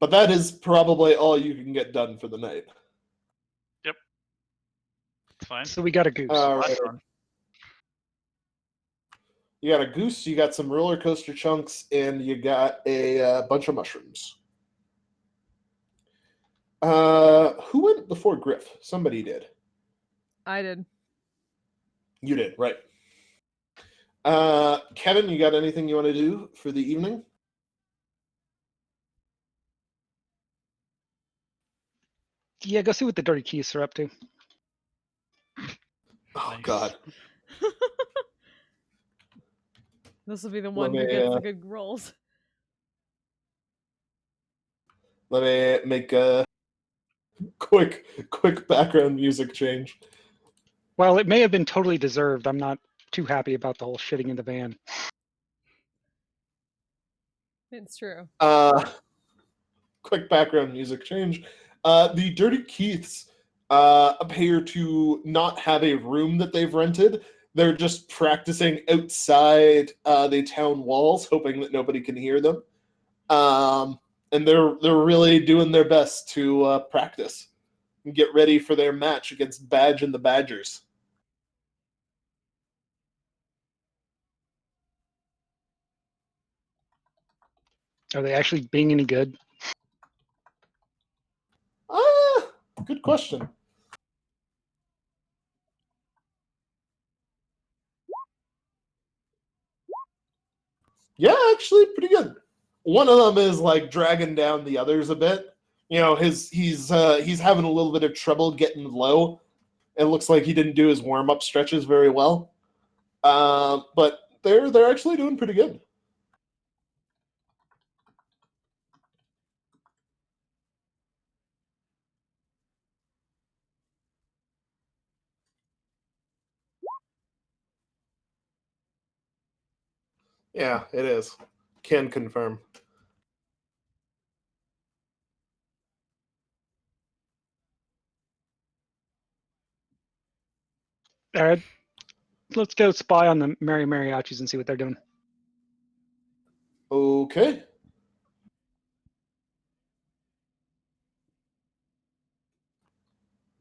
But that is probably all you can get done for the night. Yep. It's fine. So we got a goose. Right. You got a goose, you got some roller coaster chunks, and you got a bunch of mushrooms. Who went before Griff? Somebody did. I did. You did, right. Kevin, you got anything you want to do for the evening? Yeah, go see what the dirty keys are up to. Oh, Nice. God. This will be the one who me, gets the good rolls. Let me make a quick background music change. Well, it may have been totally deserved. I'm not too happy about the whole shitting in the van. It's true. Quick background music change. The Dirty Keiths appear to not have a room that they've rented. They're just practicing outside the town walls, hoping that nobody can hear them. And they're really doing their best to practice and get ready for their match against Badge and the Badgers. Are they actually being any good? Good question. Yeah, actually, pretty good. One of them is like dragging down the others a bit. You know, he's having a little bit of trouble getting low. It looks like he didn't do his warm up stretches very well. But they're actually doing pretty good. Yeah, it is. Can confirm. All right, let's go spy on the Merry Mariachis and see what they're doing. Okay.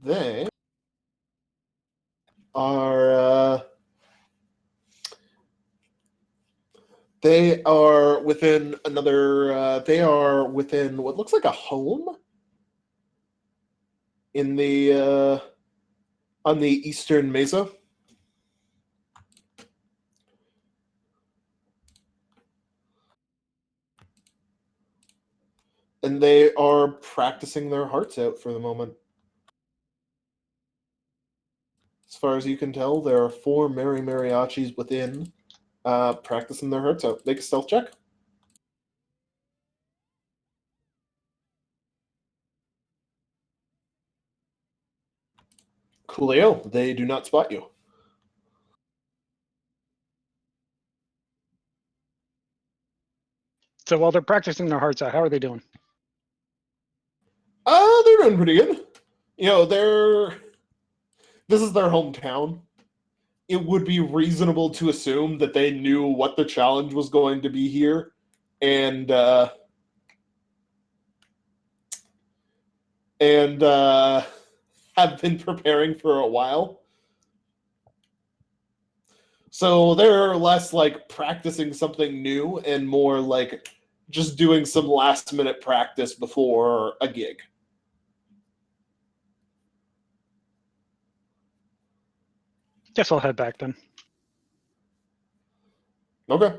They are within another. They are within what looks like a home in the on the eastern mesa. And they are practicing their hearts out for the moment. As far as you can tell, there are 4 Merry Mariachis within, practicing their hearts out. Make a stealth check. Coolio, they do not spot you. So while they're practicing their hearts out, how are they doing? They're doing pretty good. You know, this is their hometown. It would be reasonable to assume that they knew what the challenge was going to be here, and have been preparing for a while. So they're less like practicing something new and more like just doing some last minute practice before a gig. Guess I'll head back then. Okay.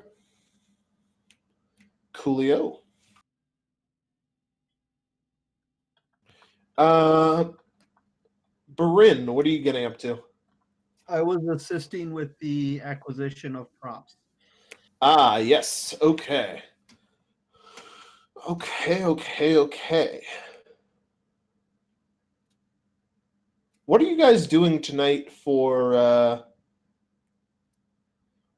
Coolio. Barin, what are you getting up to? I was assisting with the acquisition of props. Ah, yes. Okay. Okay. What are you guys doing tonight for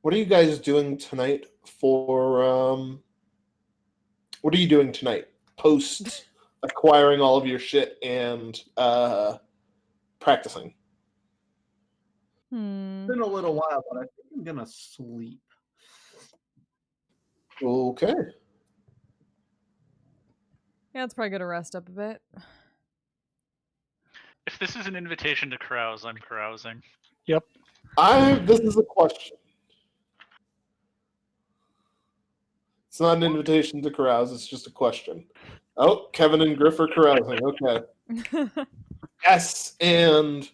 what are you guys doing tonight for what are you doing tonight post acquiring all of your shit and practicing? It's been a little while, but I think I'm gonna sleep. Okay. Yeah, it's probably good to rest up a bit. If this is an invitation to carouse, I'm carousing. Yep. This is a question. It's not an invitation to carouse, it's just a question. Oh, Kevin and Griff are carousing. Okay. S and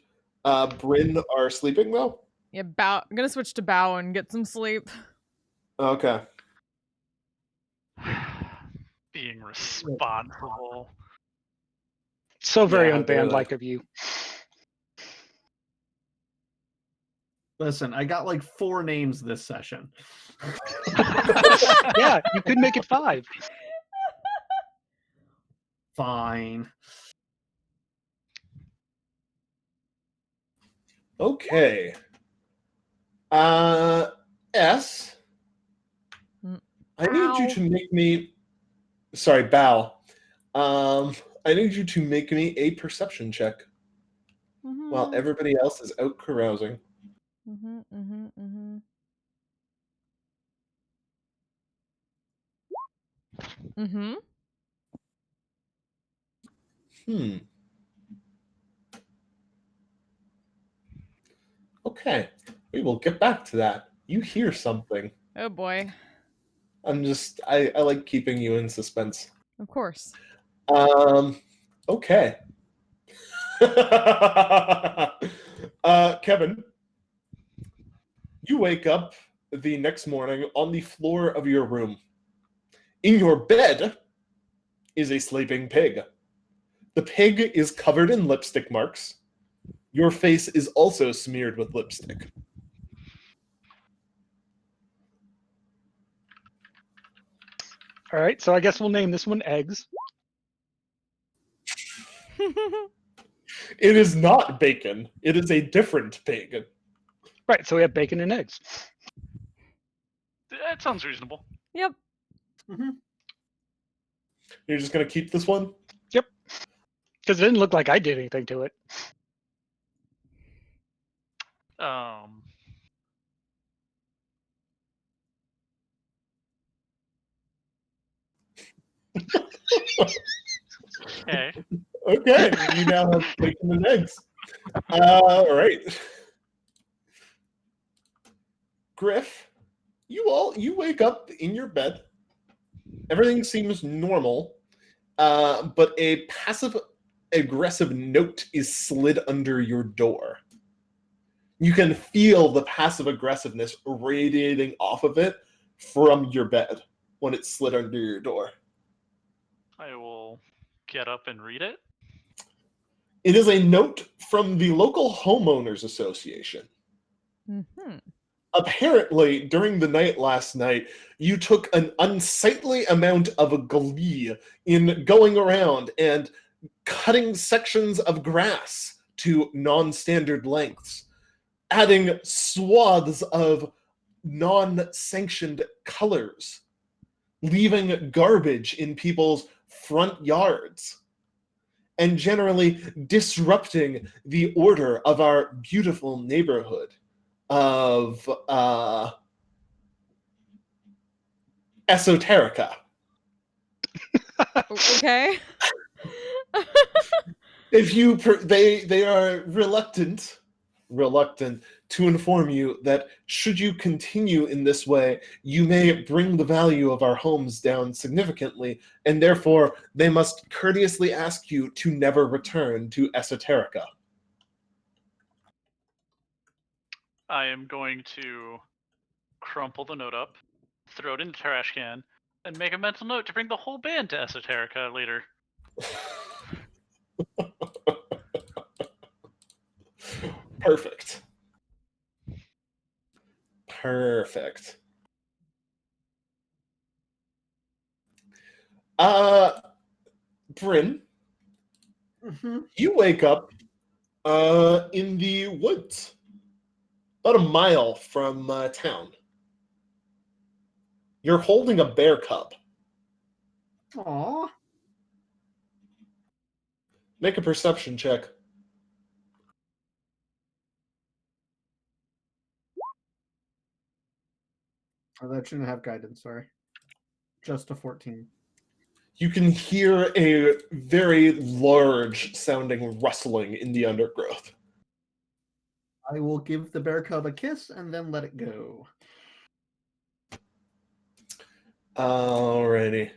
Bryn are sleeping, though? Yeah, bow. I'm gonna switch to bow and get some sleep. Okay. Being responsible. So very Yeah, unband-like of you. Listen, I got like 4 names this session. Yeah, you could make it 5. Fine. Okay. S. I need you to make me. Sorry, Bow. I need you to make me a perception check while everybody else is out carousing. Okay, we will get back to that. You hear something. Oh boy. I like keeping you in suspense. Of course. Okay. Kevin, you wake up the next morning on the floor of your room. In your bed is a sleeping pig. The pig is covered in lipstick marks. Your face is also smeared with lipstick. All right, so I guess we'll name this one Eggs. It is not bacon. It is a different pig. Right, so we have bacon and eggs. That sounds reasonable. Yep. You're just going to keep this one? Yep. Because it didn't look like I did anything to it. Okay. Okay, you now have bacon and eggs. All right. Griff, you wake up in your bed. Everything seems normal, but a passive-aggressive note is slid under your door. You can feel the passive-aggressiveness radiating off of it from your bed when it slid under your door. I will get up and read it. It is a note from the local homeowners association. Apparently, during the night last night, you took an unsightly amount of glee in going around and cutting sections of grass to non-standard lengths, adding swaths of non-sanctioned colors, leaving garbage in people's front yards, and generally disrupting the order of our beautiful neighborhood of esoterica. Okay. They are reluctant to inform you that should you continue in this way, you may bring the value of our homes down significantly, and therefore they must courteously ask you to never return to esoterica. I am going to crumple the note up, throw it in the trash can, and make a mental note to bring the whole band to esoterica later. Perfect. Bryn, you wake up in the woods, about a mile from town. You're holding a bear cub. Aww. Make a perception check. Oh, that shouldn't have guidance, sorry. Just a 14. You can hear a very large sounding rustling in the undergrowth. I will give the bear cub a kiss and then let it go. Alrighty.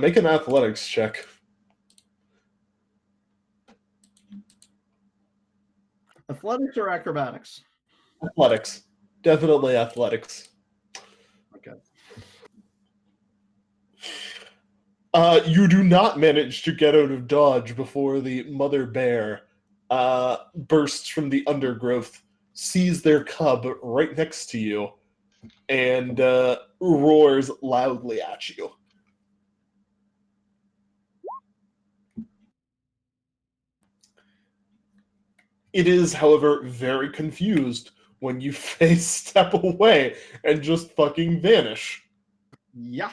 Make an athletics check. Athletics or acrobatics? Athletics. Definitely athletics. Okay. You do not manage to get out of dodge before the mother bear bursts from the undergrowth, sees their cub right next to you, and roars loudly at you. It is, however, very confused when you face step away and just fucking vanish. Yeah.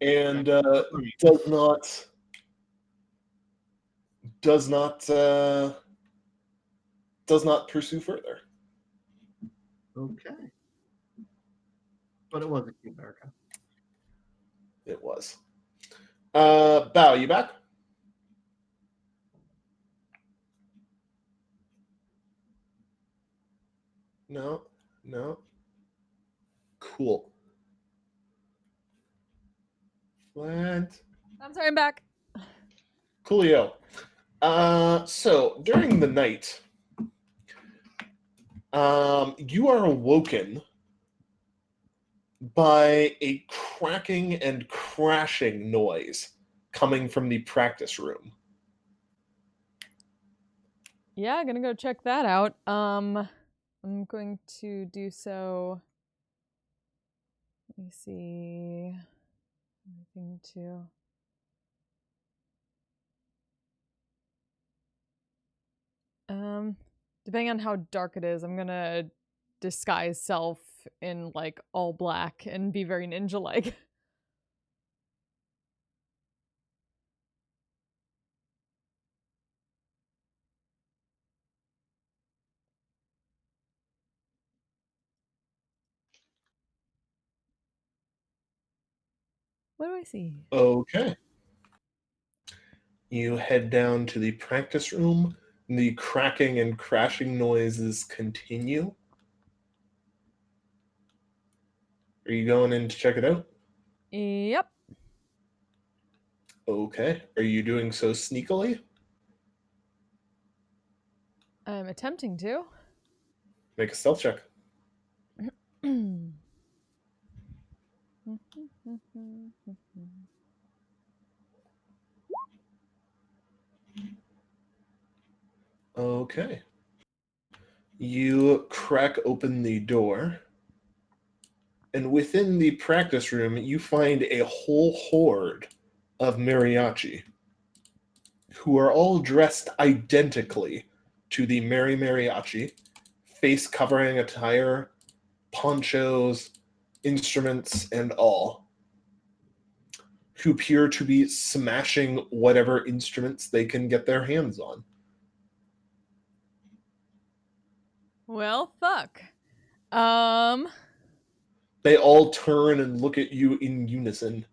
And does not pursue further. Okay. But it was a cute bear cub. It was. Bao, you back? No. Cool. What? I'm sorry, I'm back. Coolio. So during the night, you are awoken by a cracking and crashing noise coming from the practice room. Yeah, gonna go check that out. I'm going to do so. Let me see. Anything to. Depending on how dark it is, I'm gonna disguise self in like all black and be very ninja-like. What do I see? Okay. You head down to the practice room. The cracking and crashing noises continue. Are you going in to check it out? Yep. Okay. Are you doing so sneakily? I'm attempting to. Make a stealth check. Okay. You crack open the door, and within the practice room, you find a whole horde of mariachi who are all dressed identically to the Merry Mariachi, face covering attire, ponchos, instruments, and all, who appear to be smashing whatever instruments they can get their hands on. Well, fuck. They all turn and look at you in unison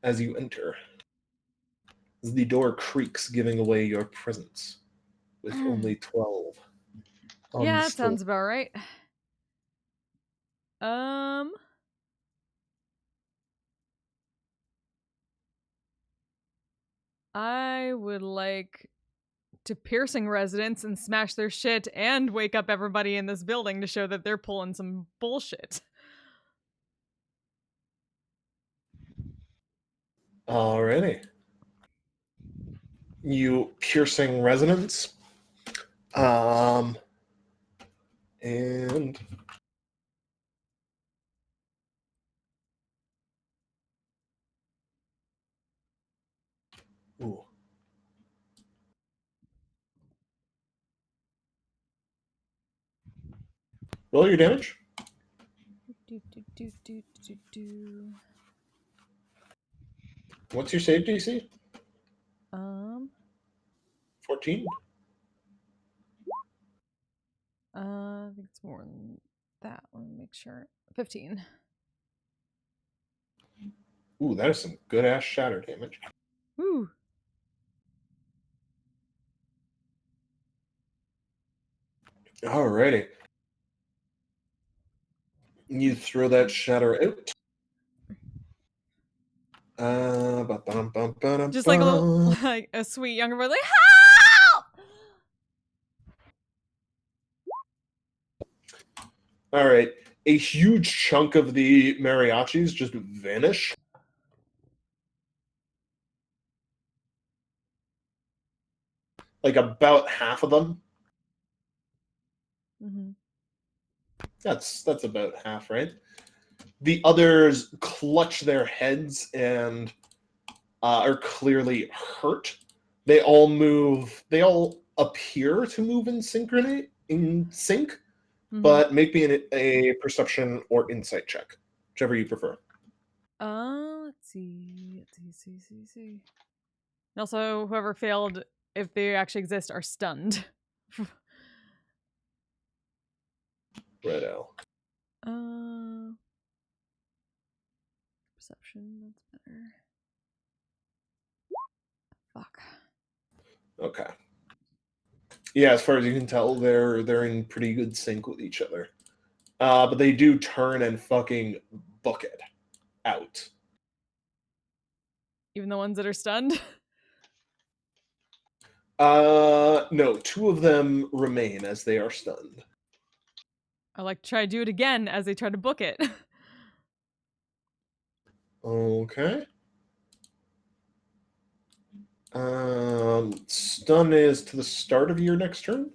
as you enter. As the door creaks, giving away your presence, with only 12. Yeah, that sounds about right. I would like to piercing residents and smash their shit and wake up everybody in this building to show that they're pulling some bullshit. Alrighty. You piercing resonance. And ooh. Roll your damage. What's your save DC? 14? I think it's more than that. Let me make sure. 15. Ooh, that is some good ass shatter damage. Woo. Alrighty. You throw that shatter out. Just like a little, like a sweet younger boy, like help! All right. A huge chunk of the mariachis just vanish. Like about half of them. Mm-hmm. That's about half, right? The others clutch their heads and are clearly hurt. They all move. They all appear to move in sync. Mm-hmm. But make me a perception or insight check, whichever you prefer. Let's see. And also, whoever failed, if they actually exist, are stunned. Righto. Perception, that's better. Fuck. Okay. Yeah, as far as you can tell, they're in pretty good sync with each other. But they do turn and fucking book it out. Even the ones that are stunned? No, two of them remain as they are stunned. I like to try to do it again as they try to book it. Okay. Stun is to the start of your next turn?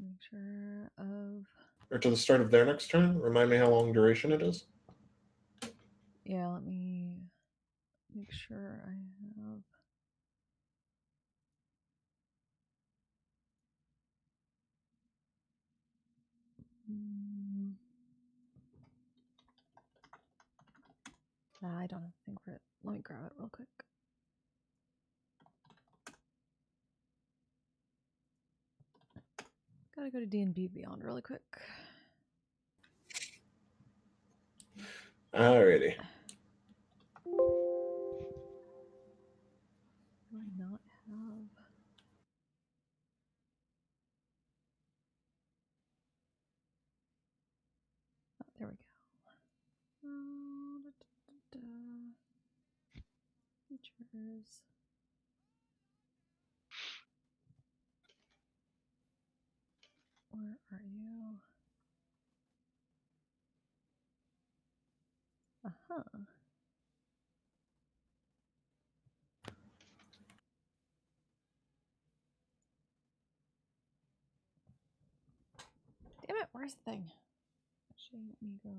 Make sure of... Or to the start of their next turn? Remind me how long duration it is. Yeah, let me make sure I have... I don't have a thing for it. Let me grab it real quick. Gotta go to D&D Beyond really quick. Alrighty. Do I not have... Oh, there we go. Features. Where are you? Uh-huh. Damn it, where's the thing? Actually, let me go up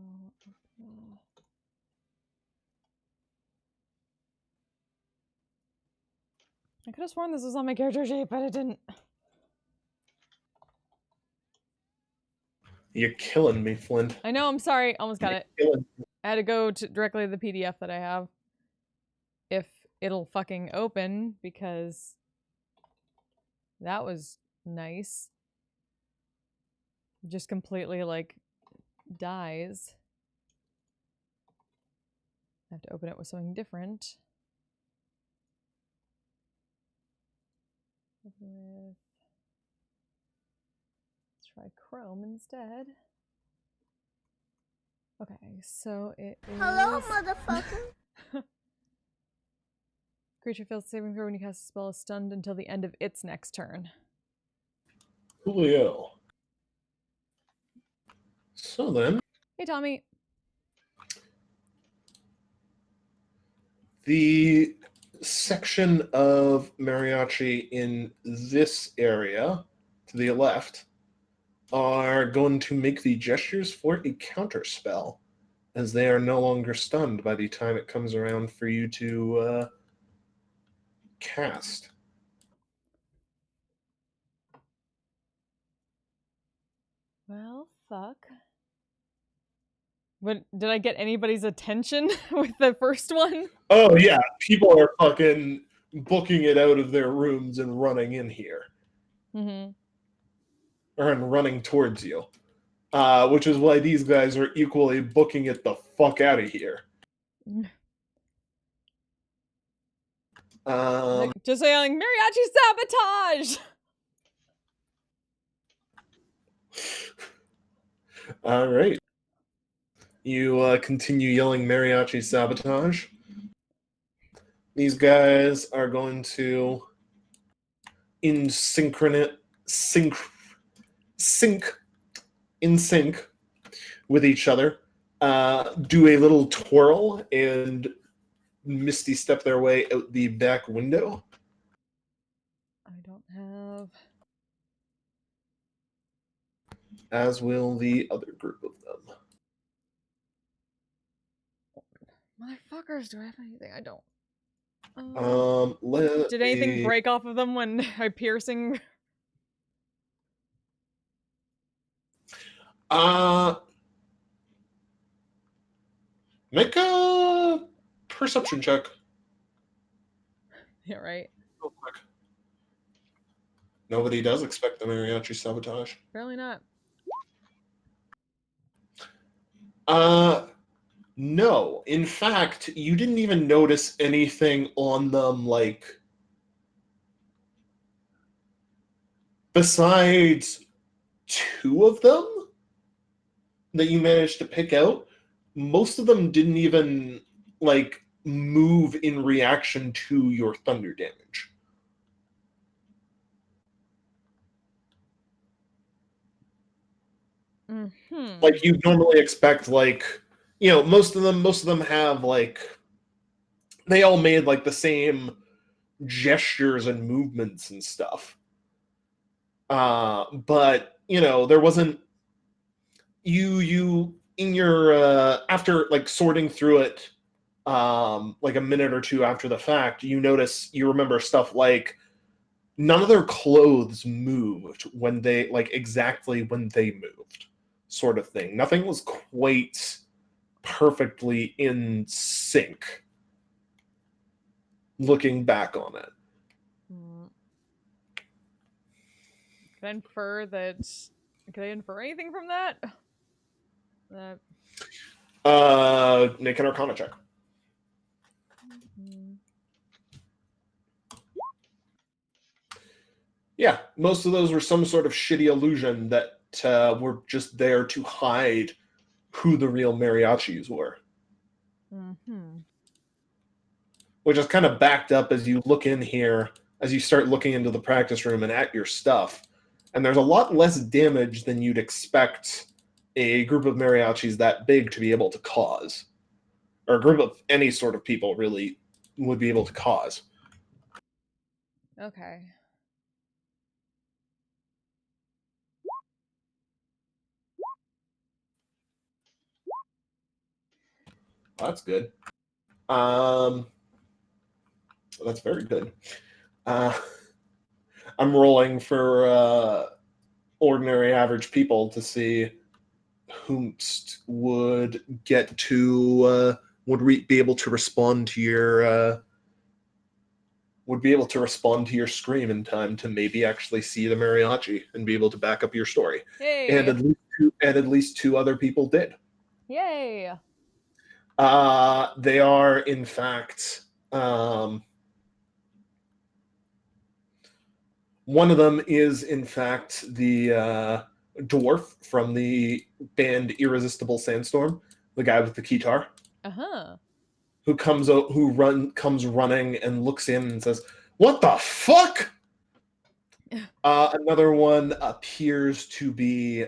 I could have sworn this was on my character sheet, but it didn't. You're killing me, Flint. I know, I'm sorry. Almost got it. Killing I had to go to directly to the PDF that I have. If it'll fucking open, because that was nice. Just completely, like, dies. I have to open it with something different. With... Let's try Chrome instead. Okay, so it is... Hello, motherfucker. Creature fails saving throw when you cast a spell is stunned until the end of its next turn. Julio. So then... Hey, Tommy. The section of mariachi in this area, to the left, are going to make the gestures for a counter spell, as they are no longer stunned by the time it comes around for you to cast. Well, fuck. But did I get anybody's attention with the first one? Oh yeah, people are fucking booking it out of their rooms and running in here. Mm-hmm. Or and running towards you. Which is why these guys are equally booking it the fuck out of here. Just yelling, mariachi sabotage! All right. You continue yelling mariachi sabotage. These guys are going to, in sync with each other, do a little twirl and misty step their way out the back window. I don't have... As will the other group of them. Motherfuckers, do I have anything? I don't. Did anything break off of them when I piercing? Make a perception check. Yeah, right. Real quick. Nobody does expect the mariachi sabotage. Apparently not. No. In fact, you didn't even notice anything on them, like, besides 2 of them that you managed to pick out. Most of them didn't even, like, move in reaction to your thunder damage. Mm-hmm. Like, you'd normally expect, like, most of them have, like, they all made, like, the same gestures and movements and stuff. But, there wasn't, you in your, after, like, sorting through it, like a minute or two after the fact, you remember stuff like none of their clothes moved when they, like, exactly when they moved, sort of thing. Nothing was quite perfectly in sync, looking back on it. Can I infer that? Can I infer anything from that? Make an Arcana check. Yeah, most of those were some sort of shitty illusion that were just there to hide who the real mariachis were. Mm-hmm. Which is kind of backed up as you look in here, as you start looking into the practice room and at your stuff. And there's a lot less damage than you'd expect a group of mariachis that big to be able to cause. Or a group of any sort of people really would be able to cause. Okay. Well, that's good. That's very good. I'm rolling for ordinary average people to see whom would get to be able to respond to your scream in time to maybe actually see the mariachi and be able to back up your story. Yay! And at least 2 other people did. Yay! They are, in fact, one of them is, in fact, the dwarf from the band Irresistible Sandstorm, the guy with the guitar. Uh-huh. Who comes running and looks in and says, "What the fuck?" Another one appears to be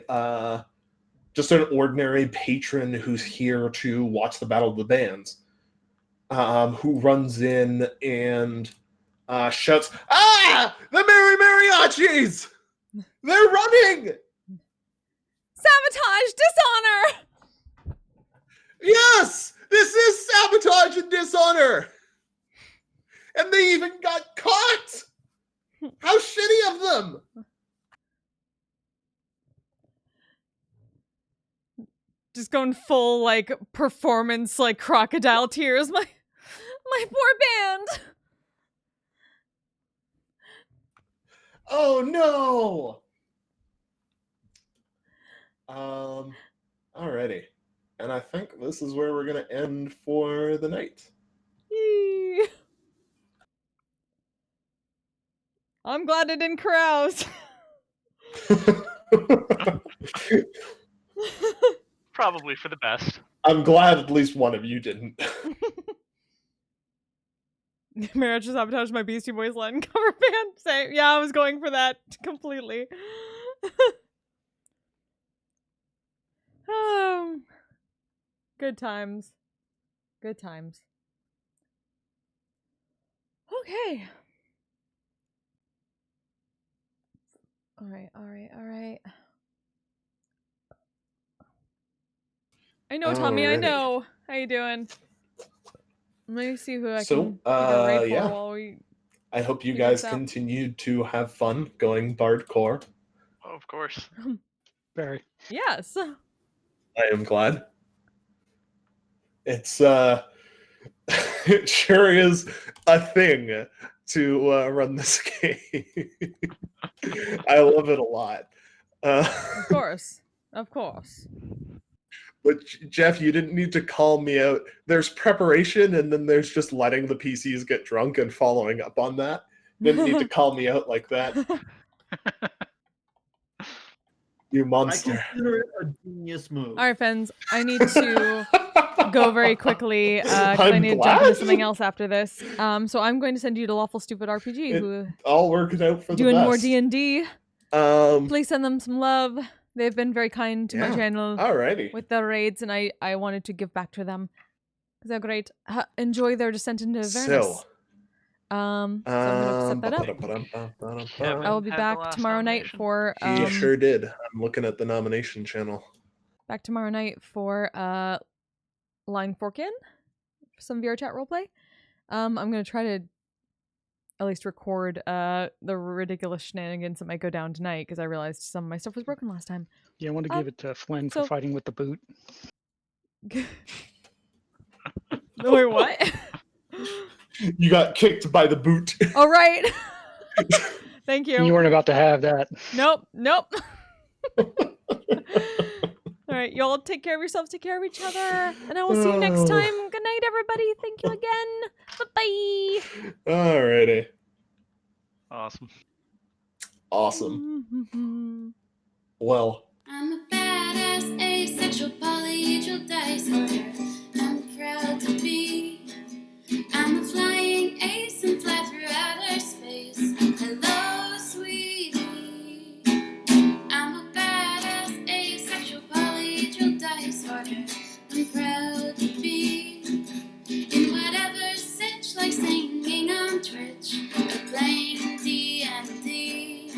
just an ordinary patron who's here to watch the Battle of the Bands, who runs in and shouts, "Ah! The Merry Mariachis! They're running! Sabotage! Dishonor! Yes! This is sabotage and dishonor! And they even got caught! How shitty of them!" Just going full, like, performance, like, crocodile tears. My poor band! Oh no! Alrighty. And I think this is where we're going to end for the night. Yee. I'm glad I didn't carouse. Probably for the best. I'm glad at least one of you didn't. Marriage sabotaged my Beastie Boys Latin cover band. Same. Yeah, I was going for that completely. Good times. Good times. Okay. All right. I know, Tommy. I Alrighty. know. How you doing? Let me see who I So, can pick a raid for yeah. while we. I hope you Figure guys this out. continue to have fun going BARDcore. Oh, of course. Very. Yes. I am glad. It's it sure is a thing to run this game. I love it a lot. Of course. But Jeff, you didn't need to call me out. There's preparation, and then there's just letting the PCs get drunk and following up on that. Didn't need to call me out like that. You I monster. consider it a genius move. All right, friends. I need to go very quickly because I I'm need to jump into glad. something else after this. So I'm going to send you to Lawful Stupid RPG, who All worked out for doing the more best. D&D. Um, Please send them some love. They've been very kind to my Yeah. channel alrighty. with their raids, and I wanted to give back to them because they're great. Enjoy their descent into Avernus. So, So I'm gonna set that up. Kevin I will be had the back last tomorrow night nomination. for He sure did. I'm looking at the nomination channel. back tomorrow night for Line Forkin, some VR chat roleplay. I'm gonna try to at least record the ridiculous shenanigans that might go down tonight because I realized some of my stuff was broken last time. Yeah, I want to give it to Flynn so- for fighting with the boot. Wait, what? You got kicked by the boot. All right. Thank you. You weren't about to have that. Nope. All right, y'all take care of yourselves, take care of each other, and I will see you next time. Good night, everybody. Thank you again. Bye-bye. Alrighty. Awesome. Well, I'm a badass asexual polyhedral dice holder. I'm proud to be. I'm a flying ace and fly through outer space. Hello, sweetie. I'm a badass asexual polyhedral dice holder. I'm proud to be in whatever sitch, like singing on Twitch or playing D&D.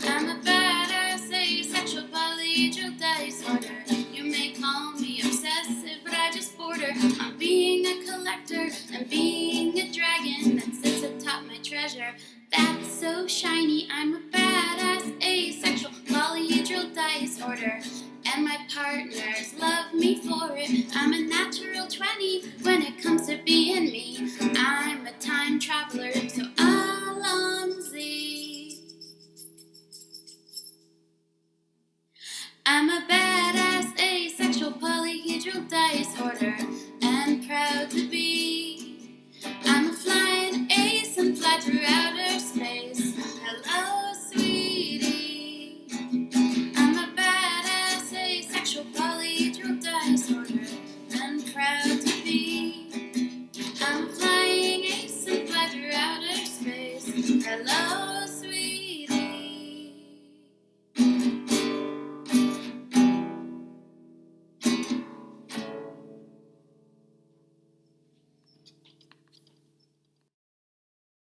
I'm a badass asexual polyhedral dice holder. You may call me obsessive, but I just border on being a collector and being a dragon that sits atop my treasure. That's so shiny. I'm a badass asexual polyhedral dice holder, and my partners love me for it. I'm a natural 20 when it comes to being